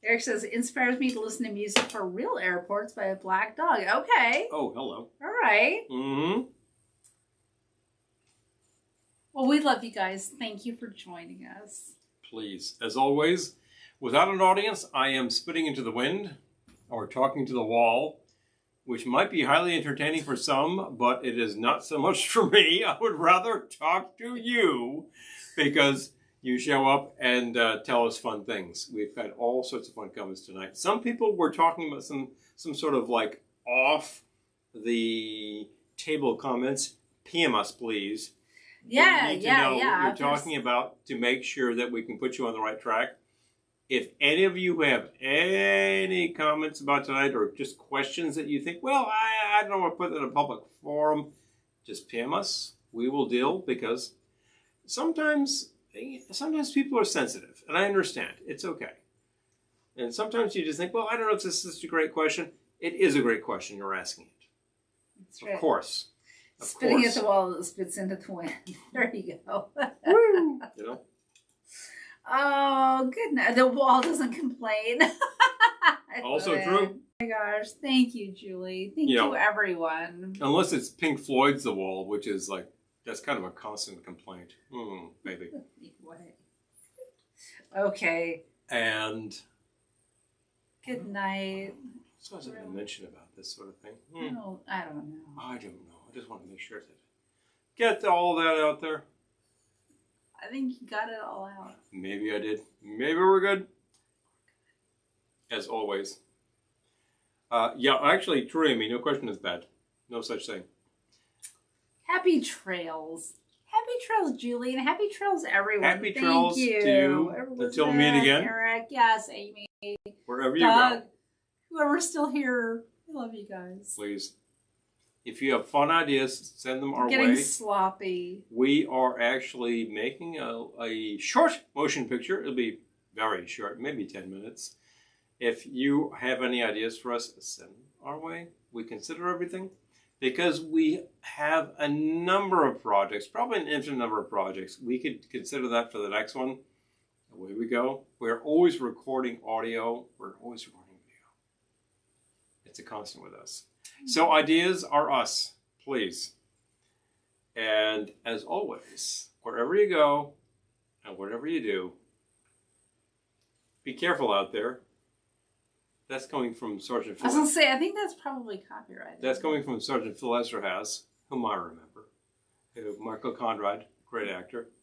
Eric says, inspires me to listen to music for real airports by a black dog. Okay. Oh, hello. All right. Mm-hmm. Well, we love you guys. Thank you for joining us. Please. As always, without an audience, I am spitting into the wind or talking to the wall, which might be highly entertaining for some, but it is not so much for me. I would rather talk to you because you show up and tell us fun things. We've had all sorts of fun comments tonight. Some people were talking about some sort of like off the table comments. PM us, please. Yeah, we need to know what you're talking about to make sure that we can put you on the right track. If any of you have any comments about tonight or just questions that you think, well, I don't want to put that in a public forum, just PM us. We will deal because sometimes sometimes people are sensitive, and I understand. It's okay. And sometimes you just think, well, I don't know if this is such a great question. It is a great question. You're asking it. That's right. Of course. Spitting at the wall that spits into the wind. There you go. Woo! You know? Oh, goodness. The wall doesn't complain. Also true. Oh my gosh. Thank you, Julie. Thank you, everyone. Unless it's Pink Floyd's The Wall, which is like, that's kind of a constant complaint. Maybe. Okay. And good night. So I was going to mention about this sort of thing. No, I don't know. I don't know. I just want to make sure that get all that out there. I think you got it all out. Maybe I did. Maybe we're good. As always. Yeah, actually, true, Amy. No question is bad. No such thing. Happy trails. Happy trails, Julie, and happy trails, everyone. Happy trails to you. Until we meet again. Eric, yes, Amy. Wherever you Doug, go. whoever's still here. I love you guys. Please. If you have fun ideas, send them our way. Getting sloppy. We are actually making a short motion picture. It'll be very short, maybe 10 minutes. If you have any ideas for us, send them our way. We consider everything. Because we have a number of projects, probably an infinite number of projects. We could consider that for the next one. Away we go. We're always recording audio. We're always recording video. It's a constant with us. So ideas are us, please. And as always, wherever you go and whatever you do, be careful out there. That's coming from Sergeant Phil. I was going to say, I think that's probably copyrighted. That's coming from Sergeant Phil Esterhaz, whom I remember. Michael Conrad, great actor.